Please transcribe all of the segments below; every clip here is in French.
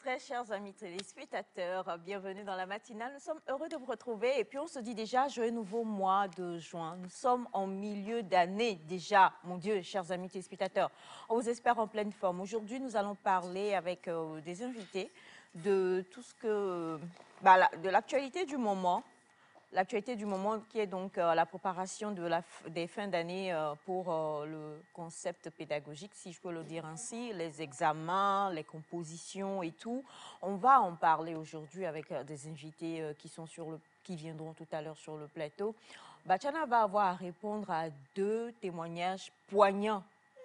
Très chers amis téléspectateurs, bienvenue dans la matinale. Nous sommes heureux de vous retrouver et puis on se dit déjà joyeux nouveau mois de juin. Nous sommes en milieu d'année déjà, mon Dieu, chers amis téléspectateurs. On vous espère en pleine forme. Aujourd'hui, nous allons parler avec des invités de tout ce que, de l'actualité du moment. L'actualité du moment qui est donc la préparation des fins d'année pour le concept pédagogique, si je peux le dire ainsi, les examens, les compositions et tout. On va en parler aujourd'hui avec des invités qui viendront tout à l'heure sur le plateau. Bachana va avoir à répondre à deux témoignages poignants.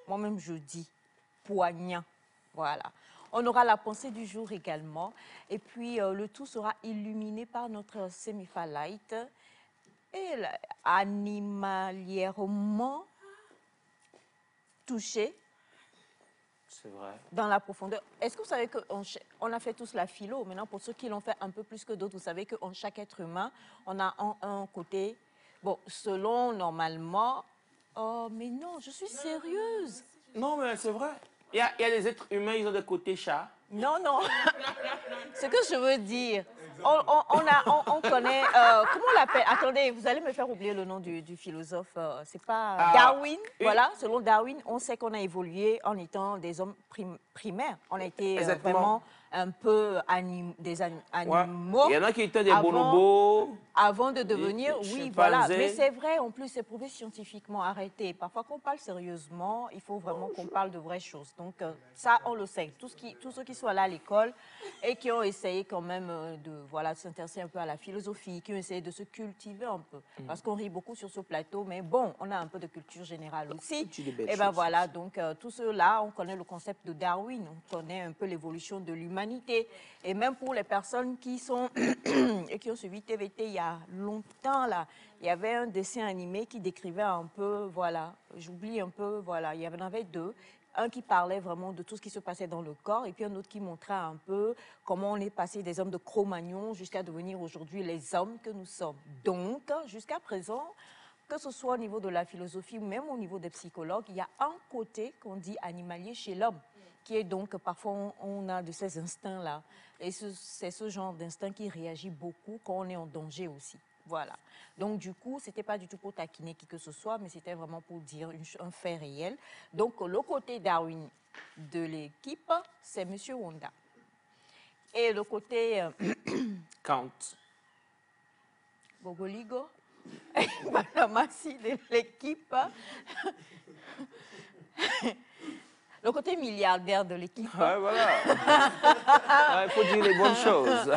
Moi-même, je dis poignants. Voilà. On aura la pensée du jour également. Et puis, le tout sera illuminé par notre Semifa Light. Et animalièrement touché. C'est vrai. Dans la profondeur. Est-ce que vous savez qu'on a fait tous la philo? Maintenant, pour ceux qui l'ont fait un peu plus que d'autres, vous savez qu'en chaque être humain, on a un côté... Bon, selon, normalement... Oh, mais non, je suis sérieuse. Non, mais c'est vrai. Il y a des êtres humains, ils ont des côtés chats. Non, non. Ce que je veux dire, on connaît, comment on l'appelle? Attendez, vous allez me faire oublier le nom du philosophe. C'est pas Darwin, voilà. Selon Darwin, on sait qu'on a évolué en étant des hommes primaires. On a été vraiment un peu animaux. Ouais. Il y en a qui étaient des bonobos. Avant de devenir, oui, voilà. Mais c'est vrai, en plus, c'est prouvé scientifiquement. Arrêtez. Parfois, quand on parle sérieusement, il faut vraiment qu'on parle de vraies choses. Donc, ça, on le sait. Tous ceux qui sont là à l'école et qui ont essayé quand même de s'intéresser un peu à la philosophie, qui ont essayé de se cultiver un peu. Parce qu'on rit beaucoup sur ce plateau, mais bon, on a un peu de culture générale aussi. Et ben voilà, donc tous ceux-là, on connaît le concept de Darwin, on connaît un peu l'évolution de l'humanité. Et même pour les personnes qui sont et qui ont suivi TVT il y a longtemps, là, il y avait un dessin animé qui décrivait un peu, voilà, j'oublie un peu, voilà, il y en avait deux. Un qui parlait vraiment de tout ce qui se passait dans le corps et puis un autre qui montrait un peu comment on est passé des hommes de Cro-Magnon jusqu'à devenir aujourd'hui les hommes que nous sommes. Donc, jusqu'à présent, que ce soit au niveau de la philosophie ou même au niveau des psychologues, il y a un côté qu'on dit animalier chez l'homme, qui est donc, parfois, on a de ces instincts-là. Et c'est ce genre d'instinct qui réagit beaucoup quand on est en danger aussi. Voilà. Donc, du coup, ce n'était pas du tout pour taquiner qui que ce soit, mais c'était vraiment pour dire un fait réel. Donc, le côté Darwin de l'équipe, c'est M. Wanda. Et le côté... Kant. Gogoligo, Banamassi de l'équipe... Le côté milliardaire de l'équipe. Ouais, voilà. Il faut dire les bonnes choses.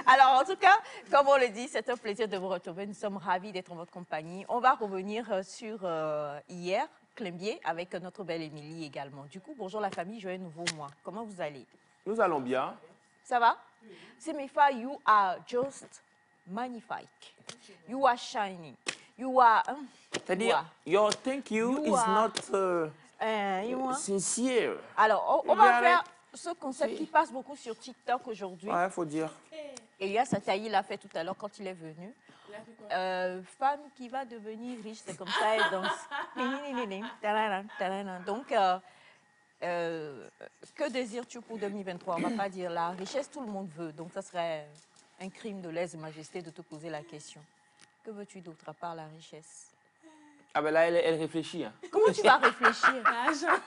Alors, en tout cas, comme on le dit, c'est un plaisir de vous retrouver. Nous sommes ravis d'être en votre compagnie. On va revenir sur hier, Clembier, avec notre belle Émilie également. Du coup, bonjour la famille, joyeux nouveau mois. Comment vous allez? Nous allons bien. Ça va? Semifa, you are just magnifique. You are shining. You are... C'est-à-dire, your thank you is not... sincere. Alors, on va faire ce concept qui passe beaucoup sur TikTok aujourd'hui. Ouais, il faut dire. Elias Ataï l'a fait tout à l'heure quand il est venu. Femme qui va devenir riche, c'est comme ça, elle danse. Donc, que désires-tu pour 2023? On ne va pas dire la richesse, tout le monde veut. Donc, ça serait un crime de lèse-majesté de te poser la question. Que veux-tu d'autre à part la richesse? Ah ben là, elle réfléchit. Hein. Comment tu vas réfléchir? L'argent.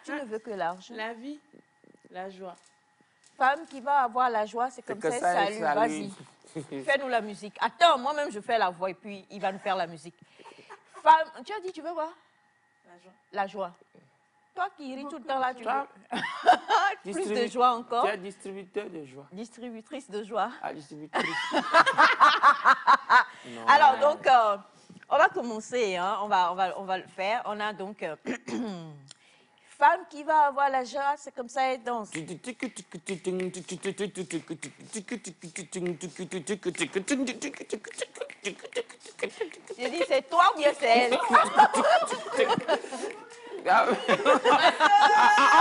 Tu ne veux que l'argent. La vie, la joie. Femme qui va avoir la joie, c'est comme ça, salut, vas-y. Fais-nous la musique. Attends, moi-même, je fais la voix et puis il va nous faire la musique. Femme, tu as dit, tu veux quoi? La joie. La joie. Toi qui ris tout le temps là, tu Ah. veux plus de joie encore. Tu es distributeur de joie. Distributrice de joie. Ah, distributrice. Non. Alors, donc, on va commencer, hein. On va le faire. On a donc... femme qui va avoir la joie, c'est comme ça, elle danse. J'ai dit, c'est toi ou bien c'est elle? En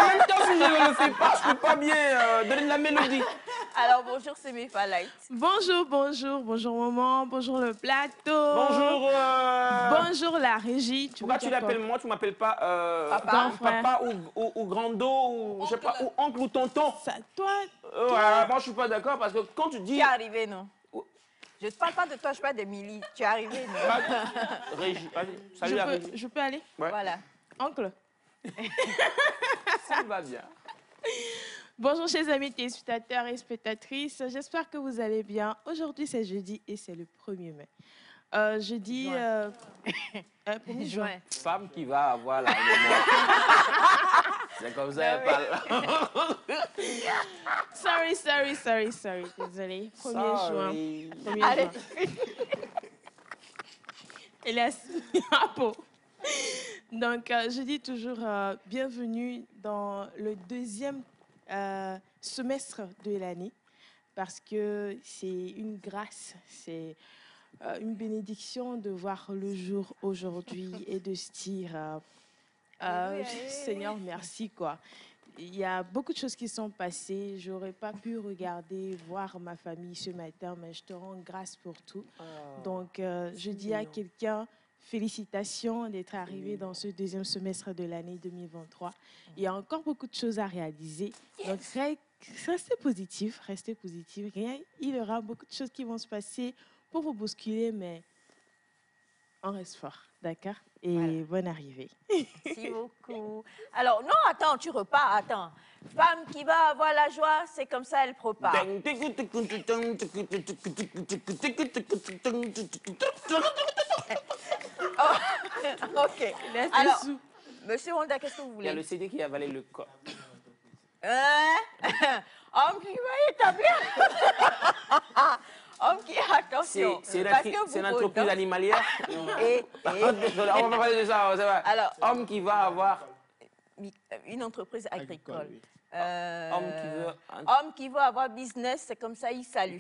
même temps, si je ne le fais pas, je ne peux pas bien donner de la mélodie. Alors, bonjour, c'est Mifalight. Bonjour, bonjour, bonjour maman, bonjour le plateau. Bonjour. Bonjour la régie. Pourquoi tu l'appelles moi, tu m'appelles pas papa ou grando ou je sais pas, ou oncle ou tonton. Ça, toi. Moi je suis pas d'accord parce que quand tu dis. Tu es arrivé, non? Je ne parle pas de toi, je parle d'Émilie. Tu es arrivé, non? Régie, vas-y. Salut la régie. Je peux aller? Ouais. Voilà. Oncle. Ça va bien. Bonjour chers amis téléspectateurs et spectatrices, j'espère que vous allez bien. Aujourd'hui c'est jeudi et c'est le 1er mai. Jeudi... 1er juin. Femme qui va avoir la mémoire. C'est comme ça elle parle. Sorry. Désolée. 1er juin. 1er Allez. juin. Hélas, à peau. Donc, je dis toujours bienvenue dans le deuxième semestre de l'année parce que c'est une grâce, c'est une bénédiction de voir le jour aujourd'hui et de se dire Seigneur, merci quoi. Il y a beaucoup de choses qui sont passées. J'aurais pas pu regarder, voir ma famille ce matin, mais je te rends grâce pour tout. Donc, je dis à quelqu'un, félicitations d'être arrivé dans ce deuxième semestre de l'année 2023. Il y a encore beaucoup de choses à réaliser. Donc, restez positif, restez positif. Il y aura beaucoup de choses qui vont se passer pour vous bousculer, mais on reste fort, d'accord? Et bonne arrivée. Merci beaucoup. Alors, non, attends, tu repars, attends. Femme qui va avoir la joie, c'est comme ça, elle propare. Oh, ok. Alors, monsieur Wanda, qu'est-ce que vous voulez? Il y a le CD qui a avalé le corps. Homme qui va établir. Homme qui, attention. C'est une entreprise animalière. Désolé, on va pas parler de ça. Alors, homme qui va avoir. Une entreprise agricole. Homme qui veut avoir business, c'est comme ça, il salue.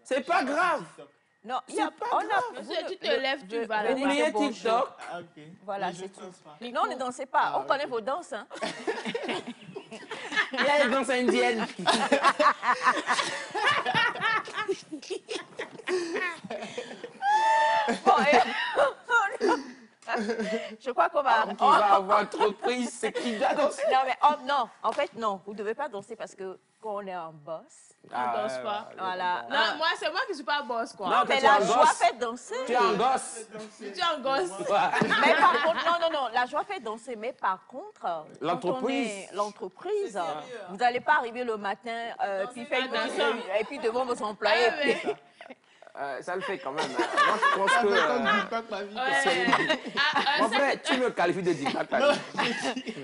C'est pas grave. Non, il y a pas. Tu te lèves, tu vas là. Oubliez TikTok. Voilà, c'est tout. Non, ne dansez pas. On connaît vos danses. Hein. Il y a les danses indiennes. Je crois qu'on va... Homme qui va avoir entreprise, c'est qui doit danser. Non, mais non, en fait, non. Vous ne devez pas danser parce que quand on est en boss, on ne danse pas. Voilà. Non, moi, c'est moi qui ne suis pas boss, quoi. Non, mais la joie fait danser. Tu es un gosse. Tu es un gosse. Mais par contre, non, la joie fait danser. Mais par contre, l'entreprise, vous n'allez pas arriver le matin, puis faire une petite réunion, et puis devant vos employés. Ça le fait quand même. Moi, je pense que... En fait, tu me qualifies de dictateur.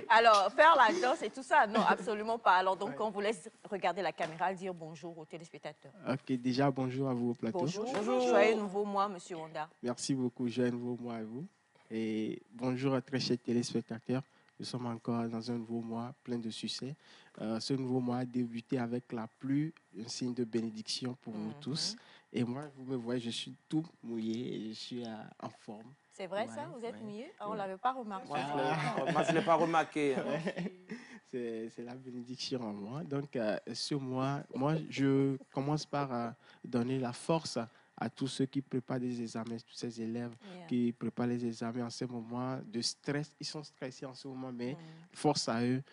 Alors, faire la danse et tout ça, non, absolument pas. Alors, donc, on vous laisse regarder la caméra, dire bonjour aux téléspectateurs. Ok, déjà, bonjour à vous au plateau. Bonjour. Joyeux nouveau mois, monsieur Wanda. Merci beaucoup, joyeux nouveau mois à vous. Et bonjour à très chers téléspectateurs. Nous sommes encore dans un nouveau mois plein de succès. Ce nouveau mois a débuté avec la pluie, un signe de bénédiction pour nous tous. Et moi, vous me voyez, je suis tout mouillé et je suis en forme. C'est vrai ça? Vous êtes mouillé? On ne l'avait pas remarqué. Moi, je ne l'ai pas remarqué. C'est la bénédiction en moi. Donc, ce mois, moi, je commence par donner la force à tous ceux qui préparent des examens, tous ces élèves qui préparent les examens en ce moment de stress. Ils sont stressés en ce moment, mais force à eux,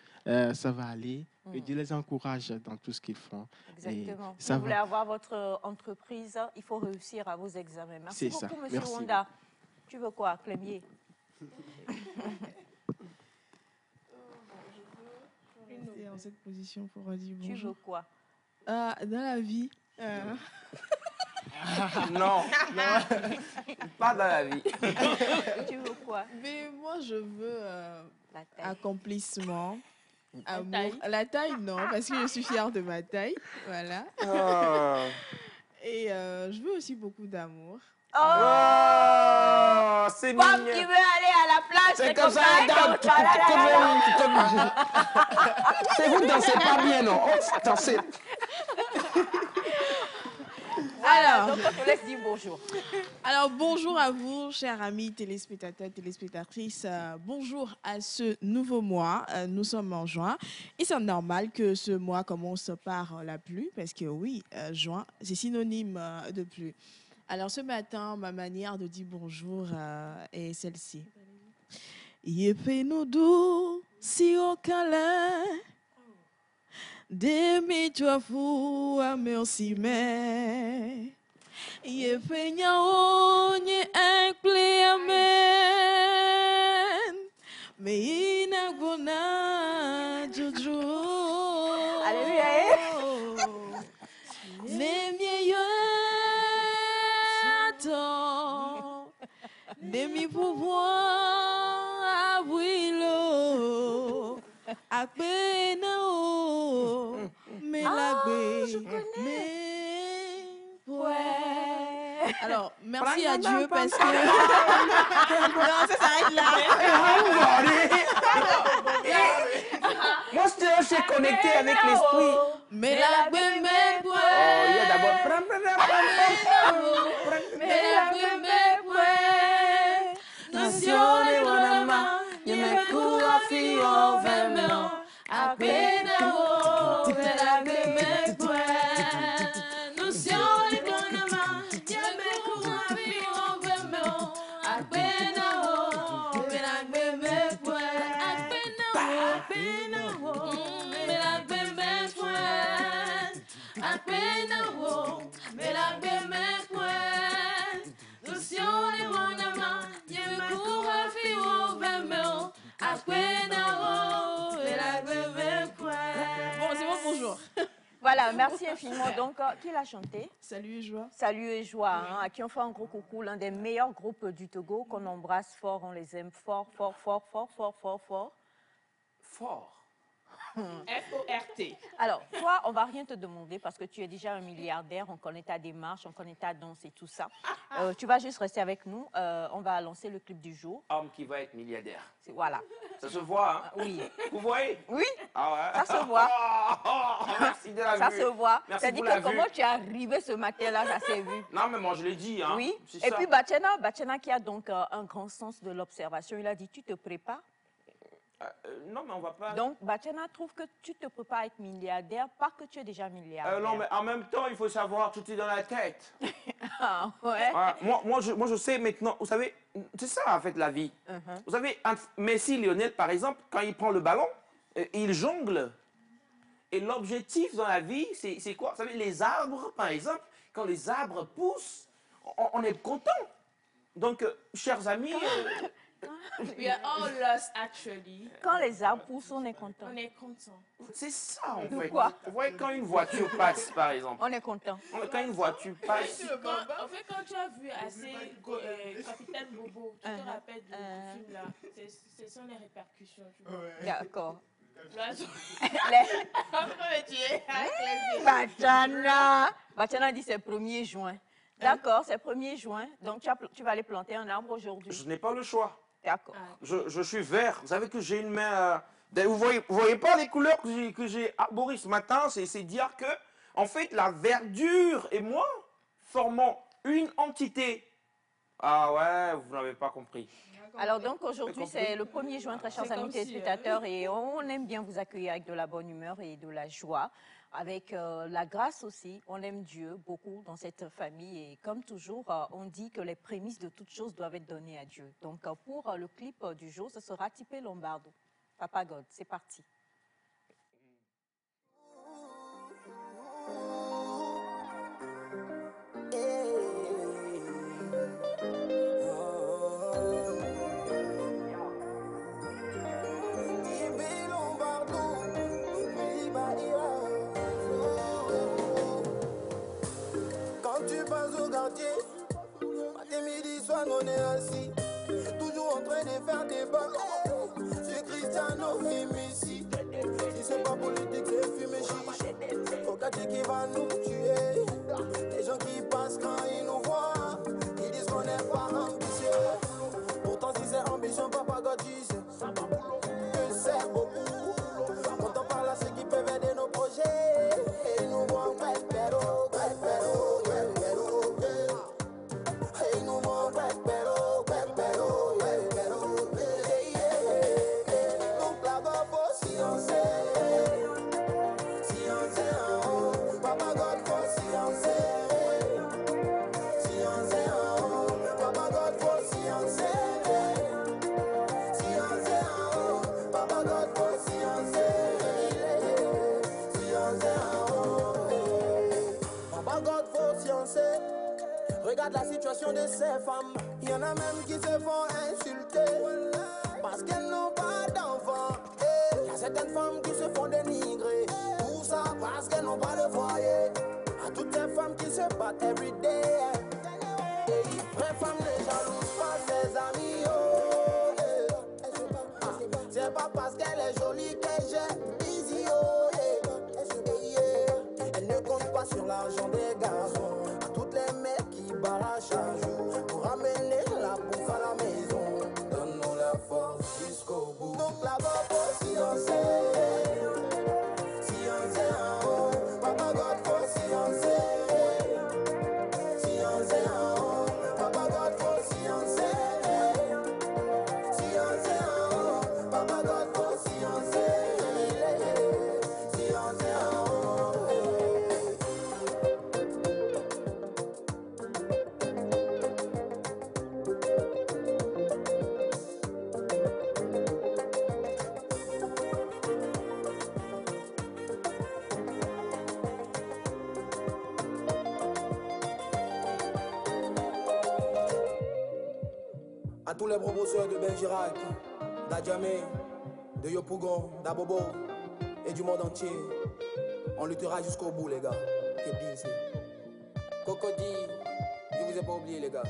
ça va aller. Et Dieu les encourage dans tout ce qu'ils font. Exactement. Si vous voulez avoir votre entreprise, il faut réussir à vos examens. Merci beaucoup, monsieur Wanda. Tu veux quoi, Clémier? Rester en cette position pour dire bonjour. Tu veux quoi? Dans la vie. Non, pas dans la vie. Tu veux quoi? Mais moi, je veux accomplissement. Amour. La taille, non, parce que je suis fière de ma taille. Voilà. Et je veux aussi beaucoup d'amour. Oh, c'est mignon. Femme qui veut aller à la plage, c'est comme ça. C'est vous ne dansez pas bien, non? Dansez. Alors, donc on te laisse dire bonjour. Alors, bonjour à vous, chers amis téléspectateurs, téléspectatrices. Bonjour à ce nouveau mois. Nous sommes en juin. Et c'est normal que ce mois commence par la pluie, parce que oui, juin, c'est synonyme de pluie. Alors, ce matin, ma manière de dire bonjour est celle-ci. Yépé-nous doux, si au câlin. Demi-toi fou, merci, mais. Yépé nyao, nye encle, amen. Mais ina gona, jojo. Alléluia. Ne mieux attends. Demi pouvoir, à peine, mais la mais ouais. Alors, merci à Dieu parce que. Non, ça s'arrête là. Moi, je suis connecté avec l'esprit. Mais la mais ouais. Oh, il y a d'abord. Mais la mais ouais. Nazione wanama, yemekuwa fio vemeo. Apena o, mais la mais ouais. Nazione wanama, yemekuwa fio vemeo. Apena o, mais la mais ouais. Apena o, mais la mais ouais. Apena o, mais la mais ouais. Nazione wanama, yemekuwa fio vemeo. Apena o, mais la mais ouais. Bon, c'est bon, bonjour. Voilà, merci infiniment. Donc, qui l'a chanté? Salut et joie. Salut et joie, hein, à qui on fait un gros coucou, l'un des meilleurs groupes du Togo, qu'on embrasse fort, on les aime fort, fort, fort, fort, fort, fort, fort. Fort. F-O-R-T. Alors, toi, on va rien te demander parce que tu es déjà un milliardaire, on connaît ta démarche, on connaît ta danse et tout ça. Tu vas juste rester avec nous, on va lancer le clip du jour. Homme qui va être milliardaire. Voilà. Ça se voit, hein? Oui. Vous voyez? Oui, Ah ouais? ça se voit. Merci de la Ça vue. se voit. Merci C'est-à-dire pour la que comment vue. tu es arrivé ce matin-là, ça s'est vu. Non, mais moi, je l'ai dit, hein? Oui. C'est Et ça. puis Bachena qui a donc un grand sens de l'observation, il a dit, tu te prépares. Non, mais on va pas... Donc, Bachena trouve que tu te prépares à être milliardaire, pas que tu es déjà milliardaire. non, mais en même temps, il faut savoir, tout est dans la tête. Ah, ouais. Moi, je sais maintenant, vous savez, c'est ça en fait la vie. Vous savez, Messi, Lionel, par exemple, quand il prend le ballon, il jongle. Et l'objectif dans la vie, c'est quoi? Vous savez, les arbres, par exemple, quand les arbres poussent, on est content. Donc, chers amis... We are all lost, actually. Quand les arbres poussent, on est content. On est content. C'est ça, en fait. quoi? Vous voyez, quand une voiture passe, par exemple. On est content. Quand une voiture passe... En fait, quand tu as vu assez Capitaine Bobo, tu te rappelles du film là, ce sont les répercussions. D'accord. Bachena dit c'est 1er juin. D'accord, c'est 1er juin. Donc, tu vas aller planter un arbre aujourd'hui. Je n'ai pas le choix. D'accord. Je suis vert. Vous savez que j'ai une main... vous voyez pas les couleurs que j'ai arborées ce matin? C'est dire que, en fait, la verdure et moi formons une entité. Ah ouais, vous n'avez pas compris. Alors donc aujourd'hui c'est le 1er juin, très chers amis téléspectateurs, et on aime bien vous accueillir avec de la bonne humeur et de la joie, avec la grâce aussi. On aime Dieu beaucoup dans cette famille et comme toujours, on dit que les prémices de toutes choses doivent être données à Dieu. Donc pour le clip du jour, ce sera Tipé Lombardo. Papa God, c'est parti. Matin, midi, soir, on est assis, toujours en train de faire des balles. C'est Cristiano Messi. Si c'est pas politique, c'est fumé chiche. Faut garder qui va nous tuer. Les gens qui passent quand ils nous voient, ils disent qu'on n'est pas ambitieux. Pourtant, si c'est ambition, papa God dit que c'est beaucoup. Quand on parle à ceux qui peuvent aider nos projets, et ils nous voient, ouais, pero, ouais, pero, ouais, pero. situation de ces femmes. Il y en a même qui se font insulter parce qu'elles n'ont pas d'enfants. Il y a certaines femmes qui se font dénigrer. Tout ça parce qu'elles n'ont pas de foyer. À toutes ces femmes qui se battent every day. Et vraie femme ne jalouse pas ses amis. Oh, c'est pas parce qu'elle est jolie qu'elle jette easy. Oh, elle ne compte pas sur l'argent des garçons. À toutes les mecs qui barrachent un jour pour amener la bouffe à la maison. Donne-nous la force jusqu'au bout. Donc là-bas, faut silencer. Silencer en haut. Papa God, faut silencer. Silencer en haut. Papa God, faut silencer. Silencer en haut. Papa God, faut silencer. Silencer en haut. À tous les promotions de Benjirac, d'Adjamé, de Yopougon, d'Abobo et du monde entier, on luttera jusqu'au bout, les gars. Que bien c'est. Cocody, je vous ai pas oublié, les gars.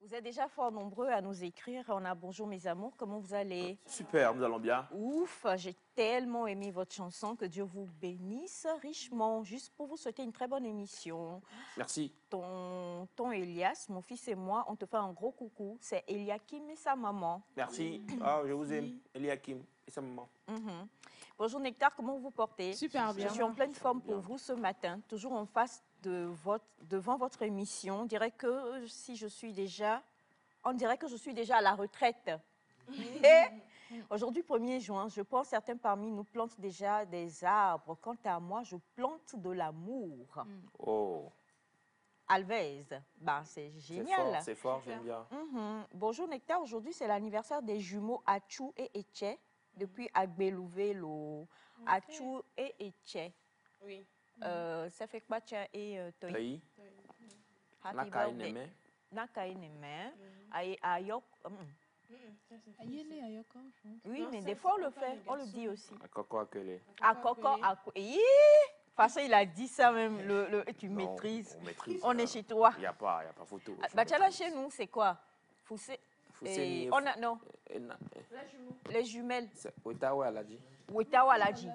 Vous êtes déjà fort nombreux à nous écrire. On a bonjour mes amours, comment vous allez? Super, nous allons bien. Ouf, j'ai tellement aimé votre chanson, que Dieu vous bénisse richement. Juste pour vous souhaiter une très bonne émission. Merci. Ton Elias, mon fils et moi, on te fait un gros coucou. C'est Eliakim et sa maman. Merci. Ah, je vous aime, Eliakim et sa maman. Bonjour Nectar, comment vous vous portez? Super bien. Je suis en pleine forme pour vous ce matin, toujours en face devant votre émission. On dirait que on dirait que je suis déjà à la retraite. Et aujourd'hui, 1er juin, je pense que certains parmi nous plantent déjà des arbres. Quant à moi, je plante de l'amour. Oh, Alvez, ben, c'est génial. c'est fort, j'aime bien. Bonjour Nectar, aujourd'hui c'est l'anniversaire des jumeaux Achou et Etche depuis Agbelouvelo. Achou et Etche. Oui. Ça fait quoi, tiens, et Toi? Pays, Happy Naka birthday. Ineme. Naka Ineme. Ayok. Oui, mais des fois on le fait, on le dit aussi. Akoko Akele. Akoko, De toute façon, il a dit ça même, tu Non, maîtrises. on maîtrise. On est chez toi. Il n'y a pas photo. Bachala chez nous, c'est quoi? Foussé, Non, les jumelles. Otawa, elle a dit. Wetawa l'a dit.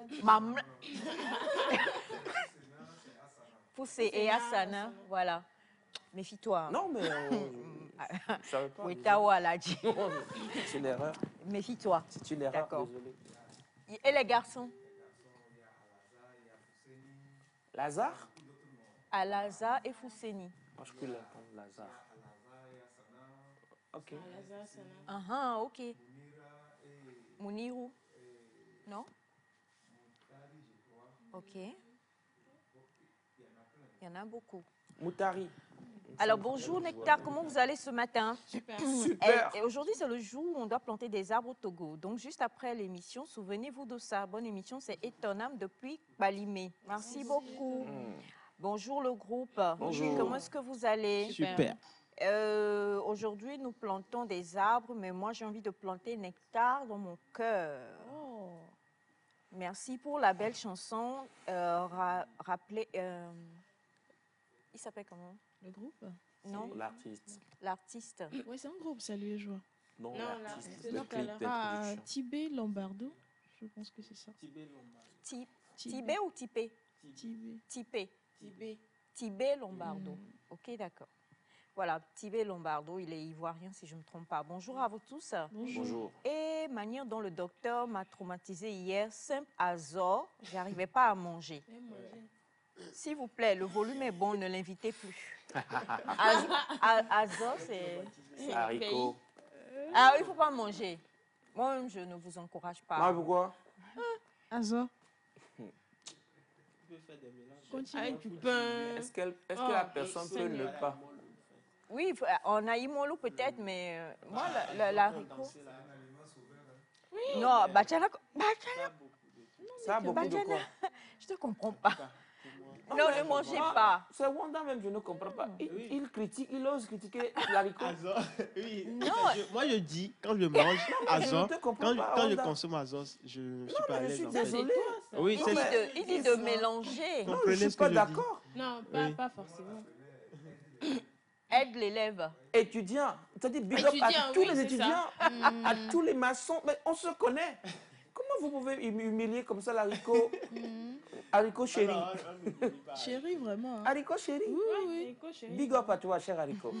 Foussé et Asana, voilà. Méfie-toi. Non, mais je ne savais pas. Wetawa l'a dit. C'est une erreur. Méfie-toi. C'est une erreur, D'accord. désolé. Et les garçons? Lazare? Alaza et Fousseni. Moi, je peux l'entendre, Lazare. Ok. Ok. Mounirou? Non? Ok. Il y en a beaucoup. Moutari. Alors, bonjour Nectar, comment vous allez ce matin? Super. Super. Et aujourd'hui, c'est le jour où on doit planter des arbres au Togo. Donc, juste après l'émission, souvenez-vous de ça. Bonne émission, c'est Étonnam depuis Balimé. Merci beaucoup. Bonjour le groupe. Bonjour. Comment est-ce que vous allez? Super. Aujourd'hui, nous plantons des arbres, mais moi, j'ai envie de planter Nectar dans mon cœur. Merci pour la belle chanson. Rappelez... il s'appelle comment? Le groupe? Non, L'artiste. l'artiste. Oui, c'est un groupe, ça lui est joué. Non, Non, l'artiste. l'artiste. Le clip d'introduction. Tibé Lombardo, je pense que c'est ça. Tibé ou Tipé? Tibé. Tipé. Tibé. Tibé Lombardo. Ok, d'accord. Voilà, Tibé Lombardo, il est ivoirien si je ne me trompe pas. Bonjour à vous tous. Bonjour. Et manière dont le docteur m'a traumatisé hier, simple azor, j'arrivais pas à manger. S'il vous plaît, le volume est bon, ne l'invitez plus. Azo, c'est... Haricots. Ah, il ne faut pas manger. Moi-même, je ne vous encourage pas. Non, pourquoi? Azo. Continue. Est-ce que la personne peut ne pas? Oui, en aïmolo peut-être, mais moi, l'haricot... Oui. Non, Bachana... Ça a beaucoup de quoi? Je ne comprends pas. Non, ne mangez pas. C'est Wanda même, je ne comprends pas. Il critique, il ose critiquer l'haricot. Oui. Non. Moi, je dis, quand je mange Azor, quand je Wanda. consomme Azor, je ne suis pas à Je l'aise. suis en fait. désolé. Oui, Il dit de mélanger. Non, je Comprenez ne suis ce que pas je d'accord. Non, pas forcément. Aide l'élève. Étudiants, c'est-à-dire big up à Étudiants, tous oui, les c'est étudiants, à tous les maçons. Mais on se connaît. Comment vous pouvez humilier comme ça l'haricot? Haricot chéri. Chérie, vraiment. Hein. Haricot chéri. Oui. Big up à toi, cher haricot.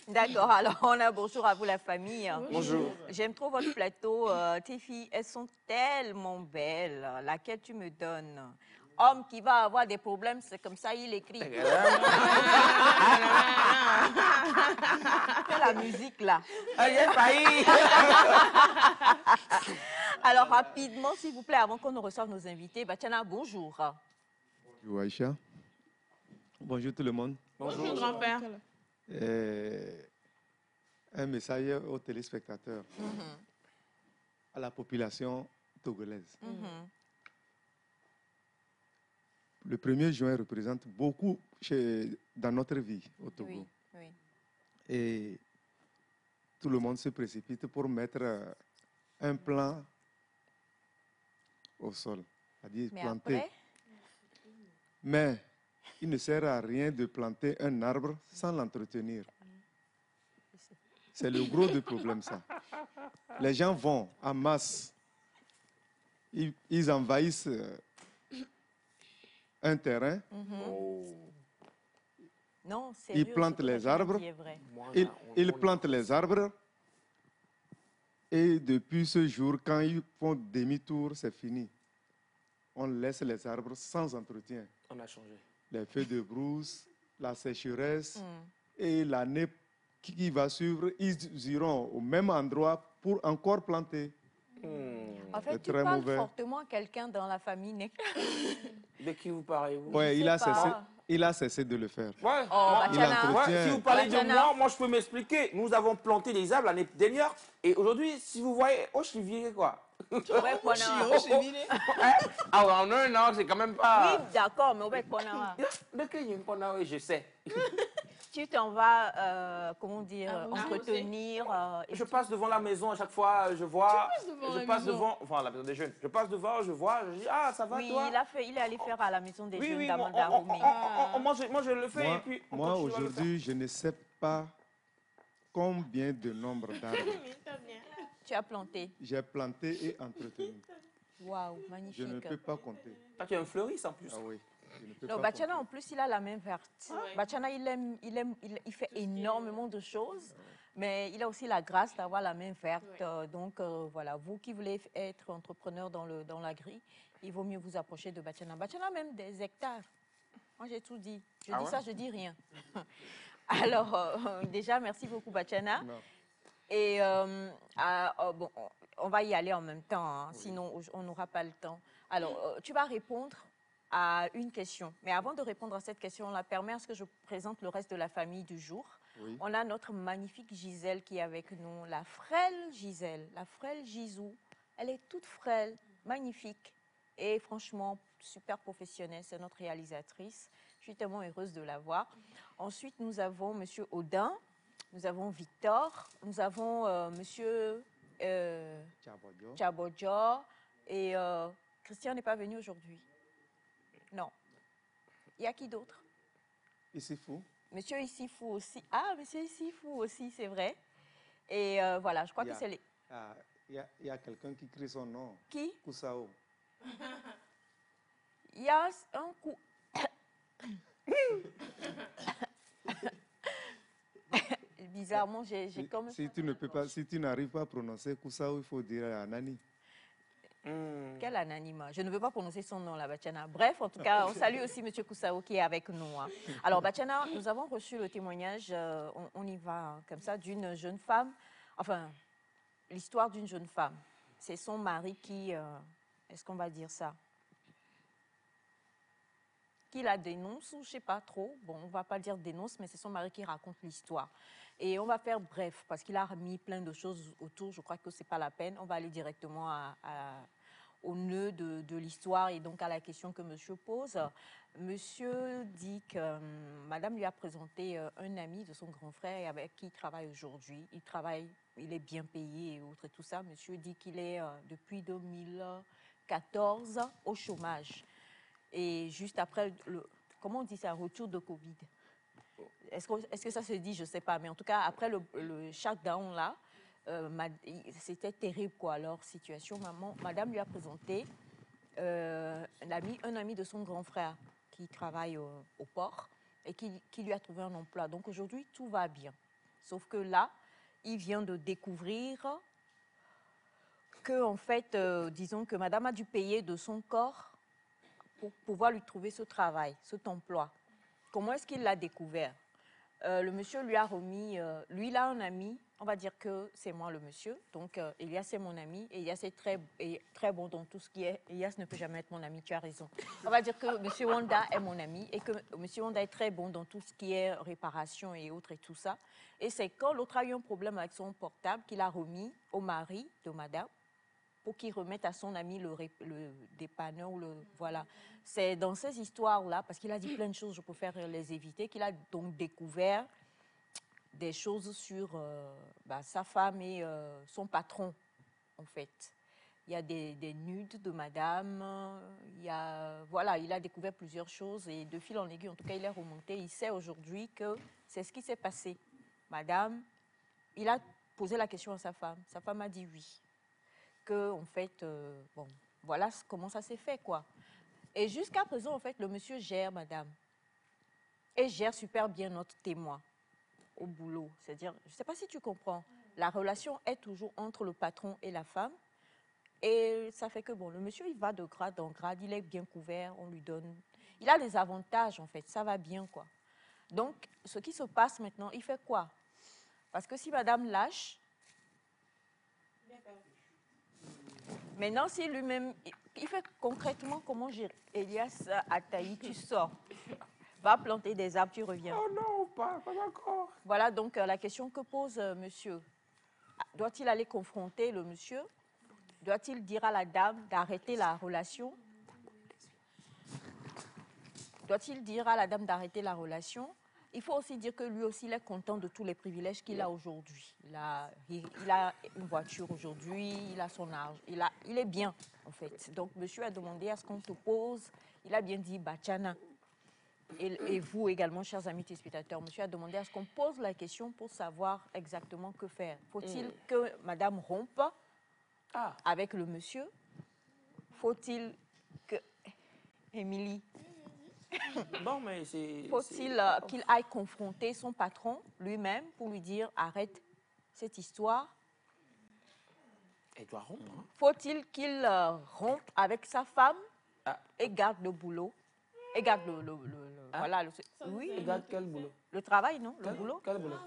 D'accord, alors on a bonjour à vous la famille. Bonjour. J'aime trop votre plateau. Tes filles, elles sont tellement belles. Laquelle tu me donnes? Homme qui va avoir des problèmes, c'est comme ça, il écrit. C'est la musique là. Alors rapidement, s'il vous plaît, avant qu'on ne reçoive nos invités, Bachana, bonjour. Bonjour Aïcha. Bonjour tout le monde. Bonjour, grand-père. Un message aux téléspectateurs, à la population togolaise. Le 1er juin représente beaucoup dans notre vie au Togo. Oui. Et tout le monde se précipite pour mettre un plan au sol, c'est-à-dire planter. Après? Mais il ne sert à rien de planter un arbre sans l'entretenir. C'est le gros du problème, ça. Les gens vont en masse, ils envahissent un terrain, Non, ils plantent les arbres, ils plantent les arbres, et depuis ce jour, quand ils font demi-tour, c'est fini. On laisse les arbres sans entretien. On a changé. Les feux de brousse, la sécheresse, et l'année qui va suivre, ils iront au même endroit pour encore planter. En fait, tu très parles mauvais. fortement à quelqu'un dans la famille Nek. De qui vous parlez-vous? Ouais, il sais a cessé de le faire. Ouais. Bachana. entretient. Si vous parlez de Bachana. moi, je peux m'expliquer. Nous avons planté des arbres l'année dernière. Et aujourd'hui, si vous voyez, je suis viré quoi. Ouais, Pona. Ah ouais, en un an, c'est quand même pas... Oui, d'accord, mais ouais, Pona. De qui il y a un Pona, oui, je sais. Tu t'en vas, comment dire, entretenir. Je passe devant la maison à chaque fois, je vois. Je passe maison. devant, enfin la maison des jeunes. Je passe devant, je vois, je dis ah ça va Oui, toi. il est allé faire à la maison des jeunes Oui, d'Amanda Roumé. moi je le fais et puis. on Moi continue à le aujourd'hui, je ne sais pas combien de nombre d'arbres Tu as planté. j'ai planté et entretenu. Waouh, Je magnifique. ne peux pas compter. faire. Ah, tu es un fleuriste en plus. Ah oui, je ne peux Non, pas Bachana, en plus, il a la main verte. Bachana, il fait énormément de choses, mais il a aussi la grâce d'avoir la main verte. Donc, voilà, vous qui voulez être entrepreneur dans l'agri, il vaut mieux vous approcher de Bachana. Bachana a même des hectares. Moi, j'ai tout dit. Je dis ça, je dis rien. Alors, déjà, merci beaucoup, Bachana. Non. Et bon, on va y aller en même temps, hein, sinon on n'aura pas le temps. Alors, tu vas répondre à une question. Mais avant de répondre à cette question, on permet à ce que je présente le reste de la famille du jour. Oui. On a notre magnifique Gisèle qui est avec nous, la frêle Gisèle, la frêle Gisou. Elle est toute frêle, magnifique et franchement super professionnelle. C'est notre réalisatrice. Je suis tellement heureuse de la voir. Ensuite, nous avons Monsieur Audin, nous avons Victor, nous avons Monsieur Tchabodjo et Christian n'est pas venu aujourd'hui. Non. Il y a qui d'autre? Ici fou. Monsieur Issifou aussi. Ah, Monsieur Issifou aussi, c'est vrai. Et voilà, je crois que c'est les... Il y a quelqu'un qui crie son nom. Qui? Kusao. Il y a un coup... Bizarrement, j'ai comme... Si tu n'arrives pas à prononcer Kusao, il faut dire à Nani. Quel anonymat. Je ne veux pas prononcer son nom, là, Bachana. Bref, en tout cas, on salue aussi M. Koussao qui est avec nous. Hein. Alors, Bachana, nous avons reçu le témoignage, on y va, hein, comme ça, d'une jeune femme. Enfin, l'histoire d'une jeune femme. C'est son mari qui, est-ce qu'on va dire ça, qui la dénonce, ou je ne sais pas trop. Bon, on ne va pas dire dénonce, mais c'est son mari qui raconte l'histoire. Et on va faire bref, parce qu'il a remis plein de choses autour. Je crois que ce n'est pas la peine. On va aller directement au nœud de l'histoire et donc à la question que monsieur pose. Monsieur dit que madame lui a présenté un ami de son grand frère avec qui il travaille aujourd'hui. Il est bien payé et autres et tout ça. Monsieur dit qu'il est depuis 2014 au chômage. Et juste après, comment on dit ça, retour de Covid. Est-ce que ça se dit, je ne sais pas. Mais en tout cas, après le shutdown là, c'était terrible quoi, leur situation. Madame lui a présenté un ami de son grand frère qui travaille au port et qui lui a trouvé un emploi. Donc aujourd'hui, tout va bien. Sauf que là, il vient de découvrir que, en fait, disons que madame a dû payer de son corps pour pouvoir lui trouver ce travail, cet emploi. Comment est-ce qu'il l'a découvert? Le monsieur lui a remis, lui il a un ami, on va dire que c'est moi le monsieur, donc Elias c'est mon ami, et Elias est très bon dans tout ce qui est, Elias ne peut jamais être mon ami, tu as raison. On va dire que monsieur Wanda est mon ami et que monsieur Wanda est très bon dans tout ce qui est réparation et autres et tout ça. Et c'est quand l'autre a eu un problème avec son portable qu'il a remis au mari de madame, pour qu'il remette à son ami le dépanneur. Voilà. C'est dans ces histoires-là, parce qu'il a dit plein de choses, je préfère les éviter, qu'il a donc découvert des choses sur sa femme et son patron, en fait. Il y a des nudes de madame, il a découvert plusieurs choses et de fil en aiguille, en tout cas, il est remonté. Il sait aujourd'hui que c'est ce qui s'est passé. Madame, il a posé la question à sa femme a dit oui. Que, en fait, voilà comment ça s'est fait, quoi. Et jusqu'à présent, en fait, le monsieur gère, madame, et gère super bien notre témoin au boulot. C'est-à-dire, je ne sais pas si tu comprends, la relation est toujours entre le patron et la femme, et ça fait que, le monsieur, il va de grade en grade, il est bien couvert, on lui donne... Il a des avantages, en fait, ça va bien, quoi. Donc, ce qui se passe maintenant, il fait quoi? Parce que si madame lâche... Maintenant, si lui-même, il fait concrètement comment gérer. Elias Ataï, tu sors, va planter des arbres, tu reviens. Oh non, pas encore. Voilà donc la question que pose monsieur. Doit-il aller confronter le monsieur? Doit-il dire à la dame d'arrêter la relation? Doit-il dire à la dame d'arrêter la relation? Il faut aussi dire que lui aussi, il est content de tous les privilèges qu'il a aujourd'hui. Il a une voiture aujourd'hui, il a son argent, il est bien, en fait. Donc, monsieur a demandé à ce qu'on te pose, il a bien dit, Bachana, et vous également, chers amis téléspectateurs, monsieur a demandé à ce qu'on pose la question pour savoir exactement que faire. Faut-il que madame rompe avec le monsieur? Faut-il que... Émilie, Bon, mais c'est... faut-il qu'il aille confronter son patron lui-même pour lui dire arrête cette histoire? Elle doit rompre. Hein. Faut-il qu'il rompe avec sa femme et garde le boulot? Et garde voilà, oui. Et garde quel boulot? Le travail, non? Le boulot? Quel boulot?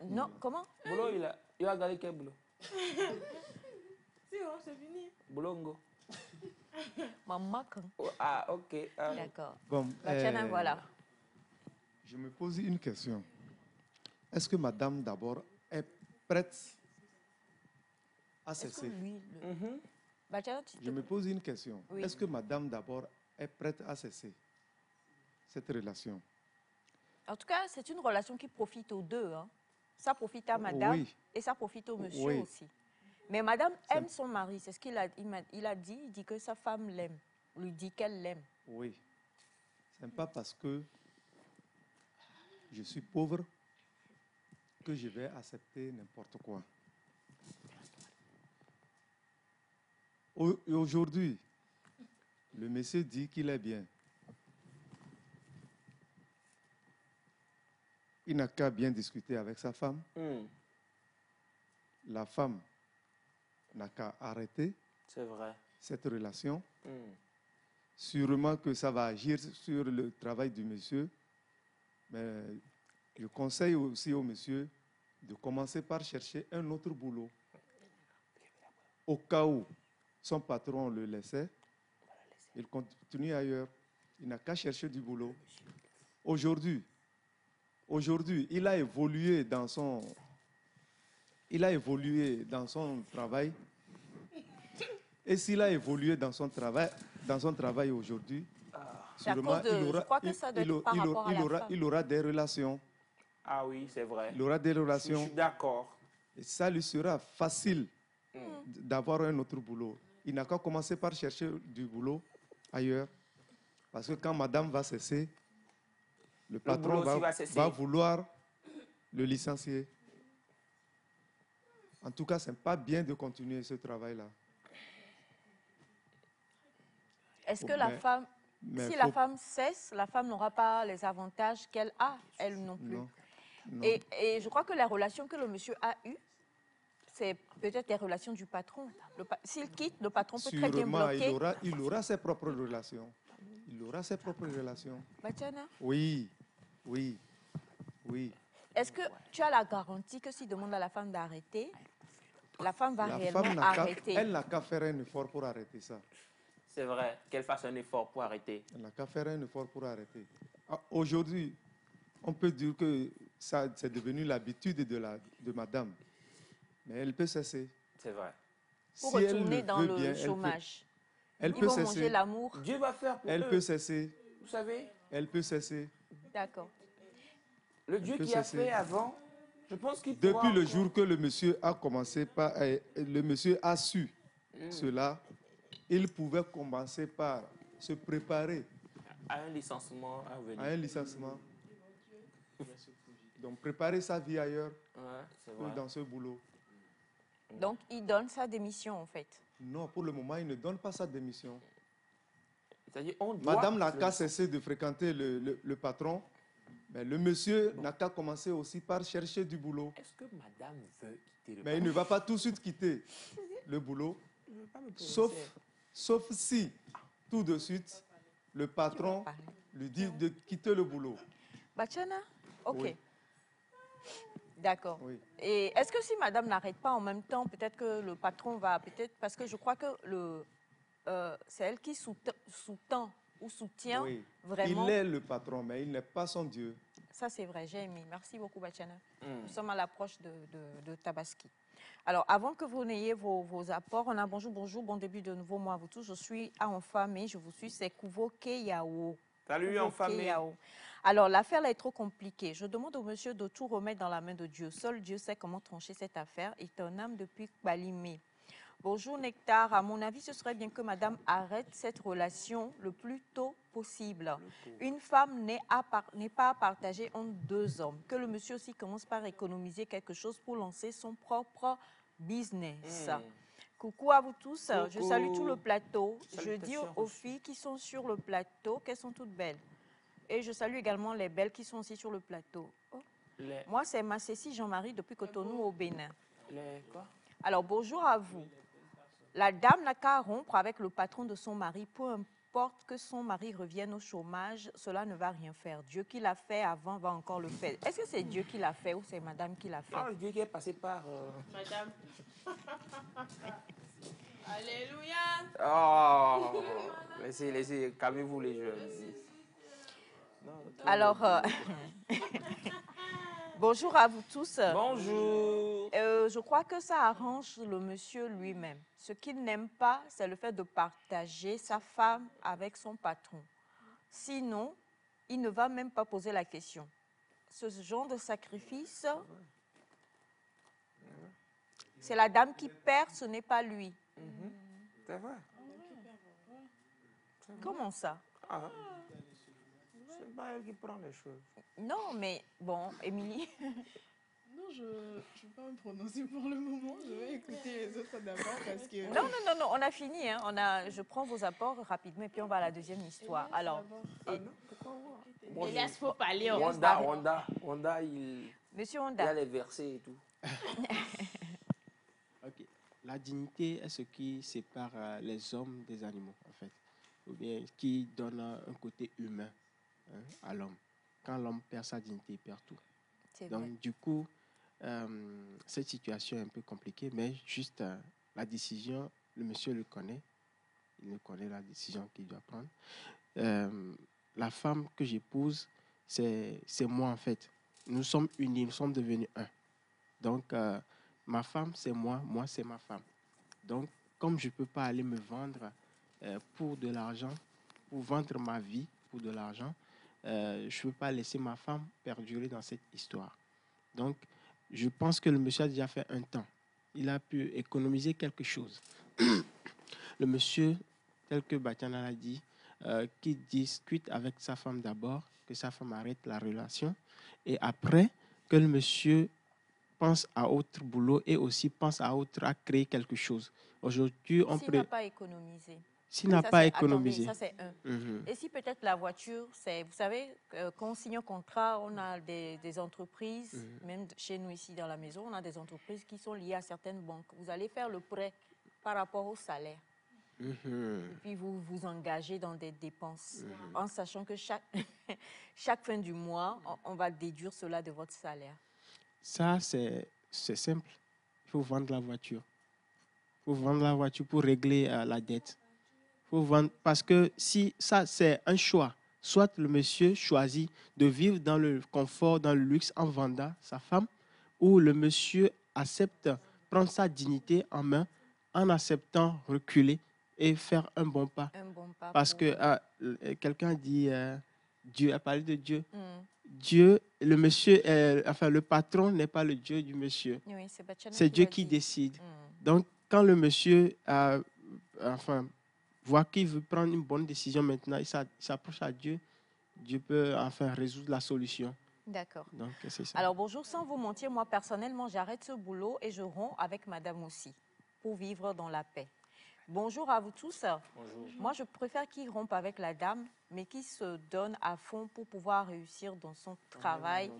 Non, comment? Boulot, il a gardé quel boulot? C'est bon, c'est fini. Boulongo. Maman, quand... Ah, ok. D'accord. Bon, voilà. Je me pose une question. Est-ce que madame, d'abord, est prête à cesser? Je me pose une question. Oui. Est-ce que madame, d'abord, est prête à cesser cette relation? En tout cas, c'est une relation qui profite aux deux. Hein. Ça profite à madame et ça profite au monsieur aussi. Mais madame aime son mari, c'est ce qu'il a, il a dit. Il dit que sa femme l'aime, lui dit qu'elle l'aime. Oui. Ce n'est pas parce que je suis pauvre que je vais accepter n'importe quoi. Aujourd'hui, le monsieur dit qu'il est bien. Il n'a qu'à bien discuter avec sa femme. La femme n'a qu'à arrêter cette relation. Sûrement que ça va agir sur le travail du monsieur. Mais je conseille aussi au monsieur de commencer par chercher un autre boulot. Au cas où son patron le laissait, il continue ailleurs. Il n'a qu'à chercher du boulot. Aujourd'hui, il a évolué dans son travail. Et s'il a évolué dans son travail aujourd'hui, sûrement il aura des relations. Ah oui, c'est vrai. Il aura des relations. Je suis d'accord. Et ça lui sera facile d'avoir un autre boulot. Il n'a qu'à commencer par chercher du boulot ailleurs. Parce que quand madame va cesser, le patron va vouloir le licencier. En tout cas, ce n'est pas bien de continuer ce travail-là. Est-ce que la femme, si la femme cesse, la femme n'aura pas les avantages qu'elle a, elle non plus? Non. Et je crois que la relation que le monsieur a eue, c'est peut-être les relations du patron. S'il quitte, le patron peut très bien bloquer. Il aura ses propres relations. Il aura ses propres relations. Batiana? Oui. Est-ce que tu as la garantie que s'il demande à la femme d'arrêter, la femme va réellement arrêter? Elle n'a qu'à faire un effort pour arrêter ça. C'est vrai, qu'elle fasse un effort pour arrêter. Elle n'a qu'à faire un effort pour arrêter. Aujourd'hui, on peut dire que c'est devenu l'habitude de madame. Mais elle peut cesser. C'est vrai. Pour retourner dans le chômage. Elle peut cesser. Manger l'amour. Dieu va faire pour eux. Elle peut cesser. Vous savez? Elle peut cesser. D'accord. Le Dieu qui a fait avant, je pense qu'il pourra... Depuis le jour que le monsieur a commencé par... le monsieur a su cela, il pouvait commencer par se préparer à un licenciement à venir. À un licenciement. Donc préparer sa vie ailleurs que dans ce boulot. Donc il donne sa démission en fait? Non, pour le moment, il ne donne pas sa démission. C'est-à-dire, on doit... Madame n'a qu'à cesser de fréquenter le patron, mais le monsieur n'a qu'à commencer aussi par chercher du boulot. Est-ce que madame veut quitter le patron? Mais il ne va pas tout de suite quitter le boulot, sauf si, tout de suite, le patron lui dit de quitter le boulot. Batiana? Ok. Oui. D'accord. Oui. Et est-ce que si madame n'arrête pas en même temps, peut-être que le patron va... Parce que je crois que c'est elle qui sous-tend ou soutient vraiment... Il est le patron, mais il n'est pas son Dieu. Ça, c'est vrai. J'ai aimé. Merci beaucoup, Batiana. Nous sommes à l'approche de Tabaski. Alors, avant que vous n'ayez vos apports, on a bonjour, bon début de nouveau mois à vous tous. Je suis à Enfamé, je vous suis, c'est Kouvo Keyao. Salut, Enfamé. Alors, l'affaire là est trop compliquée. Je demande au monsieur de tout remettre dans la main de Dieu. Seul Dieu sait comment trancher cette affaire. Il est un âme depuis Balimé. Bonjour, Nectar. À mon avis, ce serait bien que madame arrête cette relation le plus tôt possible. Une femme n'est pas à partager entre deux hommes. Que le monsieur aussi commence par économiser quelque chose pour lancer son propre business. Coucou à vous tous. Coucou. Je salue tout le plateau. Je dis aux filles qui sont sur le plateau qu'elles sont toutes belles. Et je salue également les belles qui sont aussi sur le plateau. Oh. Moi, c'est Massessi Jean-Marie depuis Cotonou au Bénin. Quoi? Alors, bonjour à vous. La dame n'a qu'à rompre avec le patron de son mari. Peu importe que son mari revienne au chômage, cela ne va rien faire. Dieu qui l'a fait avant va encore le faire. Est-ce que c'est Dieu qui l'a fait ou c'est madame qui l'a fait? Ah, Dieu qui est passé par... Madame. Alléluia. Oh, laissez, calmez-vous les jeunes. Alors, bonjour à vous tous. Bonjour. Je crois que ça arrange le monsieur lui-même. Ce qu'il n'aime pas, c'est le fait de partager sa femme avec son patron. Sinon, il ne va même pas poser la question. Ce genre de sacrifice, c'est la dame qui perd, ce n'est pas lui. C'est vrai. Comment ça? C'est pas elle qui prend les choses. Non, mais bon, Émilie. Non, je ne vais pas me prononcer pour le moment. Je vais écouter les autres d'abord parce que... Non, on a fini. Hein. Je prends vos apports rapidement et puis on va à la deuxième histoire. Alors, Elias, il faut parler. Wanda, il... Monsieur Wanda. Il a les versets et tout. Ok. la dignité est ce qui sépare les hommes des animaux, en fait, ou bien qui donne un côté humain, hein, à l'homme. Quand l'homme perd sa dignité, il perd tout. Donc, du coup, cette situation est un peu compliquée, mais juste la décision, le monsieur le connaît, il connaît la décision qu'il doit prendre. La femme que j'épouse, c'est moi, en fait. Nous sommes unis, nous sommes devenus un. Donc, ma femme, c'est moi c'est ma femme. Donc, comme je ne peux pas aller me vendre pour de l'argent, pour vendre ma vie pour de l'argent, je ne peux pas laisser ma femme perdurer dans cette histoire. Donc, je pense que le monsieur a déjà fait un temps. Il a pu économiser quelque chose. Le monsieur, tel que Batiana l'a dit, qui discute avec sa femme d'abord, que sa femme arrête la relation, et après, que le monsieur pense à autre boulot et aussi pense à créer quelque chose. Aujourd'hui, on S'il n'a pas économisé. S'il n'a pas économisé. Attendez, ça c'est un. Et si peut-être la voiture, c'est, vous savez, quand on signe un contrat, on a des entreprises, même chez nous ici dans la maison, on a des entreprises qui sont liées à certaines banques. Vous allez faire le prêt par rapport au salaire. Et puis vous vous engagez dans des dépenses en sachant que chaque fin du mois, on va déduire cela de votre salaire. Ça, c'est simple. Il faut vendre la voiture. Il faut vendre la voiture pour régler la dette. Faut vendre, parce que si ça, c'est un choix. Soit le monsieur choisit de vivre dans le confort, dans le luxe en vendant sa femme, ou le monsieur accepte prendre sa dignité en main en acceptant reculer et faire un bon pas. Parce que quelqu'un dit, Dieu a parlé de Dieu. Dieu, le monsieur, le patron n'est pas le Dieu du monsieur. Oui, c'est Dieu qui décide. Donc, quand le monsieur voit qu'il veut prendre une bonne décision maintenant, il s'approche à Dieu, Dieu peut résoudre la solution. D'accord. Donc, c'est ça. Alors, bonjour, sans vous mentir, moi, personnellement, j'arrête ce boulot et je romps avec madame aussi pour vivre dans la paix. Bonjour à vous tous. Bonjour. Moi, je préfère qu'il rompe avec la dame, mais qu'il se donne à fond pour pouvoir réussir dans son travail.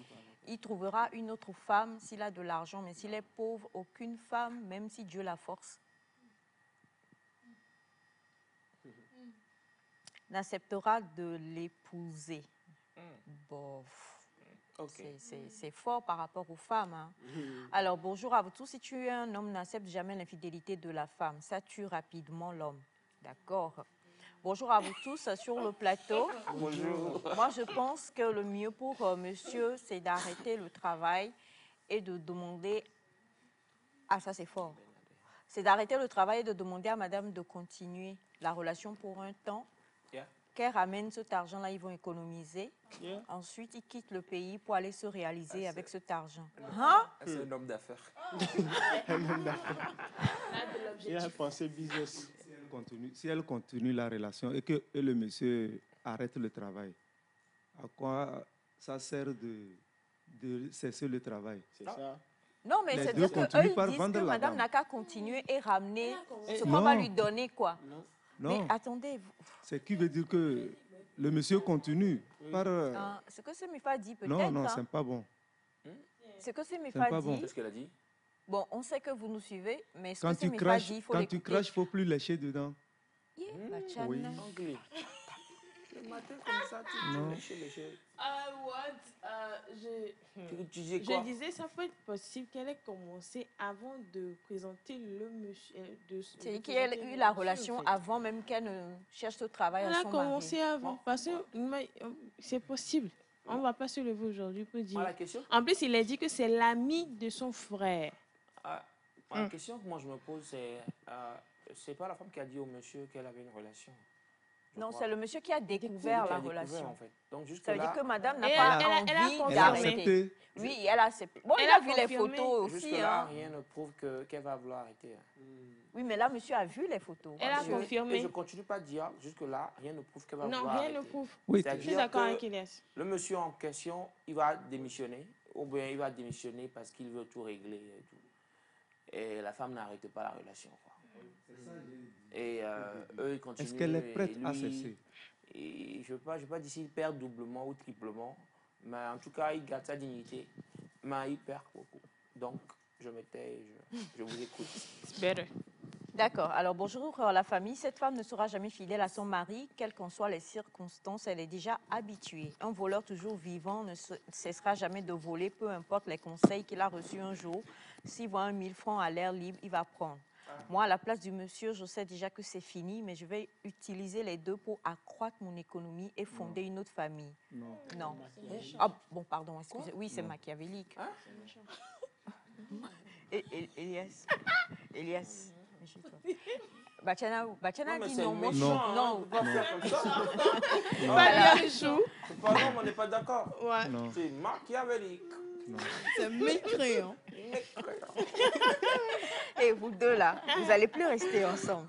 Il trouvera une autre femme s'il a de l'argent, mais s'il est pauvre, aucune femme, même si Dieu la force, n'acceptera de l'épouser. Bof. Okay. C'est fort par rapport aux femmes. Hein. Alors, bonjour à vous tous. Si tu es un homme, n'accepte jamais l'infidélité de la femme. Ça tue rapidement l'homme. D'accord. Bonjour à vous tous sur le plateau. Bonjour. Moi, je pense que le mieux pour monsieur, c'est d'arrêter le travail et de demander... Ah, ça, c'est fort. C'est d'arrêter le travail et de demander à madame de continuer la relation pour un temps. Qu'elle ramène cet argent-là, ils vont économiser. Ensuite, ils quittent le pays pour aller se réaliser avec cet argent. Hein? C'est un homme d'affaires. Un homme d'affaires. Il a pensé business. Si elle continue la relation et que le monsieur arrête le travail, à quoi ça sert de cesser le travail? C'est ça. Non, mais c'est dire qu'eux, ils disent que madame n'a qu'à continuer et ramener ce qu'on va lui donner, quoi. Non. Mais attendez. C'est qui veut dire que le monsieur continue par... ce que ce Mifa dit peut-être. Non, c'est pas bon. Ce que ce Mifa dit... Bon. Qu'est-ce qu'elle a dit? Bon, on sait que vous nous suivez, mais ce que ce Mifa dit, il faut l'écouter. Quand tu craches, il ne faut plus lécher dedans. Oui. Anglais. Le matin comme ça, tu lécher. Je disais, ça peut être possible qu'elle ait commencé avant de présenter le monsieur. C'est qu'elle ait eu la relation en fait. Avant même qu'elle ne cherche ce travail à son mari. Elle a commencé avant, parce que c'est possible. On ne va pas se lever aujourd'hui pour dire... La question? En plus, il a dit que c'est l'ami de son frère. La question que moi je me pose, c'est pas la femme qui a dit au monsieur qu'elle avait une relation. Non, c'est le monsieur qui a découvert la relation. En fait. Donc, ça veut dire que madame n'a pas envie d'arrêter. Oui, elle a accepté. Bon, il a vu les photos aussi. Jusque-là, rien ne prouve qu'elle va vouloir arrêter. Oui, mais là, monsieur a vu les photos. Elle a confirmé. Et je ne continue pas à dire, jusque-là, rien ne prouve qu'elle va vouloir arrêter. Non, rien ne prouve. Oui, je suis d'accord avec Elias. Le monsieur en question, il va démissionner. Ou bien il va démissionner parce qu'il veut tout régler et tout. Et la femme n'arrête pas la relation. Quoi. Et eux, ils continuent. Est-ce qu'elle est prête à cesser? Et je ne veux pas dire s'il perd doublement ou triplement, mais en tout cas, il garde sa dignité, mais il perd beaucoup. Donc, je me tais, je vous écoute. It's better. D'accord. Alors, bonjour la famille. Cette femme ne sera jamais fidèle à son mari, quelles qu'en soient les circonstances. Elle est déjà habituée. Un voleur toujours vivant ne cessera jamais de voler, peu importe les conseils qu'il a reçus un jour. S'il voit 1 000 francs à l'air libre, il va prendre. Moi, à la place du monsieur, je sais déjà que c'est fini, mais je vais utiliser les deux pour accroître mon économie et fonder une autre famille. Non. Ah, bon, pardon, excusez. Oui, c'est machiavélique. Elias. Bachana dit non. Méchant, non. Pas faire comme ça. Pas bien chou. Pardon, on n'est pas d'accord. Ouais. C'est machiavélique. C'est mécréant. Et vous deux là, vous n'allez plus rester ensemble.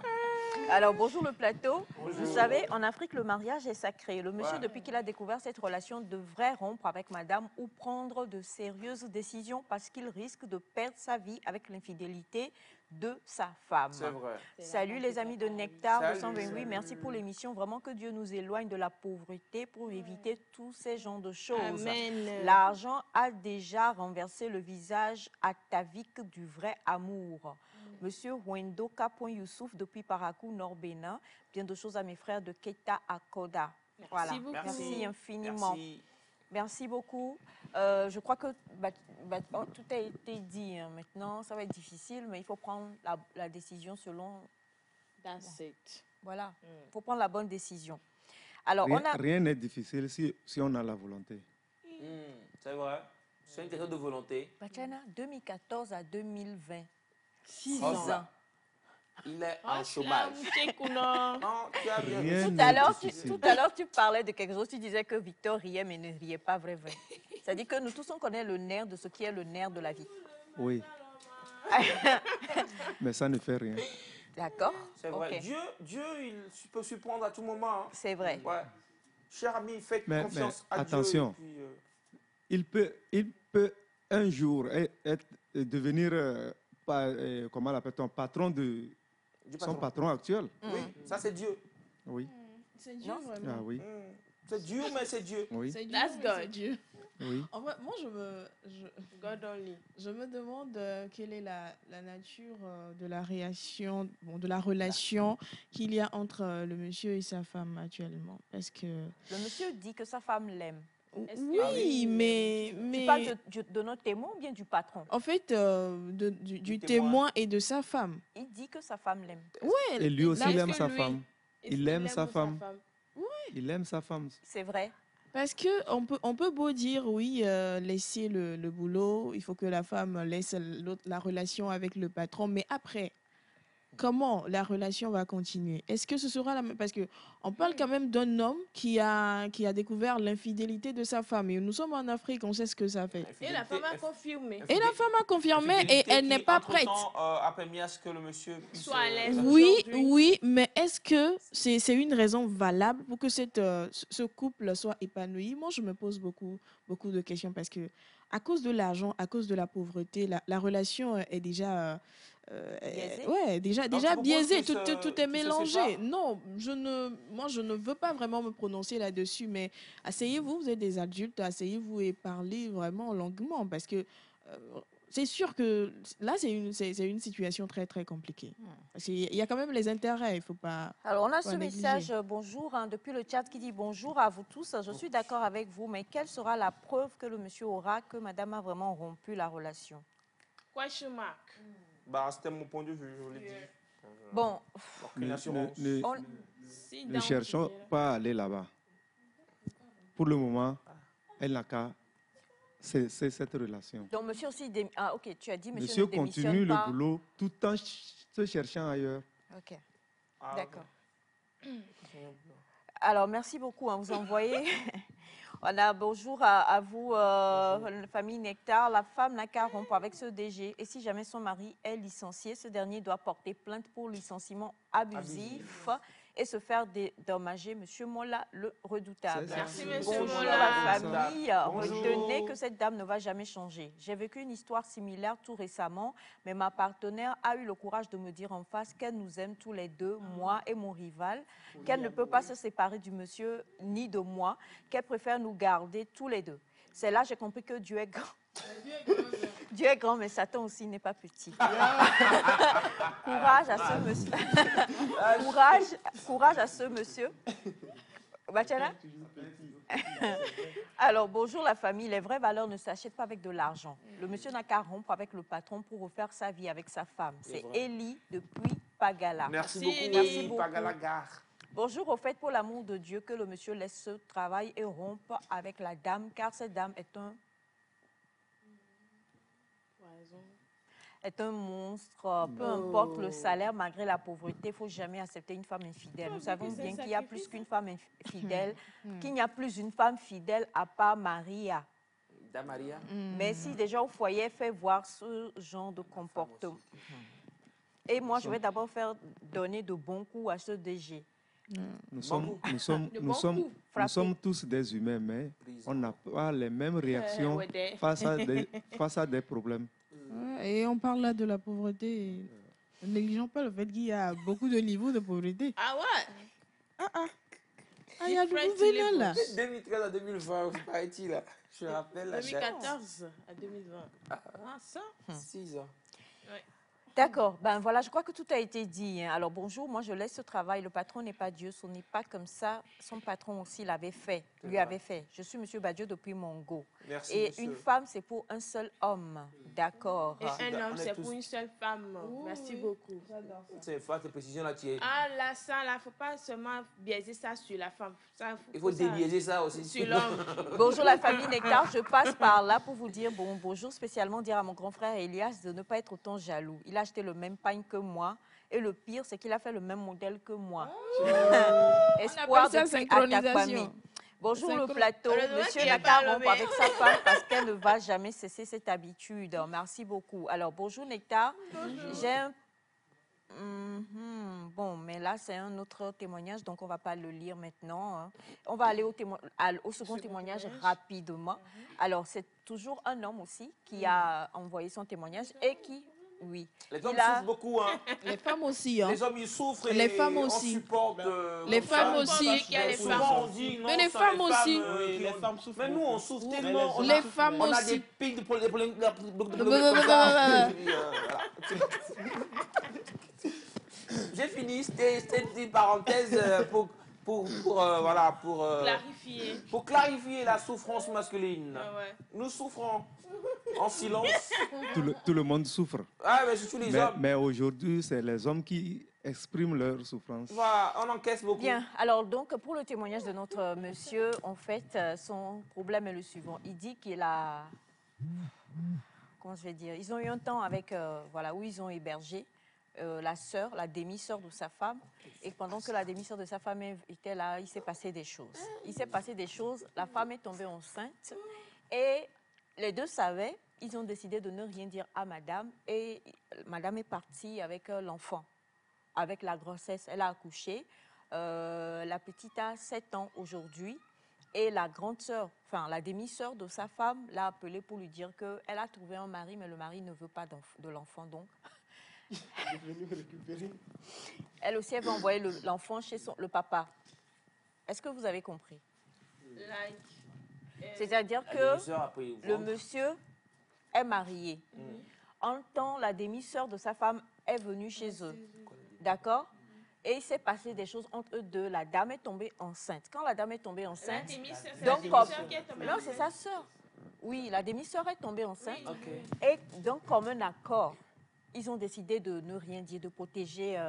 Alors, bonjour le plateau. Bonjour. Vous savez, en Afrique, le mariage est sacré. Le monsieur, depuis qu'il a découvert cette relation, devrait rompre avec madame ou prendre de sérieuses décisions parce qu'il risque de perdre sa vie avec l'infidélité de sa femme. C'est vrai. Salut les amis de Nectar Salut, 228. salut. Merci pour l'émission. Vraiment que Dieu nous éloigne de la pauvreté pour éviter tous ces genres de choses. Amen. L'argent a déjà renversé le visage atavique du vrai amour. Monsieur Wendo Youssouf depuis Parakou, Nord-Bénin. Bien de choses à mes frères de Keita à Koda. Voilà. beaucoup. Merci infiniment. Merci. Merci beaucoup. Je crois que tout a été dit. Hein. Maintenant, ça va être difficile, mais il faut prendre la décision selon... That's it. Voilà, il faut prendre la bonne décision. Alors, Rien n'est difficile si on a la volonté. C'est vrai. C'est une question de volonté. Bachana, 2014 à 2020. 6 ans. ans. Il est en chômage. Non, tu as bien Rien raison. n'est Tout à l'heure, tu parlais de quelque chose, tu disais que Victor riait, mais ne riait pas vrai. C'est-à-dire que nous tous, on connaît le nerf de ce qui est le nerf de la vie. Oui. Mais ça ne fait rien. D'accord. C'est vrai. Ok. Dieu, il peut surprendre à tout moment. Hein. C'est vrai. Ouais. Cher ami, faites Mais confiance à attention. Dieu. Et puis, Il peut un jour devenir, comment l'appelle-t-on, patron de du son patron actuel. Oui, ça c'est Dieu. Oui. C'est Dieu, Non. vraiment. Ah oui. C'est Dieu, mais c'est Dieu. Oui. C'est Dieu, That's mais God. c'est Dieu. Oui. En vrai, moi, God only. je me demande quelle est la nature de la de la relation qu'il y a entre le monsieur et sa femme actuellement. Est-ce que... Le monsieur dit que sa femme l'aime. Est-ce Oui, que- mais... Tu parles de notre témoin ou bien du patron? En fait, du témoin. témoin et de sa femme. Il dit que sa femme l'aime. Ouais, Et lui aussi, là, il est-ce aime que sa lui- femme. Est-ce Il qu'il aime sa ou femme. Il aime sa femme. C'est vrai. parce que on peut beau dire, oui, laisser le boulot, il faut que la femme laisse la relation avec le patron, mais après, comment la relation va continuer? Est-ce que ce sera la même? Parce que on parle quand même d'un homme qui a découvert l'infidélité de sa femme. Et nous sommes en Afrique, on sait ce que ça fait. Et la femme a confirmé. Et la femme a confirmé et elle n'est pas prête. A permis à ce que le monsieur puisse... Soit à l'aise. Oui, Aujourd'hui. oui, mais est-ce que c'est une raison valable pour que ce couple soit épanoui? Moi, je me pose beaucoup de questions parce que à cause de l'argent, à cause de la pauvreté, la relation est déjà Biaisée? ouais, déjà tu proposes biaisée, qu'ils tout se- est qu'ils se mélangé. séparent? Non, moi je ne veux pas vraiment me prononcer là-dessus, mais asseyez-vous, vous êtes des adultes, asseyez-vous et parlez vraiment longuement parce que c'est sûr que là, c'est une situation très, très compliquée. Parce qu'il y a quand même les intérêts, il ne faut pas... Alors, on a Faut ce négliger. message, bonjour, hein, depuis le chat qui dit bonjour à vous tous. Je suis d'accord avec vous, mais quelle sera la preuve que le monsieur aura que madame a vraiment rompu la relation? Question mark. Bah, c'était mon point de vue, je l'ai dit. Bon, Aucune assurance. on- Sit Ne down cherchons together. pas à aller là-bas. Pour le moment, elle n'a qu'à... C'est cette relation. donc monsieur aussi... Ah, ok, tu as dit monsieur, Monsieur ne démissionne continue pas. le boulot tout en se cherchant ailleurs. Ok, Ah, d'accord. Alors, merci beaucoup. Hein, vous envoyez... On a bonjour à vous, la famille Nectar. La femme n'a qu'à rompre avec ce DG. Et si jamais son mari est licencié, ce dernier doit porter plainte pour licenciement abusif et se faire dédommager. Monsieur Mola, le redoutable. C'est ça. Merci, monsieur Bonjour Mola. la famille. Bonjour. Retenez que cette dame ne va jamais changer. J'ai vécu une histoire similaire tout récemment, mais ma partenaire a eu le courage de me dire en face qu'elle nous aime tous les deux, moi et mon rival, qu'elle ne peut pas se séparer du monsieur ni de moi, qu'elle préfère nous garder tous les deux. C'est là que j'ai compris que Dieu est grand. Dieu est grand, mais Satan aussi n'est pas petit. Courage à ce monsieur. Courage à ce monsieur. Batiana? Alors, bonjour la famille. Les vraies valeurs ne s'achètent pas avec de l'argent. Le monsieur n'a qu'à rompre avec le patron pour refaire sa vie avec sa femme. C'est Élie depuis Pagala. Merci beaucoup, Merci beaucoup. Pagala Gare. Bonjour, au fait, pour l'amour de Dieu, que le monsieur laisse ce travail et rompe avec la dame, car cette dame est un monstre. Peu importe le salaire, malgré la pauvreté, il ne faut jamais accepter une femme infidèle. Nous savons bien qu'il y a plus qu'une femme infidèle, qu'il n'y a plus une femme fidèle à part Maria. Maria. Mais si déjà au foyer, fait voir ce genre de comportement. Et moi, je vais d'abord faire donner de bons coups à ce DG. Nous sommes tous des humains, mais on n'a pas les mêmes réactions face à des problèmes. Et on parle là de la pauvreté. Ne négligeons pas le fait qu'il y a beaucoup de niveaux de pauvreté. Ah ouais? Il y a du gouvernement là. 2013 à 2020, paraît-il là. Je me rappelle la 2014 à 2020. Ah, ça? 6 ans. Ouais. D'accord, ben voilà, je crois que tout a été dit. Alors bonjour, moi je laisse ce travail. Le patron n'est pas Dieu, ce n'est pas comme ça. Son patron aussi l'avait fait, lui avait fait. Je suis Monsieur Badiou depuis Mongo. Merci, et monsieur. Une femme, c'est pour un seul homme. D'accord. Et un homme, c'est pour une seule femme. Merci beaucoup. C'est une phase de précision là, tu es. Ah là, ça, là, faut pas seulement biaiser ça sur la femme. Ça, Il faut débiaiser ça aussi. Sur l'homme. Bonjour la famille Nectar, je passe par là pour vous dire bonjour, spécialement dire à mon grand frère Elias de ne pas être autant jaloux. Il a acheté le même pain que moi et le pire, c'est qu'il a fait le même modèle que moi. Espoir ça depuis synchronisation. Atakwame. Bonjour le plateau. Monsieur qu'il a n'a qu'à pas rompre levé. avec sa femme parce qu'elle ne va jamais cesser cette habitude. Merci beaucoup. Alors, bonjour Nectar. J'ai un... Bon, mais là, c'est un autre témoignage, donc on ne va pas le lire maintenant. Hein. On va aller au second témoignage rapidement. Alors, c'est toujours un homme aussi qui a envoyé son témoignage et qui... Oui. Les hommes souffrent beaucoup, hein. Les femmes aussi, hein. Les hommes, ils souffrent et Les femmes on aussi. supporte. Les comme femmes ça. aussi. qu'il y a les Souvent, femmes. on dit non, Mais les ça, femmes aussi. oui, les femmes souffrent. Mais nous, on souffre Oui, tellement. les femmes on a aussi. des pics de problèmes comme Blablabla. ça. J'ai fini, c'était une parenthèse pour clarifier la souffrance masculine. Ah ouais. Nous souffrons en silence. Tout le monde souffre. Ah, mais surtout les hommes. Mais aujourd'hui, c'est les hommes qui expriment leur souffrance. Voilà, on encaisse beaucoup. Bien, alors donc pour le témoignage de notre monsieur, en fait, son problème est le suivant. Il dit qu'il a... Comment je vais dire? Ils ont eu un temps avec, voilà, où ils ont hébergé la sœur, la demi-sœur de sa femme. Et pendant que la demi-sœur de sa femme était là, il s'est passé des choses. Il s'est passé des choses, la femme est tombée enceinte. Et les deux savaient, ils ont décidé de ne rien dire à madame. Et madame est partie avec l'enfant. Avec la grossesse, elle a accouché. La petite a 7 ans aujourd'hui. Et la grande sœur, enfin la demi-sœur de sa femme l'a appelée pour lui dire qu'elle a trouvé un mari, mais le mari ne veut pas de l'enfant. Donc, elle aussi, elle va envoyer l'enfant chez le papa. Est-ce que vous avez compris? C'est-à-dire que le monsieur est marié. En temps, la demi-sœur de sa femme est venue chez eux. D'accord? Et il s'est passé des choses entre eux deux. La dame est tombée enceinte. Quand la dame est tombée enceinte... Non, c'est sa sœur. Oui, la demi-sœur est tombée enceinte. Oui. Et donc, comme un accord, ils ont décidé de ne rien dire, de protéger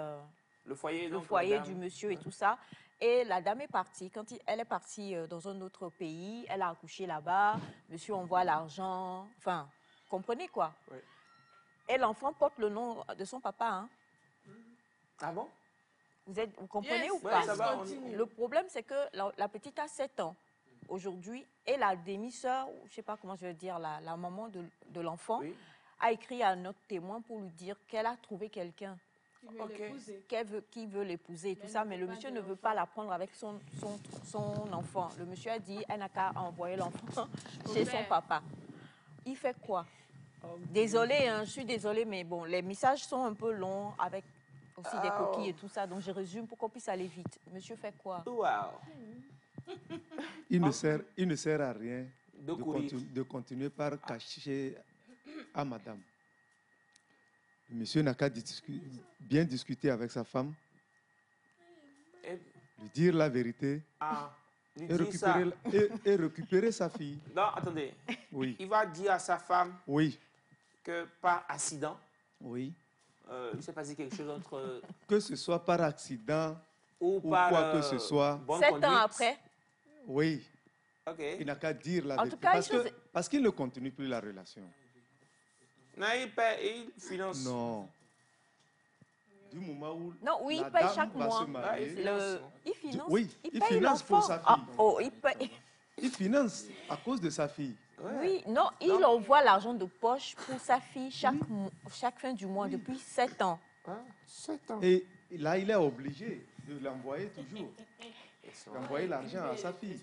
le foyer du monsieur et tout ça. Et la dame est partie. Quand elle est partie dans un autre pays, elle a accouché là-bas. Monsieur envoie l'argent. Enfin, comprenez quoi? Oui. Et l'enfant porte le nom de son papa. Hein. Ah bon? Vous comprenez ou Ouais, pas? ça va, Le problème, c'est que la petite a 7 ans aujourd'hui et la demi-sœur, je ne sais pas comment je vais dire, la maman de l'enfant, oui, a écrit à notre témoin pour lui dire qu'elle a trouvé quelqu'un qui veut l'épouser et tout ça, mais le monsieur ne veut pas la prendre avec son enfant. Le monsieur a dit, elle n'a qu'à envoyer l'enfant chez son papa. Il fait quoi? Désolée, hein, je suis désolée, mais bon, les messages sont un peu longs avec aussi des coquilles et tout ça, donc je résume pour qu'on puisse aller vite. Monsieur fait quoi? Wow. Il ne sert à rien De de continuer par cacher à madame. Le monsieur n'a qu'à bien discuter avec sa femme, Et- lui dire la vérité lui et dire ça. récupérer sa fille. Non, attendez. Oui, Il va dire à sa femme oui, que par accident, oui. il s'est passé quelque chose entre... Que ce soit par accident ou ou par quoi que ce soit. bonne 7 conduite. ans après. Oui, Ok. il n'a qu'à dire la En vérité. tout cas, Parce qu'il ne continue plus la relation. Non, il paie, il finance. Non. Du moment où Non, oui, la il paye dame chaque va mois. se marier, Il finance. Oui, il il paye finance pour l'enfant. sa fille. Oh, il paye. il finance à cause de sa fille. Oui, non, il envoie l'argent de poche pour sa fille chaque fin du mois depuis 7 ans. 7 ans. Et là, il est obligé de l'envoyer toujours. D'envoyer l'argent à sa fille.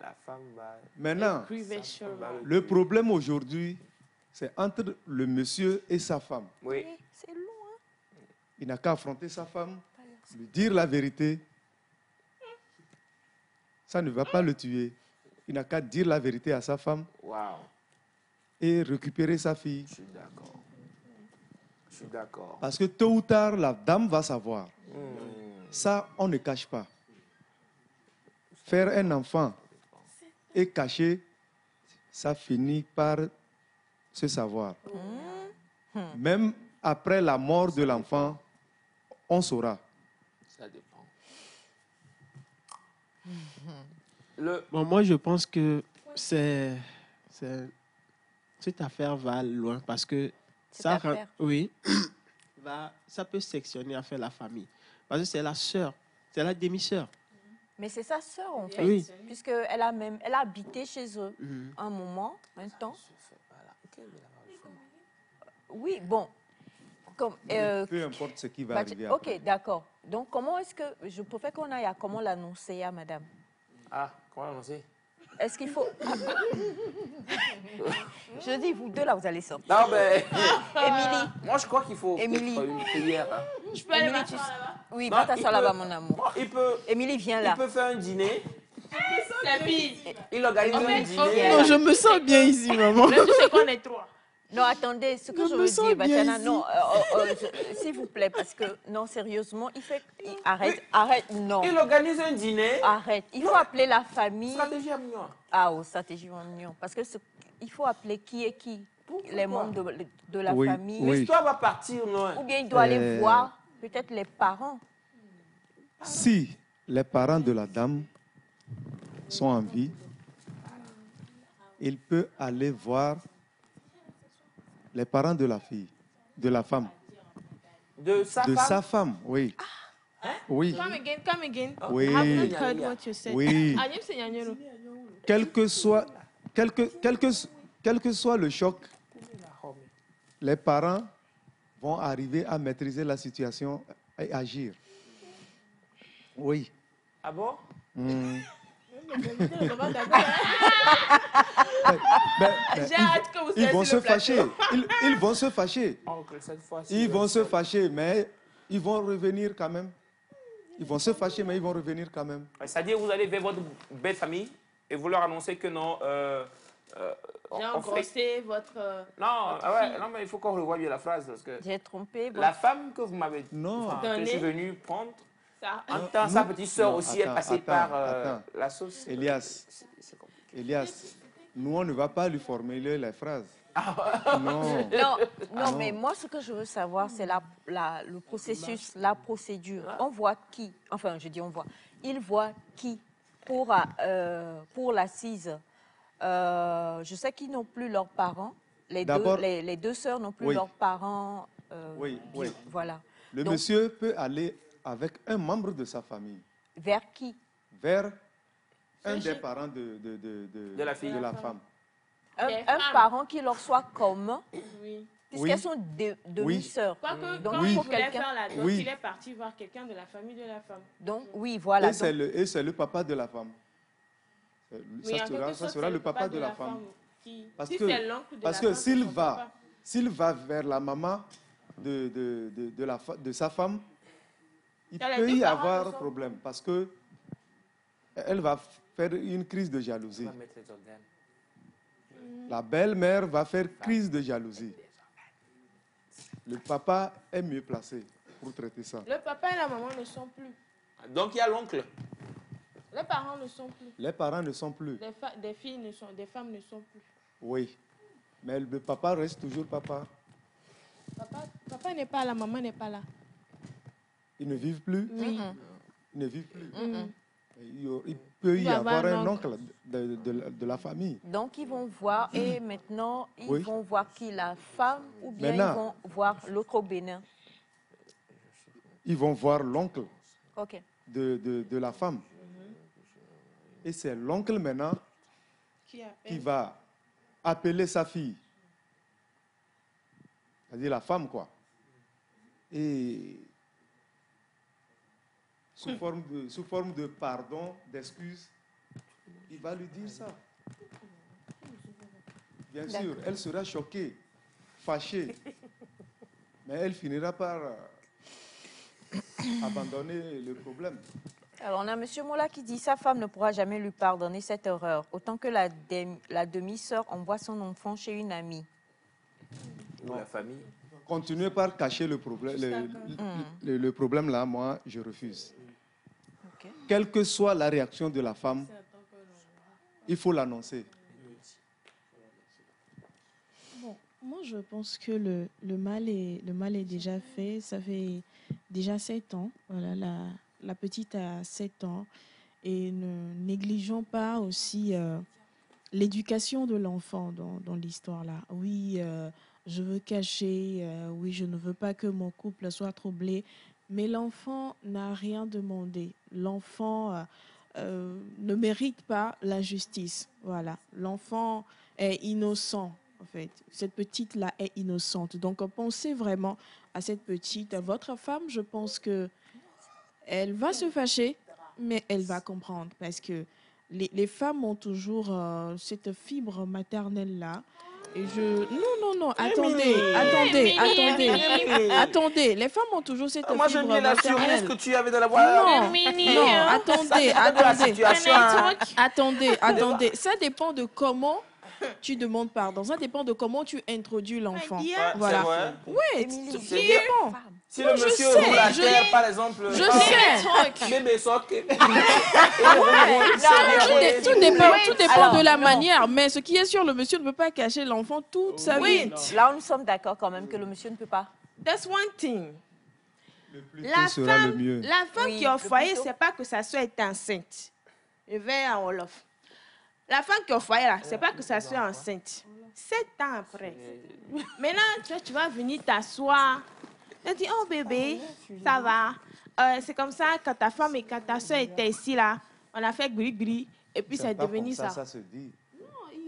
La femme va... Maintenant, le problème aujourd'hui, c'est entre le monsieur et sa femme. Oui. C'est long, hein? Il n'a qu'à affronter sa femme, lui dire la vérité. Ça ne va pas le tuer. Il n'a qu'à dire la vérité à sa femme Waouh. et récupérer sa fille. Je suis d'accord. Je suis d'accord. Parce que tôt ou tard, la dame va savoir. Ça, on ne cache pas. Faire un enfant et cacher, ça finit par se savoir. Même après la mort de l'enfant, on saura. Ça dépend. Bon, moi, je pense que cette affaire va loin parce que ça, affaire. oui, ça peut sectionner à faire la famille. Parce que c'est la sœur, c'est la demi-sœur. Mais c'est sa sœur, en fait. Oui. Puisqu'elle a habité chez eux un moment, un temps. Oui, bon. Comme, Peu importe ce qui va arriver après. Ok, d'accord. Donc, comment est-ce que... Je préfère qu'on aille à comment l'annoncer à madame. Ah, comment annoncer? Est-ce qu'il faut... Je dis, vous deux, là, vous allez sortir. Non, mais... Émilie. Moi, je crois qu'il faut Émilie. peut-être une prière. Hein. Je peux aller Émilie, m'asseoir là-bas? Oui, Non, va t'asseoir il peut- là-bas, mon amour. Bon, il peut... Émilie, viens Il là. peut faire un dîner. C'est pire. Il organise un dîner. Non, je me sens bien ici, maman. Le tout, c'est qu'on est trois. Non, attendez, ce que je me veux sens dire, bien Batiana, ici. non, s'il vous plaît, parce que, non, sérieusement, arrête, non, Il organise un dîner. arrête. Il faut appeler la famille. Stratégie à mignon. Ah, aux stratégies en union. Parce que il faut appeler qui est qui, les membres de la Oui, famille. oui. L'histoire va partir loin. Ou bien il doit aller voir peut-être les parents. Si les parents de la dame sont en vie, il peut aller voir les parents de la fille, de la femme, De sa de femme. sa femme, oui. Oui, Come again, come again. oui, I haven't heard what you said. oui. Ah, c'est Nyanyoro. Quel que soit le choc, les parents vont arriver à maîtriser la situation et agir. Oui. Ah bon? J'ai hâte que vous Ils soyez vont sur se le plateau. fâcher. Ils vont se fâcher. Oncle, cette fois-ci, Ils vont se fâcher, mais ils vont revenir quand même. Ils vont se fâcher, mais ils vont revenir quand même. C'est-à-dire, vous allez vers votre belle famille et vous leur annoncez que non. J'ai on fait- engrossé votre... Non, votre ah ouais, fille. non, mais il faut qu'on revoie bien la phrase parce que J'ai trompé. la femme que vous m'avez Non. que je suis Donnée. venu prendre, Ça. en même temps, sa petite sœur Non, aussi est attends, passée attends, par attends. la sauce. Elias, C'est compliqué. Elias, nous, on ne va pas lui formuler les phrases. Non. Non, mais moi, ce que je veux savoir, c'est le processus, la procédure. On voit qui, enfin, je dis on voit, il voit qui pour l'assise. Je sais qu'ils n'ont plus leurs parents. D'abord- Les deux sœurs n'ont plus Oui. leurs parents. Oui, oui. Voilà. Le Donc, monsieur peut aller avec un membre de sa famille vers qui? vers un des parents de la fille. de la femme. Un Les femmes. parent qui leur soit commun, Oui. puisqu'elles sont demi-sœurs. Quoique, Donc, quand il il faut voulait quelqu'un. faire la dot, Oui. il est parti voir quelqu'un de la famille de la femme. Donc, oui, voilà. Et c'est le papa de la femme. Oui, Ça en quelque sera, sorte, sera c'est le papa de la femme. Parce Parce si c'est l'oncle de parce la que femme, c'est s'il son va, papa. s'il va vers la maman de sa femme, il Dans les peut deux y parents avoir ne sont- problème parce que elle va faire une crise de On jalousie. va mettre les organes. La belle-mère va faire crise de jalousie. Le papa est mieux placé pour traiter ça. Le papa et la maman ne sont plus. Donc il y a l'oncle. Les parents ne sont plus. Les parents ne sont plus. Des filles ne sont, des femmes ne sont plus. Oui. Mais le papa reste toujours papa. Papa n'est pas là, maman n'est pas là. Ils ne vivent plus. Oui. Ils ne vivent plus. Il peut y avoir un oncle de la famille. Donc, ils vont voir, et maintenant, ils Oui. vont voir qui, la femme, ou bien Maintenant, ils vont voir l'autre au Bénin. Ils vont voir l'oncle OK. de la femme. Et c'est l'oncle maintenant qui va appeler sa fille. C'est-à-dire la femme, quoi. Et sous forme de pardon, d'excuse, il va lui dire ça. Bien sûr, elle sera choquée, fâchée, mais elle finira par abandonner le problème. Alors, on a M. Mola qui dit sa femme ne pourra jamais lui pardonner cette erreur, autant que la demi-sœur envoie son enfant chez une amie. Ou la famille. Continuez par cacher le problème. Le problème là, moi, je refuse. Okay. Quelle que soit la réaction de la femme, il faut l'annoncer. Bon, moi, je pense que le mal est déjà fait. Ça fait déjà 7 ans. Voilà, la petite a 7 ans. Et ne négligeons pas aussi l'éducation de l'enfant dans l'histoire là. Oui, je veux cacher. Oui, je ne veux pas que mon couple soit troublé. Mais l'enfant n'a rien demandé. L'enfant ne mérite pas la justice. Voilà. L'enfant est innocent, en fait. Cette petite-là est innocente. Donc, pensez vraiment à cette petite. Votre femme, je pense que elle va se fâcher, mais elle va comprendre. Parce que les femmes ont toujours cette fibre maternelle-là. Et non, attendez. Les femmes ont toujours cette fibre maternelle. Moi, j'aime bien la surprise que tu avais dans la voix. Attendez. Ça dépend de comment tu demandes pardon. Ça dépend de comment tu introduis l'enfant. Voilà. Oui, ça dépend. Si le monsieur roule la terre, par exemple... Je sais. Bébé soc. Tout dépend de la manière. Mais ce qui est sûr, le monsieur ne peut pas cacher l'enfant toute sa vie. Là, nous sommes d'accord quand même que le monsieur ne peut pas. That's one thing. Le plus tôt sera le mieux. La femme qui est au foyer, c'est pas que sa soeur est enceinte. Je vais à Wolof. La femme qui est au foyer, là, c'est pas que sa soeur est enceinte. 7 ans après. Maintenant, tu vas venir t'asseoir. Elle dit, oh bébé, ça va. C'est comme ça, quand ta femme et quand ta soeur étaient ici, là, on a fait gris-gris, et puis c'est devenu ça. Ça se dit.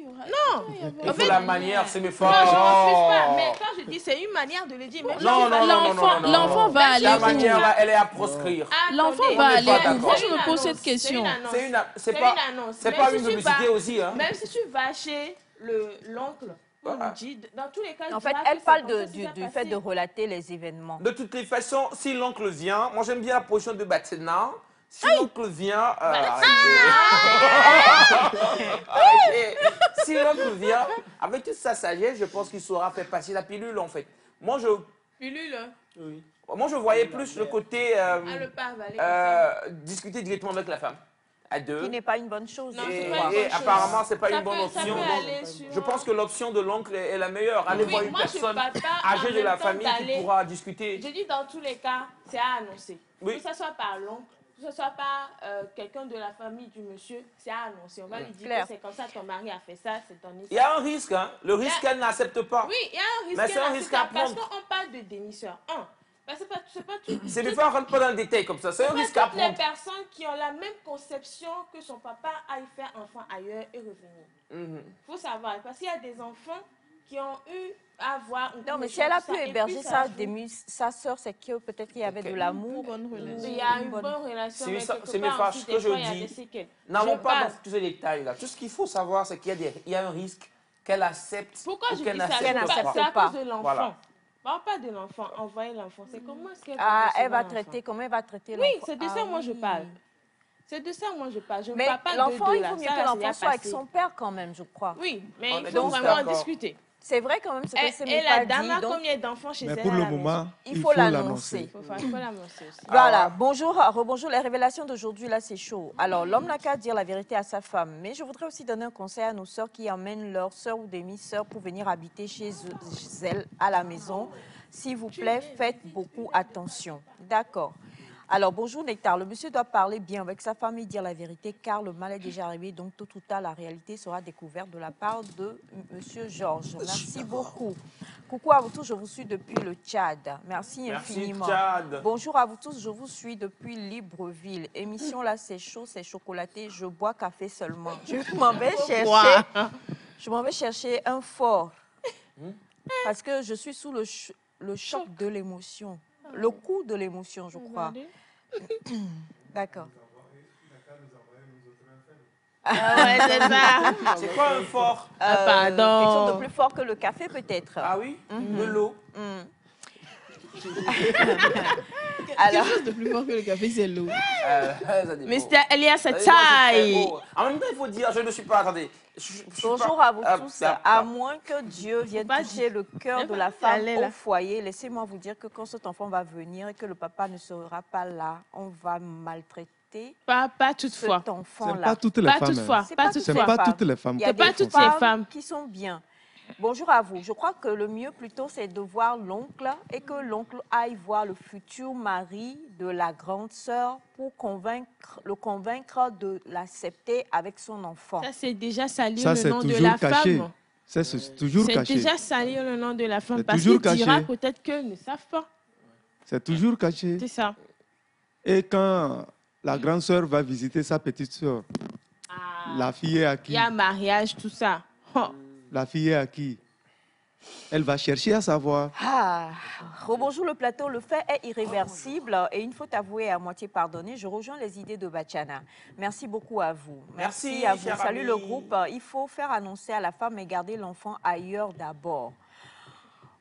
Non. Il faut la manière, c'est mes forces. Non, je ne refuse pas. Mais quand je dis, c'est une manière de le dire. Mais l'enfant va aller la où? manière, là, elle est à proscrire. L'enfant va aller où? Moi, je me pose cette question. C'est pas une publicité aussi. Hein. Même si tu vas chez l'oncle, dans tous les cas, en fait, elle parle du fait de relater les événements. De toutes les façons, si l'oncle vient, moi j'aime bien la position de Batsena. Si l'oncle vient, si l'oncle vient, avec toute sa sagesse, je pense qu'il saura faire passer la pilule en fait. Pilule? Oui. Moi je voyais plus le côté discuter directement avec la femme. À deux. Qui n'est pas une bonne chose. Et apparemment, ce n'est pas une bonne option. Je pense que l'option de l'oncle est la meilleure. Allez voir une personne âgée de la famille qui pourra discuter. Je dis dans tous les cas, c'est à annoncer. Oui. Que ce soit par l'oncle, que ce soit par quelqu'un de la famille du monsieur, c'est à annoncer. On va lui dire que c'est comme ça, ton mari a fait ça, c'est ton histoire. Il y a un risque. Hein. Le risque qu'elle n'accepte pas. Oui, il y a un risque. Mais c'est un risque à prendre. Parce qu'on parle de démission. C'est pas tout. C'est des fois, on ne rentre pas dans le détail comme ça. C'est un risque à prendre. Les personnes qui ont la même conception que son papa aille faire enfant ailleurs et revenir. Faut savoir, parce qu'il y a des enfants qui ont eu à voir... Non, mais si elle a pu héberger sa soeur, c'est que peut-être qu'il y avait de l'amour. Il y a une bonne relation. C'est mes fâches, ce que je dis. N'allons pas dans tous ces détails-là. Tout ce qu'il faut savoir, c'est qu'il y a un risque qu'elle accepte ou qu'elle n'accepte pas. C'est à cause de l'enfant. Pas de l'enfant, envoyer l'enfant. C'est comment est-ce qu'elle elle va traiter, comment elle va traiter l'enfant? Oui, c'est de ça moi je parle. C'est de ça, moi, je parle. Je ne Mais parle pas l'enfant, de il là. faut mieux Ça, que là, l'enfant c'est soit avec passé. son père quand même, je crois. Oui, mais On il est faut tous vraiment d'accord. discuter. C'est vrai quand même ce que c'est Et pas la dame dit. a Donc, combien d'enfants chez Mais elle pour à le la moment, il faut l'annoncer. Il faut l'annoncer aussi. Voilà, bonjour, rebonjour. Les révélations d'aujourd'hui, là, c'est chaud. Alors, l'homme n'a qu'à dire la vérité à sa femme. Mais je voudrais aussi donner un conseil à nos sœurs qui emmènent leurs sœurs ou demi-sœurs pour venir habiter chez elles à la maison. S'il vous plaît, faites beaucoup attention. D'accord. Alors, bonjour Nectar. Le monsieur doit parler bien avec sa femme et dire la vérité car le mal est déjà arrivé. Donc, tôt ou tard, la réalité sera découverte de la part de monsieur Georges. Merci beaucoup. Coucou à vous tous, je vous suis depuis le Tchad. Merci infiniment. Tchad. Bonjour à vous tous, je vous suis depuis Libreville. Émission là, c'est chaud, c'est chocolaté. Je bois café seulement. Je m'en vais chercher un fort. Parce que je suis sous le choc de l'émotion. Le coup de l'émotion, je crois. D'accord. Ah ouais, c'est ça. C'est quoi un fort? Pardon. Quelque chose de plus fort que le café, peut-être. Ah oui? De l'eau. Alors, Quelque chose de plus fort que le café, c'est l'eau. Mr. Elias Ça dépend, c'est très Taille. beau. En même temps, il faut dire, je ne suis pas, attendez. bonjour à vous tous. À moins que Dieu vienne toucher le cœur de la femme aller là. au foyer, laissez-moi vous dire que quand cet enfant va venir et que le papa ne sera pas là, on va maltraiter Pas toutefois. cet C'est enfant-là. pas toutes les Pas femmes. toutefois. C'est Pas pas C'est toutefois. pas toutes les femmes. Il y a C'est pas des toutes les femmes femmes. qui sont bien. Bonjour à vous. Je crois que le mieux plutôt, c'est de voir l'oncle et que l'oncle aille voir le futur mari de la grande sœur pour le convaincre de l'accepter avec son enfant. Ça, c'est déjà salir Ça, le c'est nom de toujours la caché. femme. C'est toujours C'est caché. déjà salir le nom de la femme. C'est Parce toujours qu'il dira caché. peut-être qu'elles ne savent pas. C'est toujours caché. C'est ça. Et quand la grande sœur va visiter sa petite sœur, la fille est à Il qui? y a mariage, tout ça. Oh. La fille est à qui? Elle va chercher à savoir. Ah, rebonjour le plateau. Le fait est irréversible et une faute avouée et à moitié pardonnée. Je rejoins les idées de Bachana. Merci beaucoup à vous. Merci, à vous. cher Salut ami. le groupe. Il faut faire annoncer à la femme et garder l'enfant ailleurs d'abord.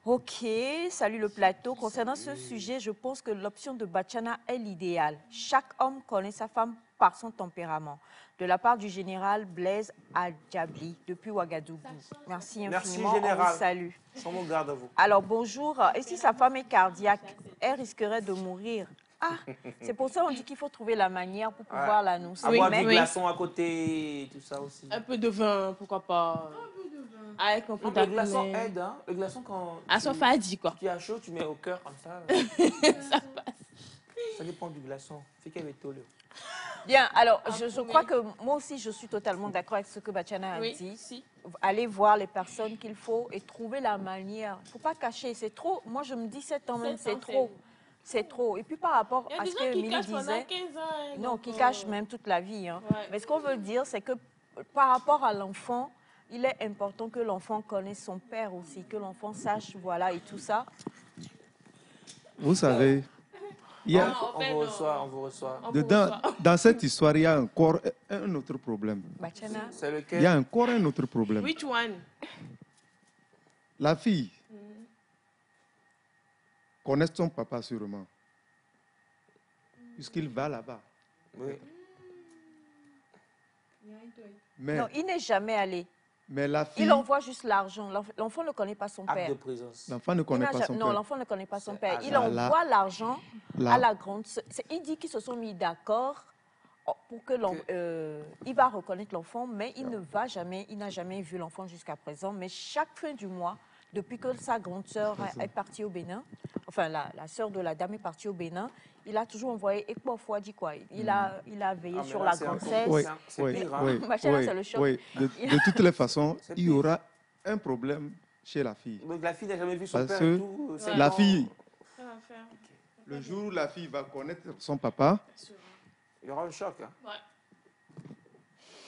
Ok, salut le plateau. Concernant ce sujet, je pense que l'option de Bachana est l'idéal. Chaque homme connaît sa femme par son tempérament. De la part du général Blaise Adjabli, depuis Ouagadougou. Merci infiniment. Merci, général. On vous salue. Sans mon garde à vous. Alors, bonjour. Et si sa femme est cardiaque, elle risquerait de mourir. Ah, c'est pour ça qu'on dit qu'il faut trouver la manière pour pouvoir l'annoncer. Avoir Mais du glaçon à côté, tout ça aussi. Un peu de vin, pourquoi pas. Avec un peu Le glaçon d'abonné. aide, hein. Le glaçon, quand À son fadi, quoi. tu as chaud, tu mets au cœur comme ça. Ça passe. Ça dépend du glaçon. C'est qu'il y avait tôt. bien, alors, je crois que moi aussi, je suis totalement d'accord avec ce que Bachana a Oui, dit. si. Aller voir les personnes qu'il faut et trouver la manière. Il ne faut pas cacher, c'est trop. Moi, je me dis 7 ans même, 7 ans, c'est trop. C'est trop. Et puis par rapport Il y a à des ce gens que qui Émilie cachent pendant disait, 15 ans. hein, non, donc, qui cachent même toute la vie. Hein. Ouais. Mais ce qu'on veut dire, c'est que par rapport à l'enfant, il est important que l'enfant connaisse son père aussi, que l'enfant sache, voilà, et tout ça. Vous savez, il y a, On vous reçoit, on vous reçoit. dans cette histoire, il y a encore un autre problème. Bachana. C'est Il y lequel? a encore un autre problème. Which one? La fille connaît son papa sûrement, puisqu'il va là-bas. Oui. Mais, Non, il n'est jamais allé. mais la fille, Il envoie juste l'argent. L'enfant ne connaît pas son Acte père. de présence. l'enfant ne connaît Il n'a pas ja- son non, père. l'enfant ne connaît pas son père. Il Ah, là. envoie l'argent Là. à la grande sœur. Il dit qu'ils se sont mis d'accord pour que il va reconnaître l'enfant, mais il n'a jamais vu l'enfant jusqu'à présent. Mais chaque fin du mois, depuis que sa grande sœur est partie au Bénin, enfin la sœur de la dame est partie au Bénin, il a toujours envoyé et parfois dit quoi. Il a veillé Ah, mais sur là, la c'est encore- grossesse. Oui, C'est oui, pire, hein. oui, Machin, oui, c'est le choc. oui. De toutes les façons, C'est il y pire. aura un problème chez la fille. Donc la fille n'a jamais vu son Parce père que et tout. c'est la quand- fille, Ça va faire. le jour où la fille va connaître son papa, Il y aura un choc. Hein.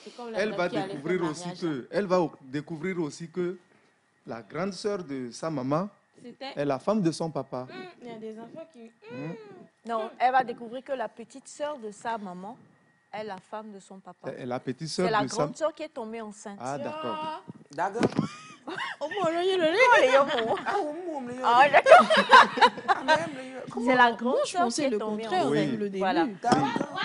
C'est comme la elle dame va qui allait découvrir faire aussi mariage. que la grande sœur de sa maman C'était. est la femme de son papa. Il y a des enfants qui. Non, elle va découvrir que la petite sœur de sa maman est la femme de son papa. Et la petite C'est sœur la de sa... grande sœur qui est tombée enceinte. Ah, d'accord. D'accord. Oh, le yomo. Ah, on me l'a eu. Ah, d'accord. Ah, même, le- C'est la grande je sœur qui pensais est le tombée contraire enceinte. depuis le début. Voilà.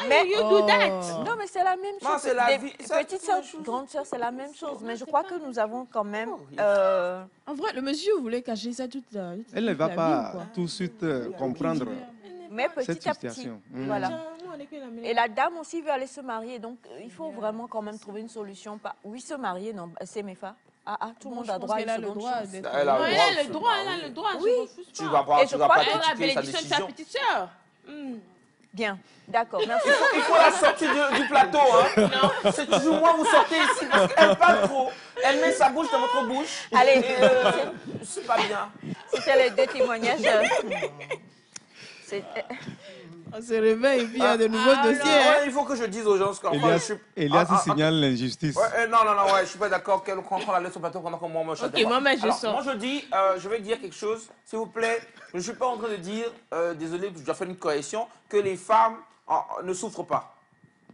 Mais you do that. Non, mais c'est la même chose. Non, c'est la vie. Petite sœur, grande sœur, c'est la même chose. Mais je crois que nous avons quand même... En vrai, le monsieur voulait cacher ça toute la Elle ne va vie, pas quoi. tout de suite comprendre Mais cette petit à petit, situation. voilà. Et la dame aussi veut aller se marier, donc il faut vraiment quand même trouver une solution. Oui, se marier, non, c'est mes femmes. Tout le monde a droit à une seconde chance. Elle a Elle a le droit. Oui. Tu vas pas, Et je tu vas crois pas que Elle a la critiquer sa bénédiction de sa décision. petite sœur. Bien, d'accord, merci. Il faut la sortir du plateau. Hein. C'est toujours moi, vous sortez ici parce qu'elle parle trop. Elle met sa bouche dans votre bouche. Allez, C'est pas bien. c'était les deux témoignages. On se réveille et puis il y a de nouveaux dossiers. Ouais, il faut que je dise aux gens ce qu'on Elias signale l'injustice. Non, je suis pas d'accord qu'on la laisse au plateau pendant que moi me chante. Ok, moi, je sors. Moi, je dis, je vais dire quelque chose, s'il vous plaît. Je ne suis pas en train de dire, désolé, je dois faire une correction, que les femmes ne souffrent pas.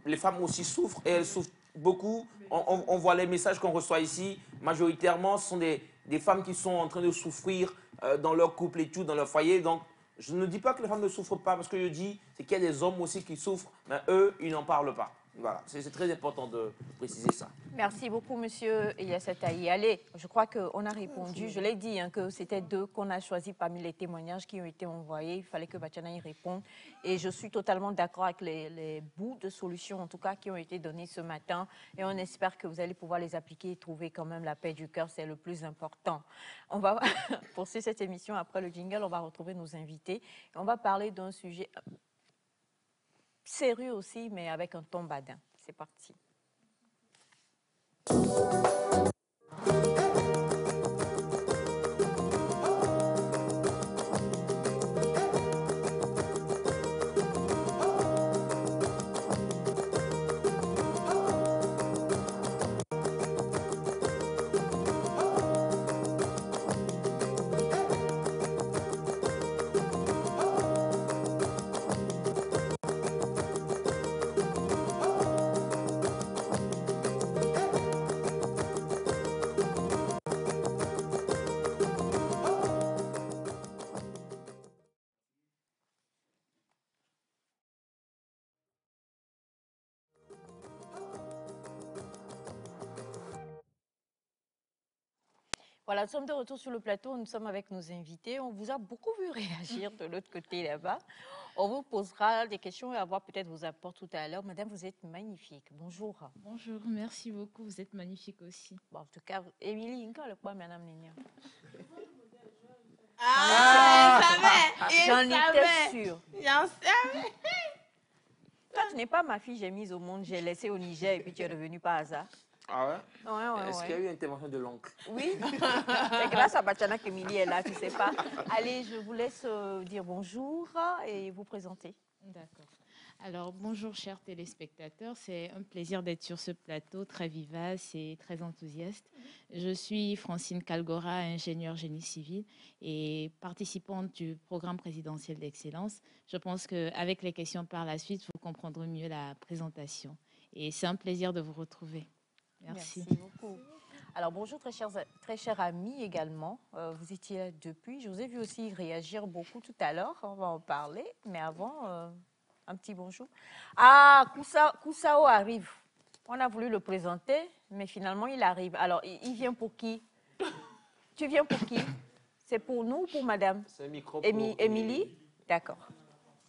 Les femmes aussi souffrent et elles souffrent beaucoup. On voit les messages qu'on reçoit ici. Majoritairement, ce sont des femmes qui sont en train de souffrir dans leur couple et tout, dans leur foyer. Donc, je ne dis pas que les femmes ne souffrent pas, parce que je dis c'est qu'il y a des hommes aussi qui souffrent, mais eux, ils n'en parlent pas. Voilà, c'est très important de préciser ça. Merci beaucoup, monsieur Elias Ataï. Allez, je crois qu'on a répondu. Je l'ai dit, hein, que c'était deux qu'on a choisis parmi les témoignages qui ont été envoyés. Il fallait que Batiana y réponde. Et je suis totalement d'accord avec les bouts de solutions, en tout cas, qui ont été donnés ce matin. Et on espère que vous allez pouvoir les appliquer et trouver quand même la paix du cœur. C'est le plus important. On va poursuivre cette émission après le jingle. On va retrouver nos invités. Et on va parler d'un sujet sérieux aussi, mais avec un ton badin. C'est parti. Voilà, nous sommes de retour sur le plateau, nous sommes avec nos invités. On vous a beaucoup vu réagir de l'autre côté là-bas. On vous posera des questions et avoir peut-être vos apports tout à l'heure. Madame, vous êtes magnifique. Bonjour. Bonjour, merci beaucoup. Vous êtes magnifique aussi. Bon, en tout cas, Émilie, le quoi, Madame Nénia? J'en étais sûre. J'en savais. Toi, tu n'es pas ma fille, j'ai mise au monde, j'ai laissé au Niger et puis tu es revenue par hasard. Ah ouais? Ouais. Est-ce qu'il y a eu une intervention de l'oncle? Oui, c'est grâce à Batiana qu'Émilie est là, tu ne sais pas. Allez, je vous laisse dire bonjour et vous présenter. D'accord. Alors, bonjour chers téléspectateurs, c'est un plaisir d'être sur ce plateau très vivace et très enthousiaste. Je suis Francine Calgora, ingénieure génie civil et participante du programme présidentiel d'excellence. Je pense qu'avec les questions par la suite, vous comprendrez mieux la présentation. Et c'est un plaisir de vous retrouver. Merci. Merci beaucoup. Alors, bonjour très chers amis également. Vous étiez là depuis. Je vous ai vu aussi réagir beaucoup tout à l'heure. On va en parler. Mais avant, un petit bonjour. Ah, Koussao arrive. On a voulu le présenter, mais finalement, il arrive. Alors, il vient pour qui? Tu viens pour qui? C'est pour nous ou pour madame? C'est un micro Émilie? D'accord.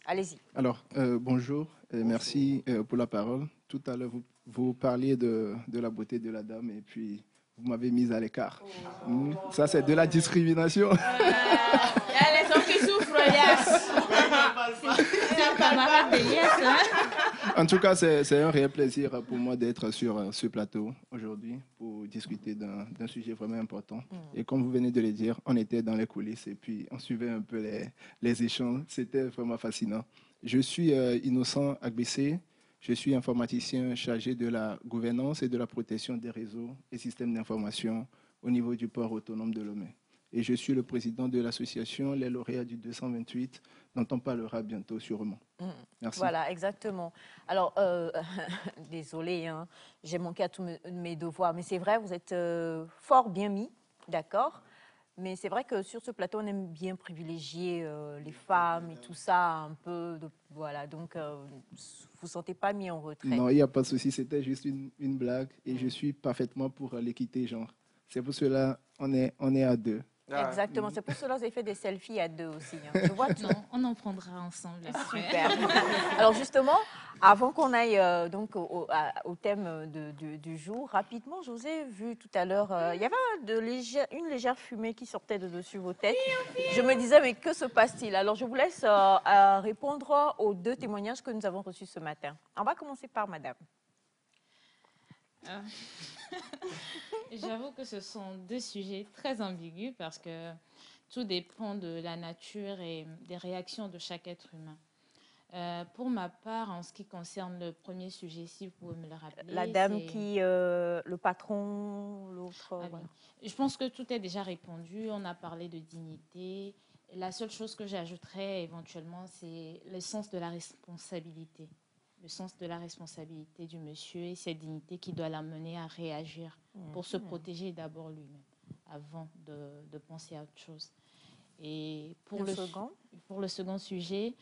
Allez-y. Alors, bonjour, merci pour la parole. Tout à l'heure, vous parliez de la beauté de la dame et puis vous m'avez mise à l'écart. Ça, c'est de la discrimination. Il y a les hommes qui souffrent, Elias. C'est un camarade d'Elias. En tout cas, c'est un réel plaisir pour moi d'être sur ce plateau aujourd'hui pour discuter d'un sujet vraiment important. Et comme vous venez de le dire, on était dans les coulisses et puis on suivait un peu les échanges. C'était vraiment fascinant. Je suis Innocent Agbessé. Je suis informaticien chargé de la gouvernance et de la protection des réseaux et systèmes d'information au niveau du port autonome de Lomé. Et je suis le président de l'association Les Lauréats du 228, dont on parlera bientôt sûrement. Merci. Voilà, exactement. Alors, désolée, hein, j'ai manqué à tous mes devoirs, mais c'est vrai, vous êtes fort bien mis, d'accord. Mais c'est vrai que sur ce plateau, on aime bien privilégier les femmes et tout ça, un peu. Voilà, donc vous ne vous sentez pas mis en retrait. Non, il n'y a pas de souci, c'était juste une blague et je suis parfaitement pour l'équité genre. C'est pour cela on est à deux. Exactement, c'est pour cela que vous avez fait des selfies à deux aussi. Hein. Je vois tout. Non, on en prendra ensemble. Super. Alors justement, avant qu'on aille donc au thème du jour, rapidement, je vous ai vu tout à l'heure, il y avait une légère fumée qui sortait de dessus vos têtes. Je me disais, mais que se passe-t-il? Alors je vous laisse répondre aux deux témoignages que nous avons reçus ce matin. On va commencer par madame. J'avoue que ce sont deux sujets très ambigus parce que tout dépend de la nature et des réactions de chaque être humain. Pour ma part, en ce qui concerne le premier sujet, si vous pouvez me le rappeler. La dame qui, le patron, l'autre. Voilà. Je pense que tout est déjà répondu. On a parlé de dignité. La seule chose que j'ajouterais éventuellement, c'est le sens de la responsabilité. Le sens de la responsabilité du monsieur et cette dignité qui doit l'amener à réagir pour se protéger d'abord lui-même avant de penser à autre chose. Et pour le second sujet,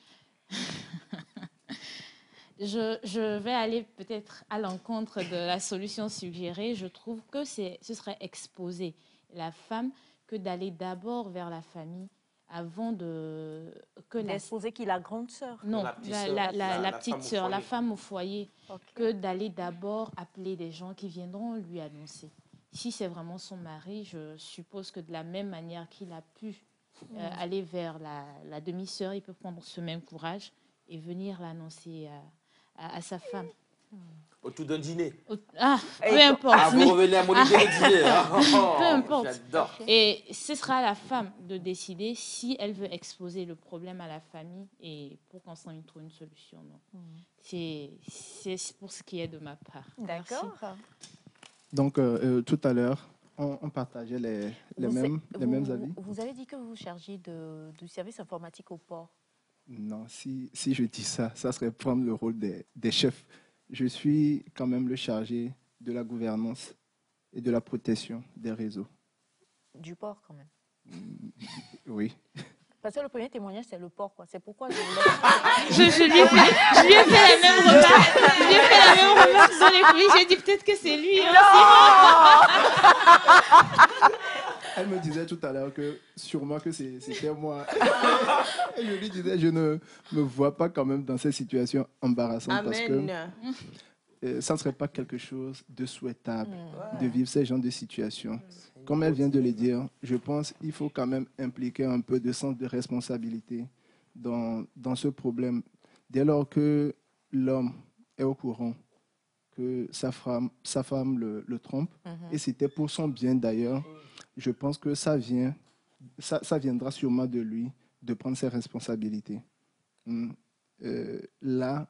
je vais aller peut-être à l'encontre de la solution suggérée. Je trouve que ce serait exposer la femme que d'aller d'abord vers la famille avant d'exposer qui, la grande sœur? Non, la petite sœur, la femme au foyer, que d'aller d'abord appeler des gens qui viendront lui annoncer. Si c'est vraiment son mari, je suppose que de la même manière qu'il a pu aller vers la demi-sœur, il peut prendre ce même courage et venir l'annoncer à sa femme. Autour d'un dîner. Peu importe. Vous revenez à mon idée de dîner. Peu importe. J'adore. Et ce sera à la femme de décider si elle veut exposer le problème à la famille et pour qu'on s'en trouve une solution. C'est pour ce qui est de ma part. D'accord. Donc, tout à l'heure, on partageait les mêmes avis. Vous avez dit que vous chargez du service informatique au port. Non, si je dis ça serait prendre le rôle des chefs. Je suis quand même le chargé de la gouvernance et de la protection des réseaux. Du port, quand même. Oui. Parce que le premier témoignage, c'est le port, quoi. C'est pourquoi je voulais... je lui ai fait la même remarque. Je lui ai fait la même remarque dans les coulisses. J'ai dit peut-être que c'est lui. Elle me disait tout à l'heure que sûrement que c'était moi. Et je lui disais, je ne me vois pas quand même dans cette situation embarrassante. Amen. Parce que ça ne serait pas quelque chose de souhaitable de vivre ce genre de situation. Comme elle vient de le dire, je pense qu'il faut quand même impliquer un peu de sens de responsabilité dans ce problème. Dès lors que l'homme est au courant que sa femme le trompe, et c'était pour son bien d'ailleurs, je pense que ça viendra sûrement de lui de prendre ses responsabilités. Là,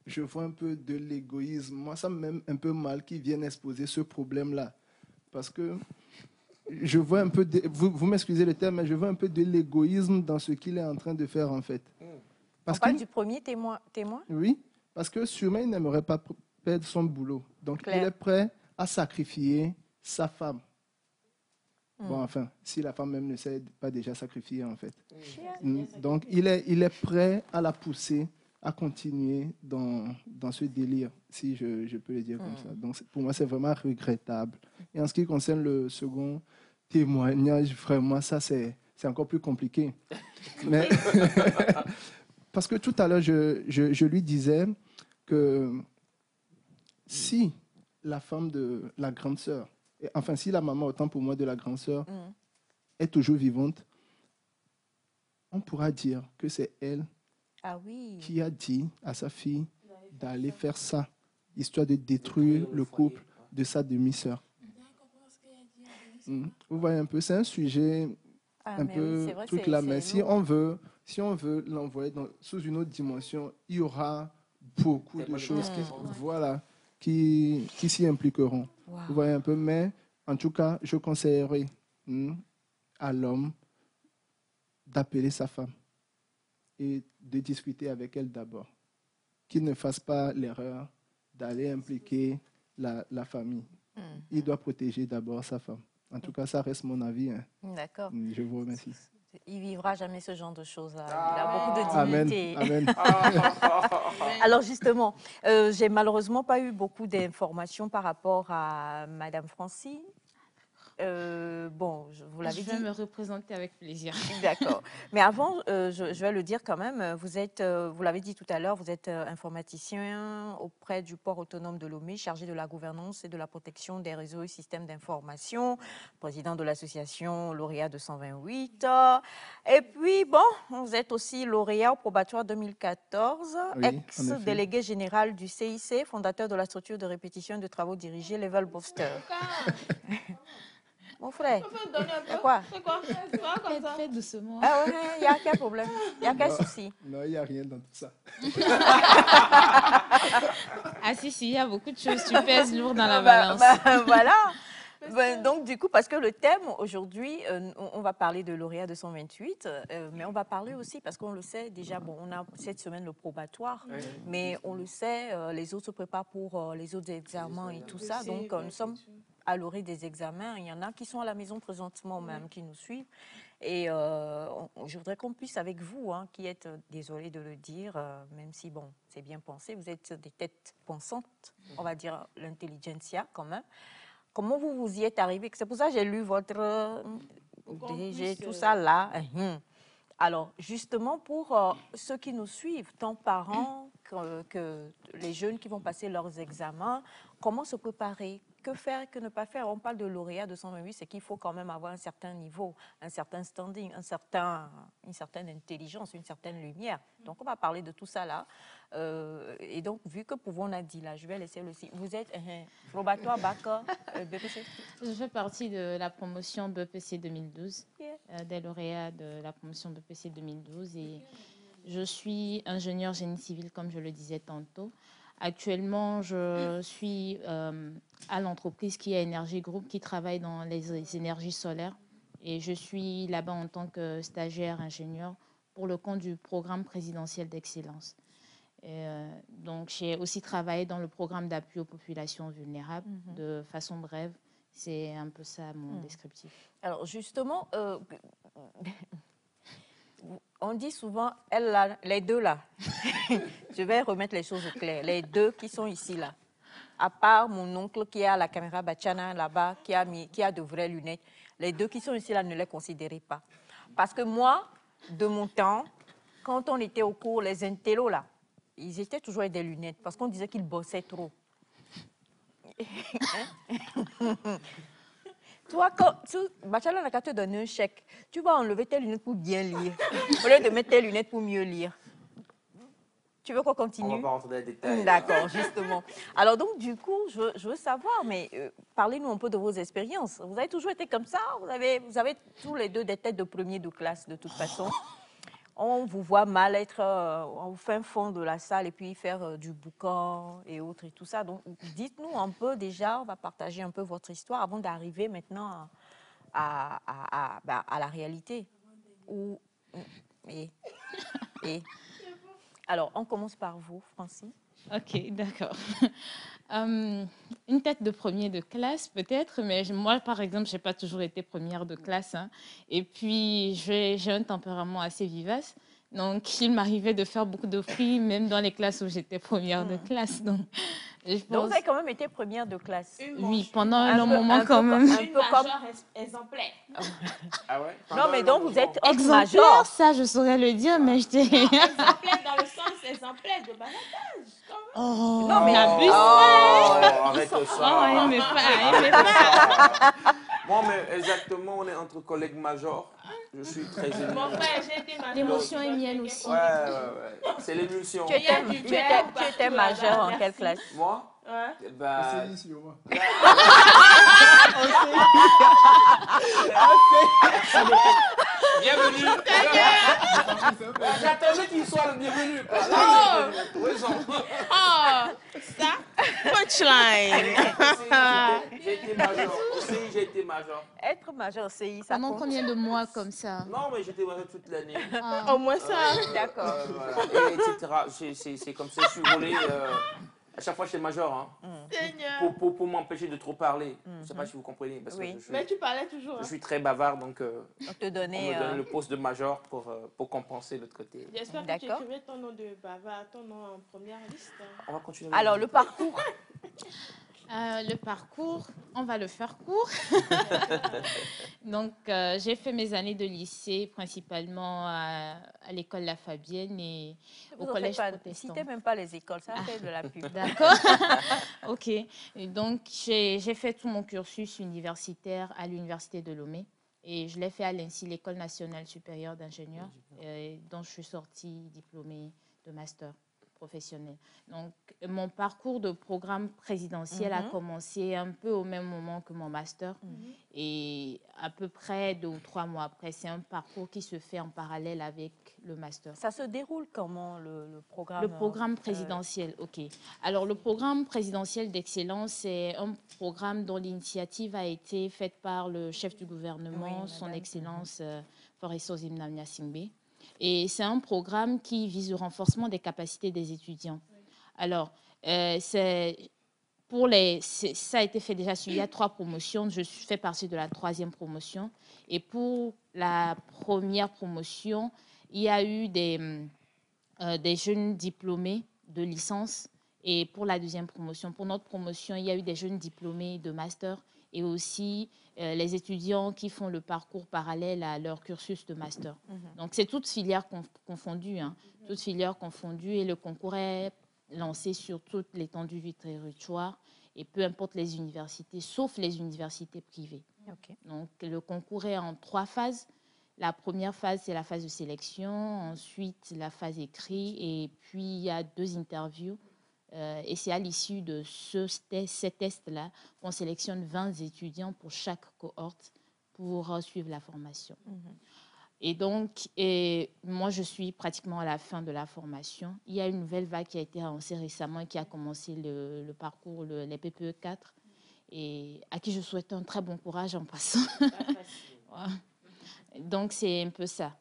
je vois un peu de l'égoïsme. Moi, ça me met un peu mal qu'ils viennent exposer ce problème-là. Parce que je vois un peu, vous m'excusez le terme, mais je vois un peu de l'égoïsme dans ce qu'il est en train de faire en fait. On parle du premier témoin? Oui, parce que sûrement il n'aimerait pas perdre son boulot. Donc il est prêt à sacrifier sa femme. Bon, enfin, si la femme même ne s'est pas déjà sacrifiée, en fait. Donc, il est prêt à la pousser à continuer dans ce délire, si je peux le dire comme ça. Donc, pour moi, c'est vraiment regrettable. Et en ce qui concerne le second témoignage, vraiment, ça, c'est encore plus compliqué. Mais parce que tout à l'heure, je lui disais que si la femme de la grande sœur, enfin, si la maman, autant pour moi, de la grande sœur, est toujours vivante, on pourra dire que c'est elle qui a dit à sa fille d'aller faire ça, histoire de détruire le couple de sa demi-sœur. Vous voyez un peu, c'est un sujet un peu truc là, mais si on veut l'envoyer sous une autre dimension, il y aura beaucoup de choses qui s'y impliqueront. Wow. Vous voyez un peu, mais en tout cas, je conseillerais à l'homme d'appeler sa femme et de discuter avec elle d'abord. Qu'il ne fasse pas l'erreur d'aller impliquer la famille. Il doit protéger d'abord sa femme. En tout cas, ça reste mon avis. Hein. D'accord. Je vous remercie. Il vivra jamais ce genre de choses-là. Il a beaucoup de dignité. Amen. Alors justement, j'ai malheureusement pas eu beaucoup d'informations par rapport à Madame Francine. Bon, vous l'avez dit. Je vais me représenter avec plaisir. D'accord. Mais avant, je vais le dire quand même, vous l'avez dit tout à l'heure, vous êtes informaticien auprès du port autonome de Lomé, chargé de la gouvernance et de la protection des réseaux et systèmes d'information, président de l'association lauréat 228. Et puis, bon, vous êtes aussi lauréat au probatoire 2014, oui, ex-délégué général du CIC, fondateur de la structure de répétition de travaux dirigés Level Booster. Mon frère, c'est quoi? Très doucement. Ah ouais, il y a quel problème? Il y a quel souci? Non, il n'y a rien dans tout ça. Ah si, il y a beaucoup de choses. Tu pèses lourd dans la balance. Voilà. Donc, du coup, parce que le thème, aujourd'hui, on va parler de lauréat 228, mais on va parler aussi, parce qu'on le sait déjà, bon, on a cette semaine le probatoire, mais on le sait, les autres se préparent pour les autres examens et tout ça. Donc, nous sommes à l'orée des examens. Il y en a qui sont à la maison présentement même, qui nous suivent. Et je voudrais qu'on puisse, avec vous, hein, qui êtes, désolé de le dire, même si, bon, c'est bien pensé, vous êtes des têtes pensantes, on va dire l'intelligentsia quand même. Comment vous y êtes arrivé? C'est pour ça que j'ai lu votre DG, tout ça là. Alors, justement, pour ceux qui nous suivent, tant parents que les jeunes qui vont passer leurs examens, comment se préparer? Que faire, que ne pas faire? On parle de lauréat 228, c'est qu'il faut quand même avoir un certain niveau, un certain standing, une certaine intelligence, une certaine lumière. Donc, on va parler de tout ça là. Et donc, vu que pour vous, on a dit là, je vais laisser le site. Vous êtes probatoire, BACA, BPC? Je fais partie de la promotion BPC 2012, des lauréats de la promotion BPC 2012. Et je suis ingénieure génie civil, comme je le disais tantôt. Actuellement, je suis à l'entreprise qui est Énergie Group, qui travaille dans les énergies solaires. Et je suis là-bas en tant que stagiaire ingénieur pour le compte du programme présidentiel d'excellence. Donc, j'ai aussi travaillé dans le programme d'appui aux populations vulnérables de façon brève. C'est un peu ça mon descriptif. Alors, justement, on dit souvent, elle là, les deux là, je vais remettre les choses au clair, les deux qui sont ici là, à part mon oncle qui a la caméra Bachana là-bas, qui a de vraies lunettes, les deux qui sont ici là, ne les considérez pas. Parce que moi, de mon temps, quand on était au cours, les intellos là, ils étaient toujours avec des lunettes parce qu'on disait qu'ils bossaient trop. Toi, quand Bachelor n'a qu'à te donner un chèque, tu vas enlever tes lunettes pour bien lire, au lieu de mettre tes lunettes pour mieux lire. Tu veux qu'on continue? On va pas rentrer dans les détails. D'accord, justement. Alors donc, du coup, je veux savoir, mais parlez-nous un peu de vos expériences. Vous avez toujours été comme ça? Vous avez tous les deux des têtes de premier de classe, de toute façon. On vous voit mal être au fin fond de la salle et puis faire du boucan et autres et tout ça. Donc, dites-nous un peu déjà, on va partager un peu votre histoire avant d'arriver maintenant à la réalité. Alors, on commence par vous, Francine. Ok, d'accord. Une tête de premier de classe peut-être, mais moi, par exemple, je n'ai pas toujours été première de classe. Hein. Et puis, j'ai un tempérament assez vivace. Donc, il m'arrivait de faire beaucoup de fruits, même dans les classes où j'étais première de classe. Donc, vous avez quand même été première de classe? Oui, pendant un long moment quand même. Un peu comme exemplaire. Ah ouais? Non, mais donc vous êtes exemplaire, ça, je saurais le dire, mais j'étais... Exemplaire dans le sens exemplaire de balatage. Oh, non, mais abuse. Arrête ça. Moi, mais exactement, on est entre collègues majors. Je suis très ému. Mon frère, j'ai été major. L'émotion est mienne aussi. Ouais. C'est l'émulsion. Tu étais majeur en quelle classe? Moi? Ouais. Bah... Bienvenue. J'attendais qu'il soit le bienvenu. Ça, punchline. J'ai été major. Aussi, j'ai été major. Être major, c'est ça. Pendant combien de mois comme ça? Non, mais j'étais major toute l'année. Au moins ça. D'accord. Etc. C'est comme ça, je suis volé. À chaque fois, je suis major, hein. Pour m'empêcher de trop parler. Je ne sais pas si vous comprenez. Parce que Mais tu parlais toujours. Je suis très bavard, donc on me donne le poste de major pour compenser l'autre côté. J'espère que tu écrivais ton nom de bavard, ton nom en première liste. On va continuer. Alors, le parcours. Le parcours, on va le faire court. Donc, j'ai fait mes années de lycée principalement à l'école La Fabienne et au collège protestant. Citez même pas les écoles, ça fait de la pub. D'accord. Ok. Et donc, j'ai fait tout mon cursus universitaire à l'université de Lomé. Et je l'ai fait à l'ENSI, l'École nationale supérieure d'ingénieurs, dont je suis sortie diplômée de master professionnel. Donc, mon parcours de programme présidentiel a commencé un peu au même moment que mon master. Et à peu près 2 ou 3 mois après, c'est un parcours qui se fait en parallèle avec le master. Ça se déroule comment, le programme? Le programme présidentiel, ok. Alors, le programme présidentiel d'excellence, c'est un programme dont l'initiative a été faite par le chef du gouvernement, son Excellence Foresto Zimnamia Singbe. Et c'est un programme qui vise le renforcement des capacités des étudiants. Alors, ça a été fait déjà, il y a 3 promotions. Je fais partie de la 3e promotion. Et pour la première promotion, il y a eu des jeunes diplômés de licence. Et pour la 2e promotion, pour notre promotion, il y a eu des jeunes diplômés de master et aussi les étudiants qui font le parcours parallèle à leur cursus de master. Donc, c'est toutes filières confondues, hein, toutes filières confondues, et le concours est lancé sur toute l'étendue du territoire et peu importe les universités, sauf les universités privées. Okay. Donc, le concours est en 3 phases. La première phase, c'est la phase de sélection, ensuite la phase écrite, et puis il y a 2 interviews. Et c'est à l'issue de ces tests-là qu'on sélectionne 20 étudiants pour chaque cohorte pour suivre la formation. Et donc, moi, je suis pratiquement à la fin de la formation. Il y a une nouvelle vague qui a été lancée récemment et qui a commencé le parcours, les PPE 4, et à qui je souhaite un très bon courage en passant. Donc, c'est un peu ça.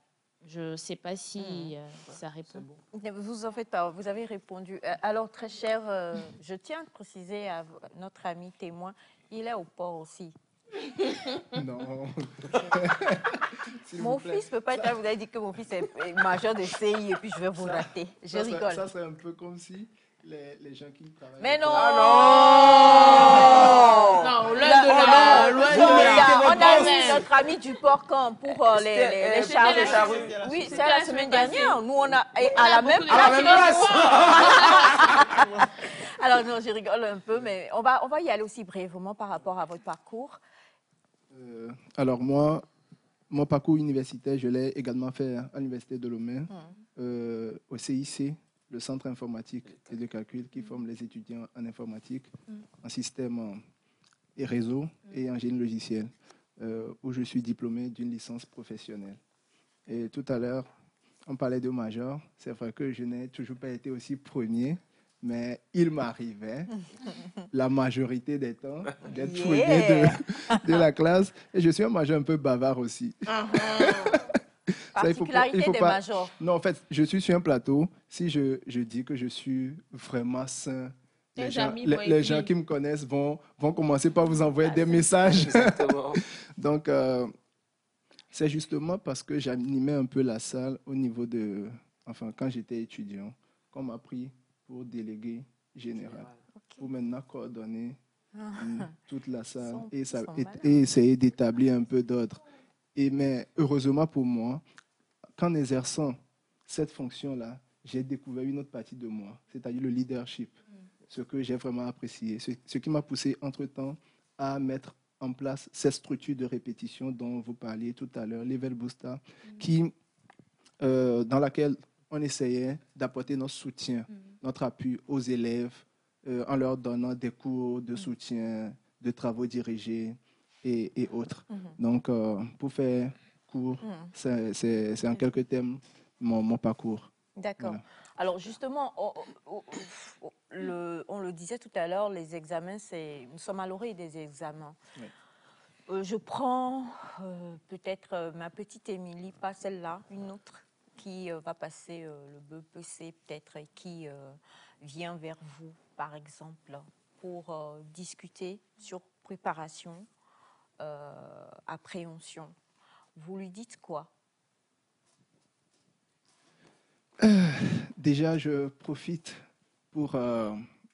Je ne sais pas si ça répond. Vous en faites pas, vous avez répondu. Alors, très cher, je tiens à préciser à notre ami témoin, il est au port aussi. Non. Mon fils ne peut pas être là. Vous avez dit que mon fils est major de CI et puis je vais vous rater. Je rigole. Ça, c'est un peu comme si les gens qui travaillent... Mais non! Non, on a vu notre ami du port quand pour les charrues. Oui, c'est la semaine dernière. Nous, on a à la même place. Alors, non, je rigole un peu, mais on va y aller aussi brièvement par rapport à votre parcours. Alors, moi, mon parcours universitaire, je l'ai également fait à l'Université de Lomé, au CIC, le Centre informatique et de calcul qui forme les étudiants en informatique, en système et réseau et en génie logiciel, où je suis diplômé d'une licence professionnelle. Et tout à l'heure, on parlait de major. C'est vrai que je n'ai toujours pas été aussi premier, mais il m'arrivait, la majorité des temps, d'être premier de la classe. Et je suis un major un peu bavard aussi. Particularité des majors. Non, en fait, je suis sur un plateau. Si je dis que je suis vraiment sain, les gens qui me connaissent vont commencer par vous envoyer des messages. Exactement. Donc, c'est justement parce que j'animais un peu la salle au niveau de... Enfin, quand j'étais étudiant, qu'on m'a pris pour délégué général, pour maintenant coordonner toute la salle et essayer d'établir un peu d'ordre. Mais heureusement pour moi, qu'en exerçant cette fonction-là, j'ai découvert une autre partie de moi, c'est-à-dire le leadership, ce que j'ai vraiment apprécié, ce qui m'a poussé entre-temps à mettre en place cette structure de répétition dont vous parliez tout à l'heure, Level Booster, dans laquelle on essayait d'apporter notre soutien, notre appui aux élèves en leur donnant des cours de soutien, de travaux dirigés et autres. Donc, pour faire court, c'est en quelques termes mon parcours. D'accord. Voilà. Alors justement, on le disait tout à l'heure, les examens, nous sommes à l'orée des examens. Oui. Je prends peut-être ma petite Émilie, pas celle-là, une autre, qui va passer le BEPC peut-être et qui vient vers vous, par exemple, pour discuter sur préparation, appréhension, vous lui dites quoi? Déjà, je profite pour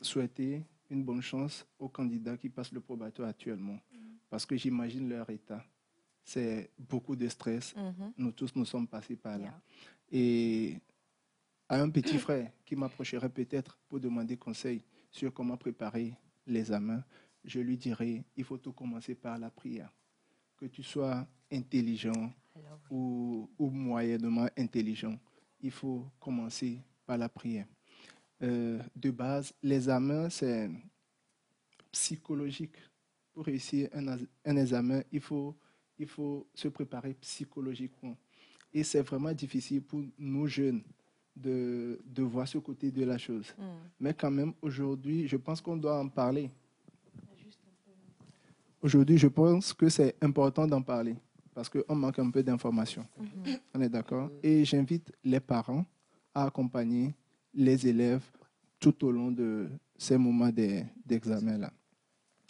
souhaiter une bonne chance aux candidats qui passent le probatoire actuellement, parce que j'imagine leur état. C'est beaucoup de stress. Nous tous, nous sommes passés par là. Et à un petit frère qui m'approcherait peut-être pour demander conseil sur comment préparer l'examen, je lui dirais, il faut tout commencer par la prière. Que tu sois intelligent ou moyennement intelligent, il faut commencer par la prière. De base, l'examen, c'est psychologique. Pour réussir un examen, il faut se préparer psychologiquement. Et c'est vraiment difficile pour nous jeunes de voir ce côté de la chose. Mais quand même, aujourd'hui, je pense qu'on doit en parler. Aujourd'hui, je pense que c'est important d'en parler parce qu'on manque un peu d'informations. On est d'accord? Et j'invite les parents à accompagner les élèves tout au long de ces moments d'examen-là.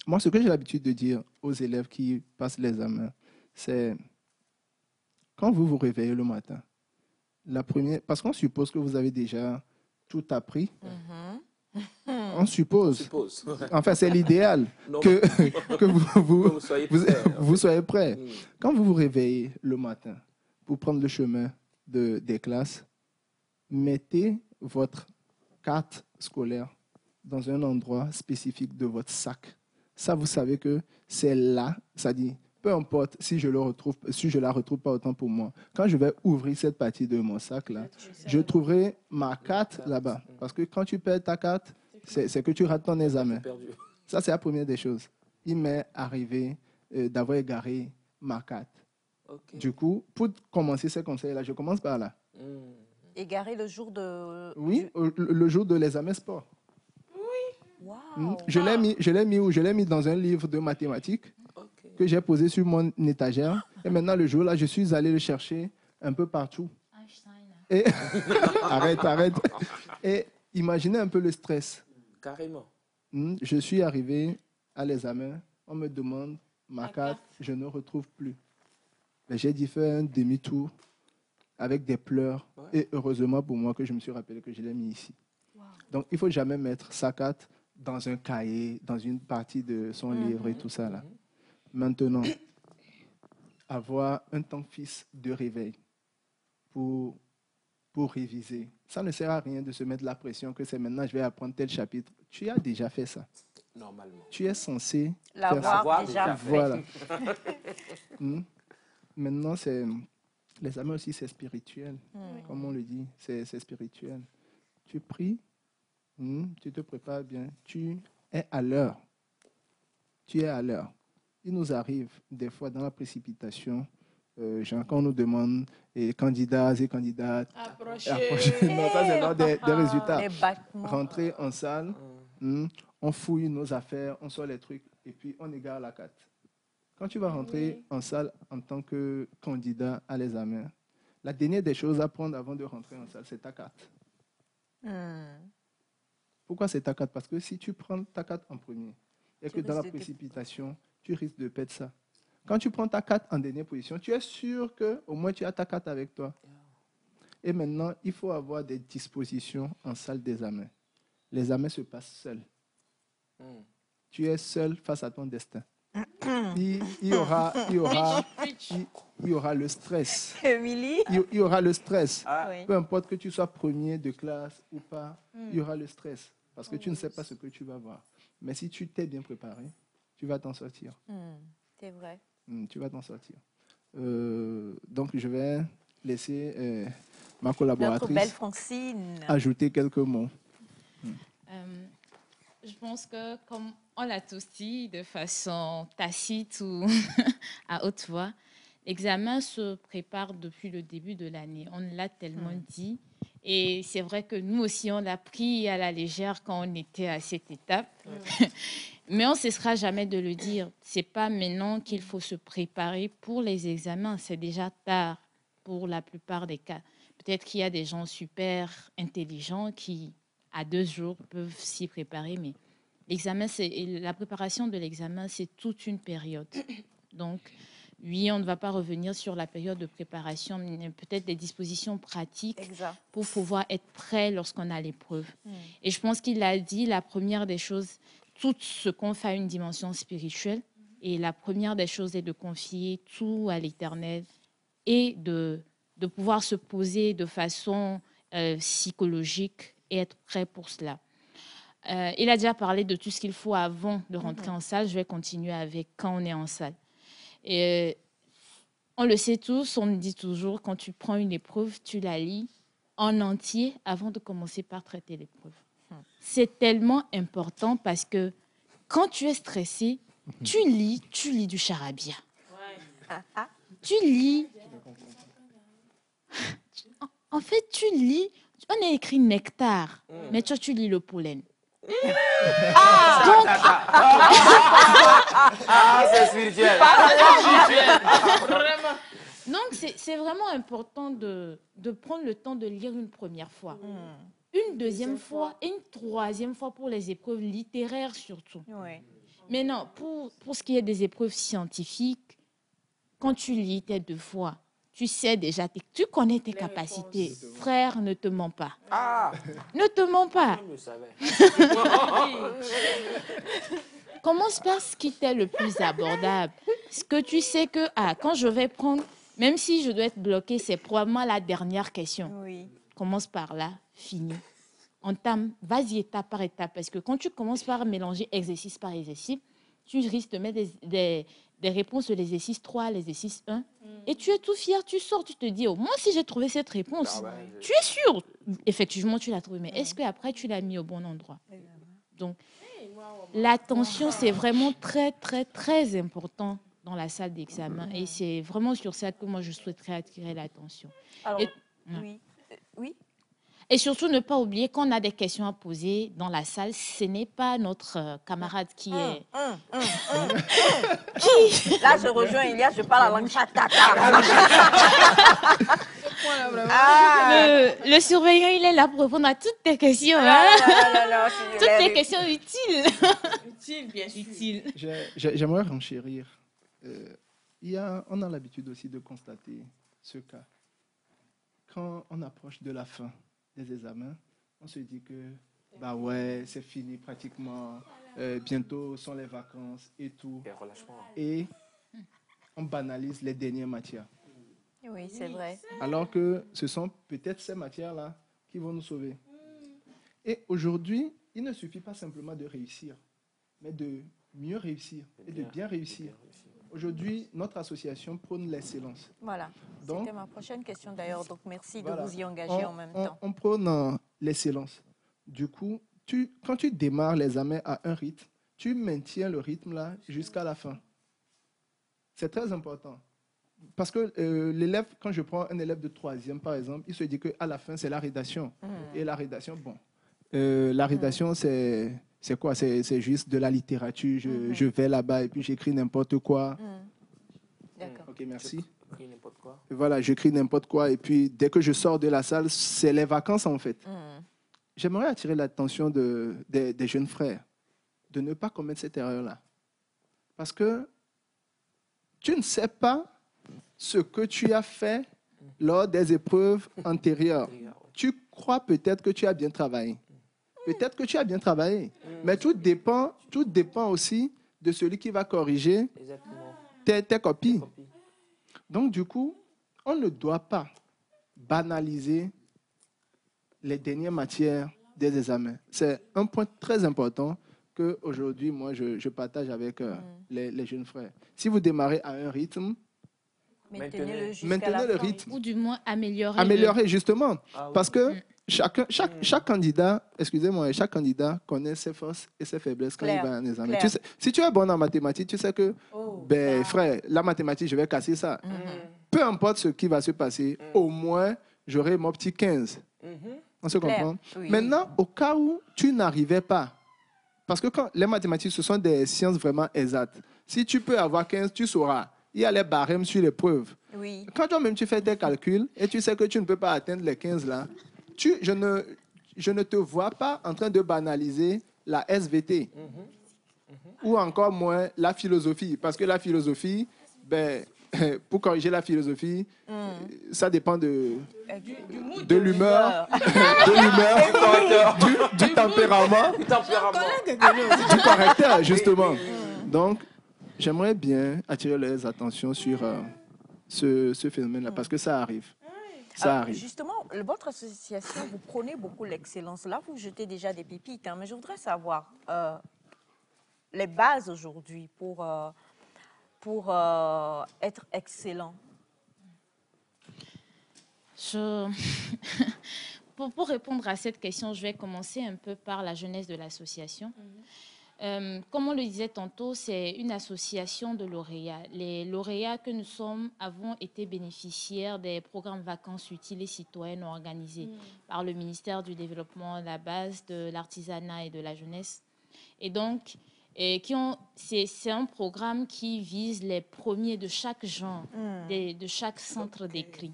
Moi, ce que j'ai l'habitude de dire aux élèves qui passent l'examen, c'est quand vous vous réveillez le matin, la première, parce qu'on suppose que vous avez déjà tout appris. On suppose. Enfin, c'est l'idéal que vous soyez prêts. Quand vous vous réveillez le matin pour prendre le chemin des classes, mettez votre carte scolaire dans un endroit spécifique de votre sac. Ça, vous savez que c'est là, ça dit, peu importe si je la retrouve pas autant pour moi. Quand je vais ouvrir cette partie de mon sac là, je trouverai ma carte là-bas. Parce que quand tu perds ta carte, c'est que tu rates ton examen. Ça, c'est la première des choses. Il m'est arrivé d'avoir égaré ma carte. Du coup, pour commencer ces conseils-là, je commence par là. Égaré le jour de... Oui, le jour de l'examen sport. Oui. Wow. Je l'ai mis où? Je l'ai mis dans un livre de mathématiques que j'ai posé sur mon étagère. Et maintenant, le jour-là, je suis allé le chercher un peu partout. Et... arrête. Et imaginez un peu le stress. Carrément. Je suis arrivé à l'examen, on me demande ma carte, je ne retrouve plus. J'ai dû faire un demi-tour avec des pleurs. Et heureusement pour moi que je me suis rappelé que je l'ai mis ici. Wow. Donc, il ne faut jamais mettre sa carte dans un cahier, dans une partie de son livre et tout ça là. Maintenant, avoir un temps fixe de réveil pour réviser. Ça ne sert à rien de se mettre la pression que c'est maintenant je vais apprendre tel chapitre. Tu as déjà fait ça. Normalement. Tu es censé l'avoir déjà fait. Voilà. Maintenant, l'examen aussi, c'est spirituel. Comme on le dit, c'est spirituel. Tu pries, tu te prépares bien, tu es à l'heure. Tu es à l'heure. Il nous arrive des fois dans la précipitation, quand on nous demande, candidats et candidates, approchez. Non, ça c'est l'heure des résultats. Rentrer en salle, on fouille nos affaires, on sort les trucs et puis on égare la carte. Quand tu vas rentrer en salle en tant que candidat à l'examen, la dernière des choses à prendre avant de rentrer en salle, c'est ta carte. Pourquoi c'est ta carte? Parce que si tu prends ta carte en premier et que dans la précipitation, tu risques de perdre ça. Quand tu prends ta carte en dernière position, tu es sûr qu'au moins tu as ta carte avec toi. Et maintenant, il faut avoir des dispositions en salle d'examen. L'examen se passe seul. Tu es seul face à ton destin. Il y aura le stress. Émilie? Il y aura le stress. Peu importe que tu sois premier de classe ou pas, il y aura le stress. Parce que tu ne sais pas ce que tu vas voir. Mais si tu t'es bien préparé, tu vas t'en sortir. C'est vrai. Tu vas t'en sortir. Donc, je vais laisser ma collaboratrice, notre belle Francine, ajouter quelques mots. Je pense que comme on l'a tous dit de façon tacite ou à haute voix, l'examen se prépare depuis le début de l'année. On l'a tellement dit. Et c'est vrai que nous aussi, on l'a pris à la légère quand on était à cette étape. Mais on ne cessera jamais de le dire. Ce n'est pas maintenant qu'il faut se préparer pour les examens. C'est déjà tard pour la plupart des cas. Peut-être qu'il y a des gens super intelligents qui à 2 jours peuvent s'y préparer, mais la préparation de l'examen, c'est toute une période. Donc, oui, on ne va pas revenir sur la période de préparation, mais peut-être des dispositions pratiques pour pouvoir être prêt lorsqu'on a l'épreuve. Et je pense qu'il a dit, la première des choses, tout ce qu'on fait a une dimension spirituelle. Et la première des choses est de confier tout à l'Éternel et de pouvoir se poser de façon psychologique et être prêt pour cela. Il a déjà parlé de tout ce qu'il faut avant de rentrer en salle. Je vais continuer avec quand on est en salle. Et on le sait tous, on dit toujours, quand tu prends une épreuve, tu la lis en entier avant de commencer par traiter l'épreuve. C'est tellement important parce que quand tu es stressé, tu lis du charabia. Tu lis. En fait, tu lis. On a écrit nectar, mais toi, tu lis le pollen. C'est spirituel. Donc, c'est vraiment important de prendre le temps de lire une première fois, une deuxième fois et une troisième fois pour les épreuves littéraires surtout. Mais non, pour ce qui est des épreuves scientifiques, quand tu lis tes 2 fois, tu sais déjà, tu connais tes capacités. Frère, ne te mens pas. Ne te mens pas. Je le savais. Commence par ce qui t'est le plus abordable. Ce que tu sais que, quand je vais prendre, même si je dois être bloqué, c'est probablement la dernière question. Commence par là, finis. Entame, vas-y étape par étape. Parce que quand tu commences par mélanger exercice par exercice, tu risques de mettre des réponses sur l'exercice 3, l'exercice 1. Et tu es tout fier, tu sors, tu te dis, au moins si j'ai trouvé cette réponse, tu es sûr. Effectivement, tu l'as trouvée. Mais est-ce qu'après, tu l'as mis au bon endroit? Donc, l'attention, c'est vraiment très, très, très important dans la salle d'examen. Et c'est vraiment sur ça que moi, je souhaiterais attirer l'attention. Oui. Et surtout, ne pas oublier qu'on a des questions à poser dans la salle. Ce n'est pas notre camarade qui est... Là, je rejoins Elias, je parle la langue le surveillant, il est là pour répondre à toutes tes questions. Toutes tes questions utiles. Utile, bien sûr. Utile. J'aimerais renchérir. On a l'habitude aussi de constater ce cas. Quand on approche de la fin des examens, on se dit que c'est fini pratiquement, bientôt sont les vacances et tout. Et on banalise les dernières matières. Oui, c'est vrai. Alors que ce sont peut-être ces matières-là qui vont nous sauver. Et aujourd'hui, il ne suffit pas simplement de réussir, mais de mieux réussir et de bien réussir. Aujourd'hui, notre association prône l'excellence. Voilà. C'était ma prochaine question d'ailleurs. Donc, merci de vous y engager en même temps. On prône l'excellence. Du coup, quand tu démarres l'examen à un rythme, tu maintiens le rythme là jusqu'à la fin. C'est très important. Parce que l'élève, quand je prends un élève de 3e, par exemple, il se dit qu'à la fin, c'est la rédaction. Et la rédaction, la rédaction, c'est quoi? C'est juste de la littérature. Je vais là-bas et puis j'écris n'importe quoi. D'accord. Ok, merci. J'écris n'importe quoi. Voilà, j'écris n'importe quoi. Et puis, dès que je sors de la salle, c'est les vacances, en fait. J'aimerais attirer l'attention des jeunes frères de ne pas commettre cette erreur-là. Parce que tu ne sais pas ce que tu as fait lors des épreuves antérieures. Tu crois peut-être que tu as bien travaillé. Peut-être que tu as bien travaillé. Mais tout dépend aussi de celui qui va corriger tes copies. Donc, du coup, on ne doit pas banaliser les dernières matières des examens. C'est un point très important qu'aujourd'hui, moi, je partage avec les jeunes frères. Si vous démarrez à un rythme, maintenez le rythme. Ou du moins améliorer. Améliorer, justement. Parce que chaque candidat, chaque candidat connaît ses forces et ses faiblesses quand il va à un examen. Tu sais, si tu es bon en mathématiques, tu sais que, frère, la mathématique, je vais casser ça. Peu importe ce qui va se passer, au moins, j'aurai mon petit 15. On se comprend? Oui. Maintenant, au cas où tu n'arrivais pas, parce que les mathématiques, ce sont des sciences vraiment exactes. Si tu peux avoir 15, tu sauras. Il y a les barèmes sur l'épreuve. Oui. Quand toi-même tu fais tes calculs et tu sais que tu ne peux pas atteindre les 15 là, je ne te vois pas en train de banaliser la SVT. Ou encore moins la philosophie. Parce que la philosophie, ben, pour corriger la philosophie, ça dépend de l'humeur, du tempérament, du caractère, justement. Donc, j'aimerais bien attirer les attentions sur ce phénomène-là, parce que ça arrive. Ça arrive. Justement, votre association, vous prônez beaucoup l'excellence. Là, vous jetez déjà des pépites, hein, mais je voudrais savoir les bases aujourd'hui pour être excellent. Pour répondre à cette question, je vais commencer un peu par la jeunesse de l'association. Comme on le disait tantôt, c'est une association de lauréats. Les lauréats que nous sommes avons été bénéficiaires des programmes vacances utiles et citoyennes organisés par le ministère du Développement, la base de l'artisanat et de la jeunesse. Et donc, c'est un programme qui vise les premiers de chaque genre, de chaque centre d'écrit.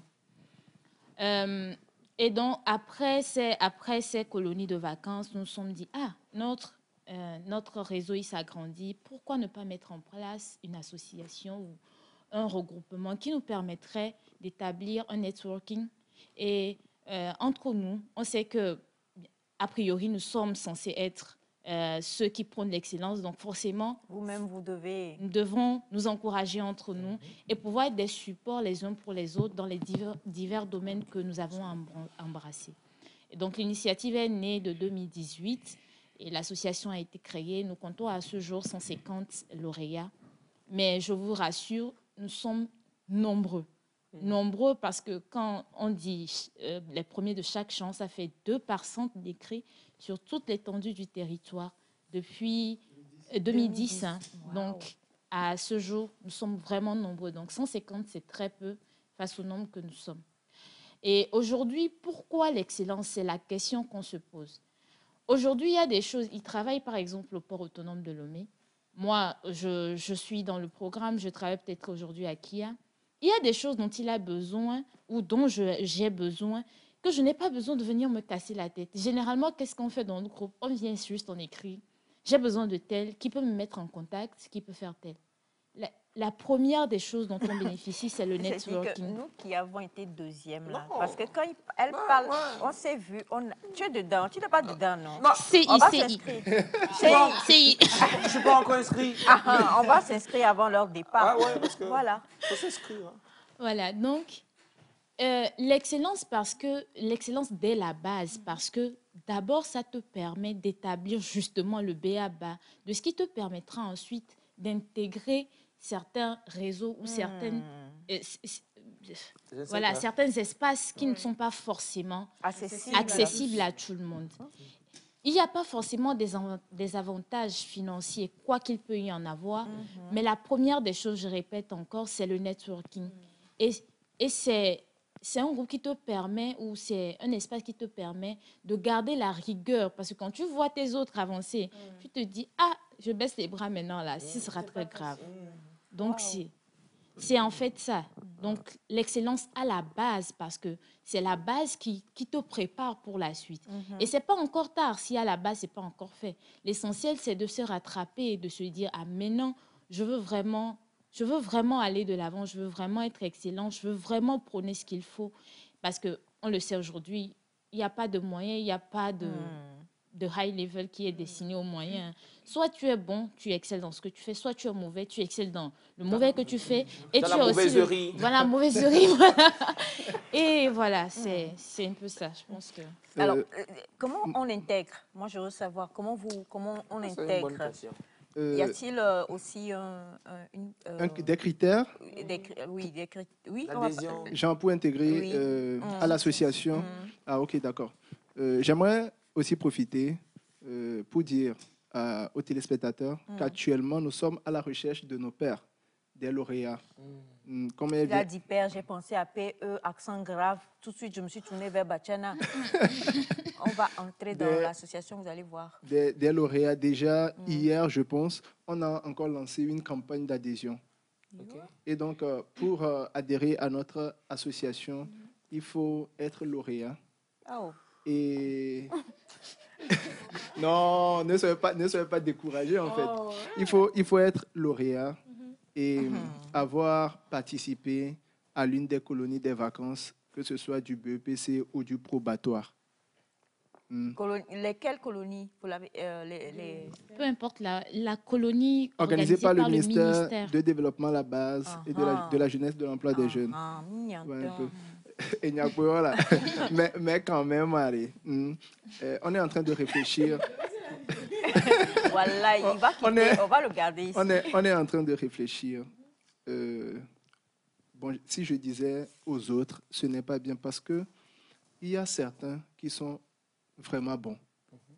Et donc, après ces colonies de vacances, nous nous sommes dit, notre réseau il s'agrandit, pourquoi ne pas mettre en place une association ou un regroupement qui nous permettrait d'établir un networking. Et entre nous, on sait que a priori, nous sommes censés être ceux qui prônent l'excellence. Donc forcément, vous-même, nous devons nous encourager entre nous et pouvoir être des supports les uns pour les autres dans les divers domaines que nous avons embrassés. Et donc l'initiative est née de 2018 et l'association a été créée. Nous comptons à ce jour 150 lauréats. Mais je vous rassure, nous sommes nombreux. Nombreux parce que quand on dit les premiers de chaque champ, ça fait 2 par centre d'écrit sur toute l'étendue du territoire depuis 2010. Hein. Wow. Donc, à ce jour, nous sommes vraiment nombreux. Donc, 150, c'est très peu face au nombre que nous sommes. Et aujourd'hui, pourquoi l'excellence? C'est la question qu'on se pose. Aujourd'hui, il y a des choses. Ils travaillent, par exemple, au port autonome de Lomé. Moi, je suis dans le programme. Je travaille peut-être aujourd'hui à Kia. Il y a des choses dont il a besoin ou dont j'ai besoin que je n'ai pas besoin de venir me casser la tête. Généralement, qu'est-ce qu'on fait dans le groupe? On vient juste, on écrit. J'ai besoin de tel, qui peut me mettre en contact, qui peut faire tel. La première des choses dont on bénéficie, c'est le networking. Nous qui avons été deuxième, là, parce que quand elle parle, on s'est vu, tu es dedans, tu n'es pas dedans, non? CI. On va s'inscrire. CI. Je ne suis pas encore inscrit. On va s'inscrire avant leur départ. Ah ouais, parce que voilà. faut s'inscrire. Hein. Voilà, donc l'excellence dès la base, parce que d'abord, ça te permet d'établir justement le b.a.-ba de ce qui te permettra ensuite d'intégrer certains réseaux ou certains espaces qui ne sont pas forcément accessibles à tout le monde. Il n'y a pas forcément des avantages financiers, quoi qu'il peut y en avoir, mais la première des choses, je répète encore, c'est le networking. Et c'est un groupe qui te permet, ou c'est un espace qui te permet de garder la rigueur. Parce que quand tu vois tes autres avancer, tu te dis, je baisse les bras maintenant, là, ce sera très grave. Donc, c'est en fait ça. Donc, l'excellence à la base, parce que c'est la base qui te prépare pour la suite. Et ce n'est pas encore tard. Si à la base, ce n'est pas encore fait. L'essentiel, c'est de se rattraper et de se dire, maintenant, je veux vraiment aller de l'avant, je veux vraiment être excellent, je veux vraiment prôner ce qu'il faut. Parce qu'on le sait aujourd'hui, il n'y a pas de moyens, il n'y a pas de high level qui est destiné aux moyens. Soit tu es bon, tu excelles dans ce que tu fais, soit tu es mauvais, tu excelles dans le mauvais que tu fais. Et dans tu la as mauvaiserie. aussi voilà, mauvaiserie. Voilà. Et voilà, c'est un peu ça, je pense que... Alors, comment on intègre? Moi, je veux savoir comment on intègre. Y a-t-il aussi des critères? Oui, genre pour intégrer à l'association. Ah, ok, d'accord. J'aimerais aussi profiter pour dire aux téléspectateurs qu'actuellement, nous sommes à la recherche de nos pairs, des lauréats. Comme elle a dit père, j'ai pensé à PE, accent grave. Tout de suite, je me suis tournée vers Bachana. On va entrer dans l'association, vous allez voir. Des lauréats. Déjà, hier, je pense, on a encore lancé une campagne d'adhésion. Et donc, pour adhérer à notre association, il faut être lauréat. Et non, ne soyez pas découragés en fait. Il faut être lauréat et avoir participé à l'une des colonies des vacances, que ce soit du BEPC ou du probatoire. Lesquelles colonies Peu importe la colonie organisée par le ministère ministère de Développement à la base et de la jeunesse, de l'emploi des jeunes. Ouais, un peu. Et voilà. mais quand même, allez, on est en train de réfléchir. Voilà, il va quitter, on va le garder ici. On est en train de réfléchir. Bon, si je disais aux autres, ce n'est pas bien parce que il y a certains qui sont vraiment bons,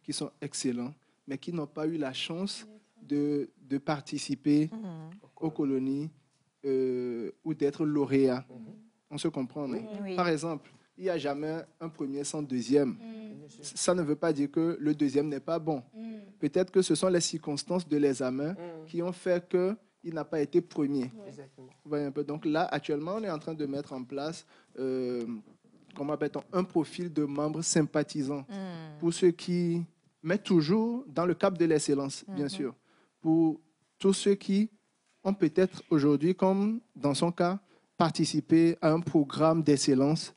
qui sont excellents, mais qui n'ont pas eu la chance de participer aux colonies ou d'être lauréats. On se comprend, non? Oui. Par exemple, il n'y a jamais un premier sans deuxième. Ça ne veut pas dire que le deuxième n'est pas bon. Peut-être que ce sont les circonstances de l'examen qui ont fait qu'il n'a pas été premier. Exactement. Vous voyez un peu? Donc là, actuellement, on est en train de mettre en place comment appelle-t-on, un profil de membres sympathisants pour ceux qui, mais toujours dans le cadre de l'excellence, bien sûr, pour tous ceux qui ont peut-être aujourd'hui, comme dans son cas, participé à un programme d'excellence.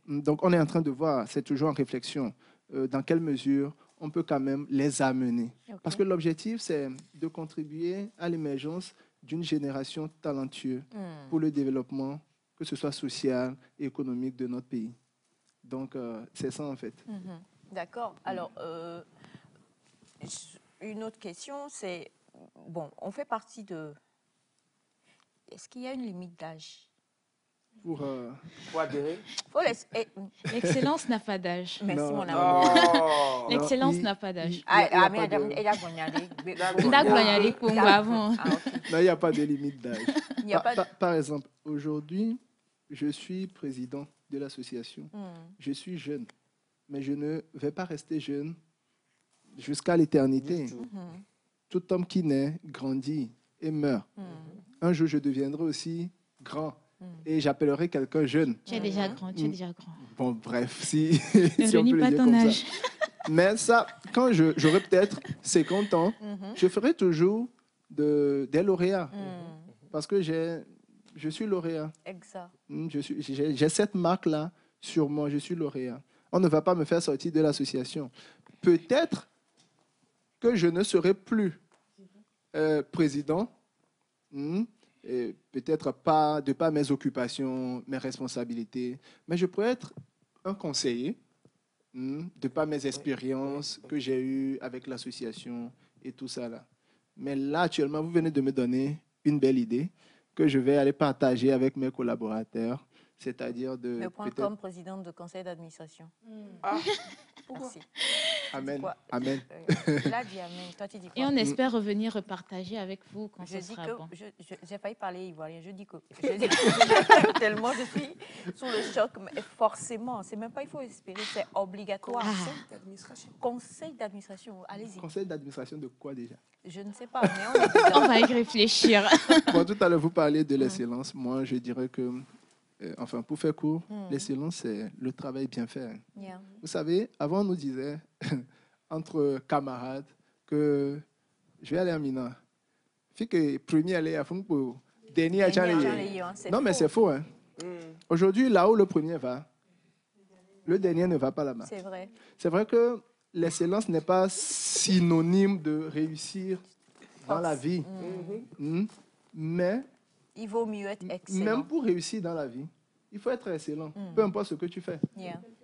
Donc, on est en train de voir, c'est toujours en réflexion, dans quelle mesure on peut quand même les amener. Parce que l'objectif, c'est de contribuer à l'émergence d'une génération talentueuse pour le développement, que ce soit social et économique de notre pays. Donc, c'est ça, en fait. D'accord. Alors, une autre question, c'est, bon, on fait partie de... Est-ce qu'il y a une limite d'âge pour adhérer? L'excellence n'a pas d'âge. Merci, mon amour. L'excellence n'a pas d'âge. Non, il n'y a pas de limite d'âge. Par exemple, aujourd'hui, je suis président de l'association. Je suis jeune, mais je ne vais pas rester jeune jusqu'à l'éternité. Tout homme qui naît, grandit et meurt. Un jour, je deviendrai aussi grand. Et j'appellerai quelqu'un jeune. Tu es déjà grand, tu es déjà grand. Bon, bref, si on peut le dire comme ça. Mais ça, quand j'aurai peut-être 50 ans, je ferai toujours des lauréats. Parce que je suis lauréat. Exact. J'ai cette marque-là sur moi, je suis lauréat. On ne va pas me faire sortir de l'association. Peut-être que je ne serai plus président, et peut-être pas de par mes occupations, mes responsabilités, mais je pourrais être un conseiller de par mes expériences que j'ai eues avec l'association et tout ça là. Mais là, actuellement, vous venez de me donner une belle idée que je vais aller partager avec mes collaborateurs, c'est-à-dire de... Me prendre comme présidente de conseil d'administration. Merci. Amen. Amen. Il a dit amen. Toi, tu dis quoi? Et on espère revenir repartager avec vous quand ce sera bon. J'ai failli parler ivoirien. Je dis que... tellement je suis sous le choc. Mais forcément, c'est même pas il faut espérer, c'est obligatoire. Conseil d'administration. Allez-y. Conseil d'administration de quoi déjà? Je ne sais pas, mais on va y réfléchir. Bon, tout à l'heure, vous parlez de l'excellence. Moi, je dirais que... enfin, pour faire court, l'excellence, c'est le travail bien fait. Yeah. Vous savez, avant, on nous disait, entre camarades, que je vais aller à Mina. Fait que premier aller à Fungpo, dernier à Chanley. Non, mais c'est faux. Hein. Aujourd'hui, là où le premier va, le dernier ne va pas là-bas. C'est vrai. C'est vrai que l'excellence n'est pas synonyme de réussir dans la vie. Mais... il vaut mieux être excellent. Même pour réussir dans la vie, il faut être excellent, peu importe ce que tu fais.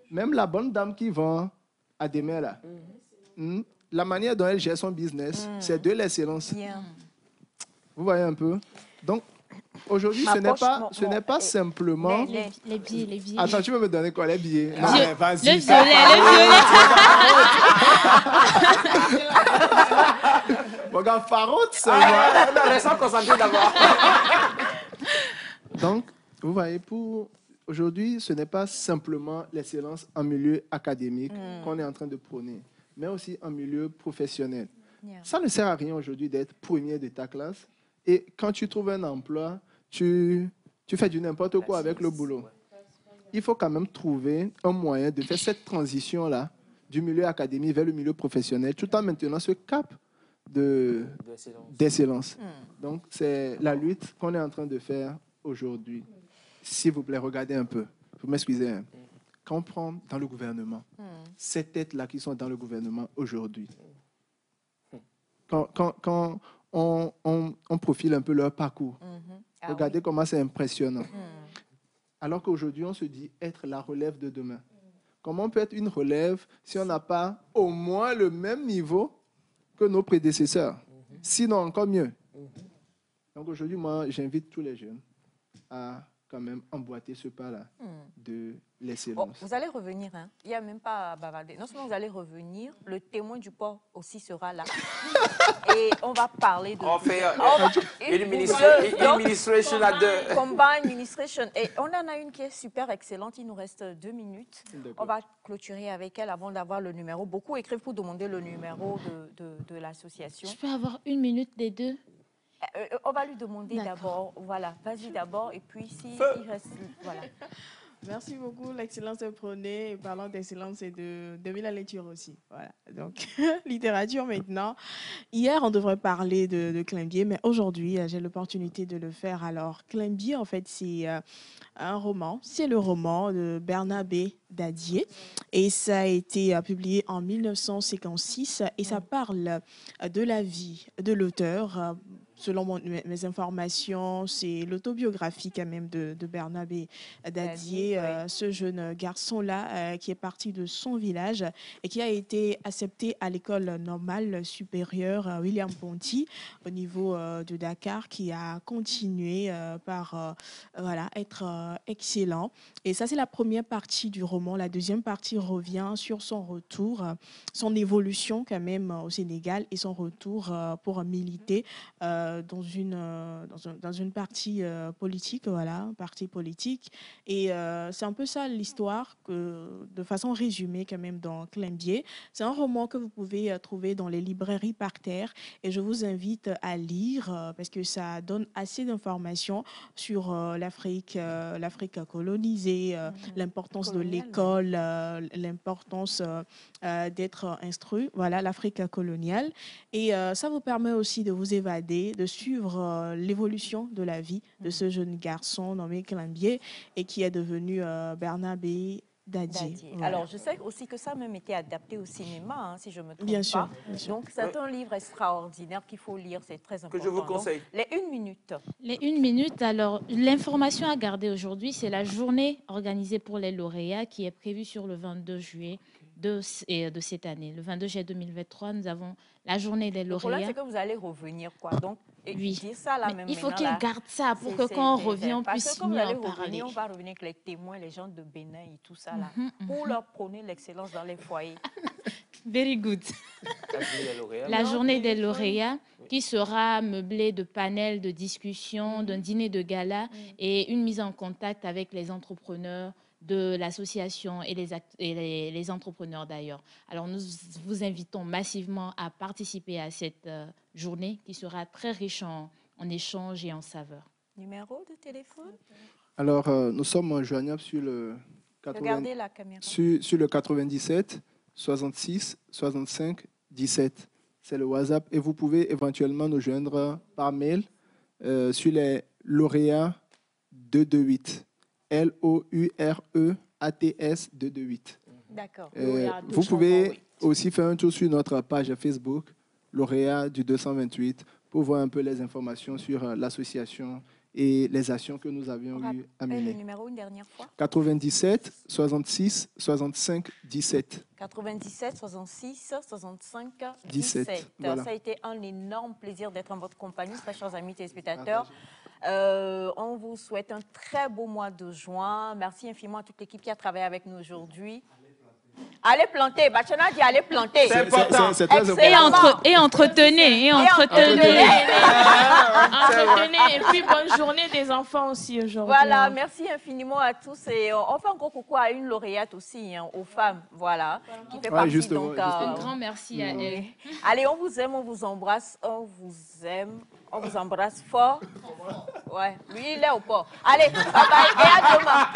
Même la bonne dame qui vend à des mers, là, la manière dont elle gère son business, c'est de l'excellence. Vous voyez un peu? Donc, aujourd'hui, ce n'est pas simplement... Les billets. Attends, tu veux me donner quoi, les billets? Non, mais vas-y. Le violet. Regarde, Faroute, c'est moi. Non, laisse-moi concentrer d'abord. Donc, vous voyez, pour aujourd'hui, ce n'est pas simplement l'excellence en milieu académique qu'on est en train de prôner, mais aussi en milieu professionnel. Ça ne sert à rien aujourd'hui d'être premier de ta classe et quand tu trouves un emploi, tu fais du n'importe quoi avec le boulot. il faut quand même trouver un moyen de faire cette transition-là du milieu académique vers le milieu professionnel, tout en maintenant ce cap d'excellence. Donc, c'est la lutte qu'on est en train de faire aujourd'hui. S'il vous plaît, regardez un peu. Vous m'excusez. Hein. Quand on prend dans le gouvernement, ces têtes-là qui sont dans le gouvernement aujourd'hui, quand on profile un peu leur parcours, regardez comment c'est impressionnant. Alors qu'aujourd'hui, on se dit être la relève de demain. Comment on peut être une relève si on n'a pas au moins le même niveau que nos prédécesseurs? Sinon, encore mieux. Donc aujourd'hui, moi, j'invite tous les jeunes à quand même emboîter ce pas-là de l'excellence. Vous allez revenir, hein. Il n'y a même pas à bavarder. Non seulement vous allez revenir, le témoin du port aussi sera là. Et on va parler de... On fait une administration à deux. Combine administration. Et on en a une qui est super excellente. Il nous reste 2 minutes. On va clôturer avec elle avant d'avoir le numéro. Beaucoup écrivent pour demander le numéro de l'association. Je peux avoir 1 minute des deux? On va lui demander d'abord. Voilà, vas-y d'abord. Et puis, si il reste... Voilà. Merci beaucoup. L'excellence est prônée. Parlant d'excellence et de la lecture aussi. Voilà. Donc, littérature maintenant. Hier, on devrait parler de Climbié, mais aujourd'hui, j'ai l'opportunité de le faire. Alors, Climbié, en fait, c'est un roman. C'est le roman de Bernabé Dadier. Et ça a été publié en 1956. Et ça parle de la vie de l'auteur. Selon mes informations, c'est l'autobiographie quand même de Bernabé Dadier, ce jeune garçon-là qui est parti de son village et qui a été accepté à l'école normale supérieure William Ponty au niveau de Dakar, qui a continué par être excellent. Et ça, c'est la première partie du roman. La deuxième partie revient sur son retour, son évolution quand même au Sénégal et son retour pour militer dans une partie politique, voilà, un parti politique. Et c'est un peu ça l'histoire, de façon résumée quand même dans Climbié. C'est un roman que vous pouvez trouver dans les librairies par terre et je vous invite à lire parce que ça donne assez d'informations sur l'Afrique colonisée, l'importance de l'école, l'importance d'être instruit, voilà, l'Afrique coloniale. Et ça vous permet aussi de vous évader, de suivre l'évolution de la vie de ce jeune garçon nommé Climbié et qui est devenu Bernabé Dadier. Voilà. Alors, je sais aussi que ça a même été adapté au cinéma, hein, si je me trompe pas. Bien sûr. Donc, c'est un livre extraordinaire qu'il faut lire, c'est très important. Que je vous conseille. Donc, les 1 minute. Les 1 minute, alors, l'information à garder aujourd'hui, c'est la journée organisée pour les lauréats qui est prévue sur le 22 juillet de cette année. Le 22 juillet 2023, nous avons la journée des lauréats. Le problème, c'est que vous allez revenir, quoi. Donc, dire ça là, même il faut qu'ils gardent ça pour que quand on revient, on puisse mieux en parler. On va revenir avec les témoins, les gens de Bénin et tout ça là, pour leur prôner l'excellence dans les foyers. Very good. La journée des lauréats qui sera meublée de panels de discussion, d'un dîner de gala et une mise en contact avec les entrepreneurs de l'association et les entrepreneurs d'ailleurs. Alors nous vous invitons massivement à participer à cette journée qui sera très riche en échanges et en saveurs. Numéro de téléphone? Alors nous sommes joignables sur le, Regardez la caméra. sur le 97 66 65 17. C'est le WhatsApp et vous pouvez éventuellement nous joindre par mail sur les lauréats 228. LOUREATS 228. D'accord. Vous pouvez aussi faire un tour sur notre page Facebook, lauréat du 228, pour voir un peu les informations sur l'association et les actions que nous avions eu à mener. Le numéro une dernière fois? 97 66 65 17. 97 66 65 17. 17. Voilà. Ça a été un énorme plaisir d'être en votre compagnie, très chers amis téléspectateurs. On vous souhaite un très beau mois de juin. Merci infiniment à toute l'équipe qui a travaillé avec nous aujourd'hui. Allez planter. Bachana dit allez planter. C'est important. C'est très important. Et entretenez. Entretenez. Et puis, bonne journée des enfants aussi aujourd'hui. Voilà, merci infiniment à tous. Et on fait encore coucou à une lauréate aussi, hein, aux femmes, voilà, qui fait partie. Justement, donc, Un grand merci à elle. Allez, on vous aime, on vous embrasse, on vous aime, on vous embrasse fort. Ouais, lui, il est au port. Allez, bye bye et à demain.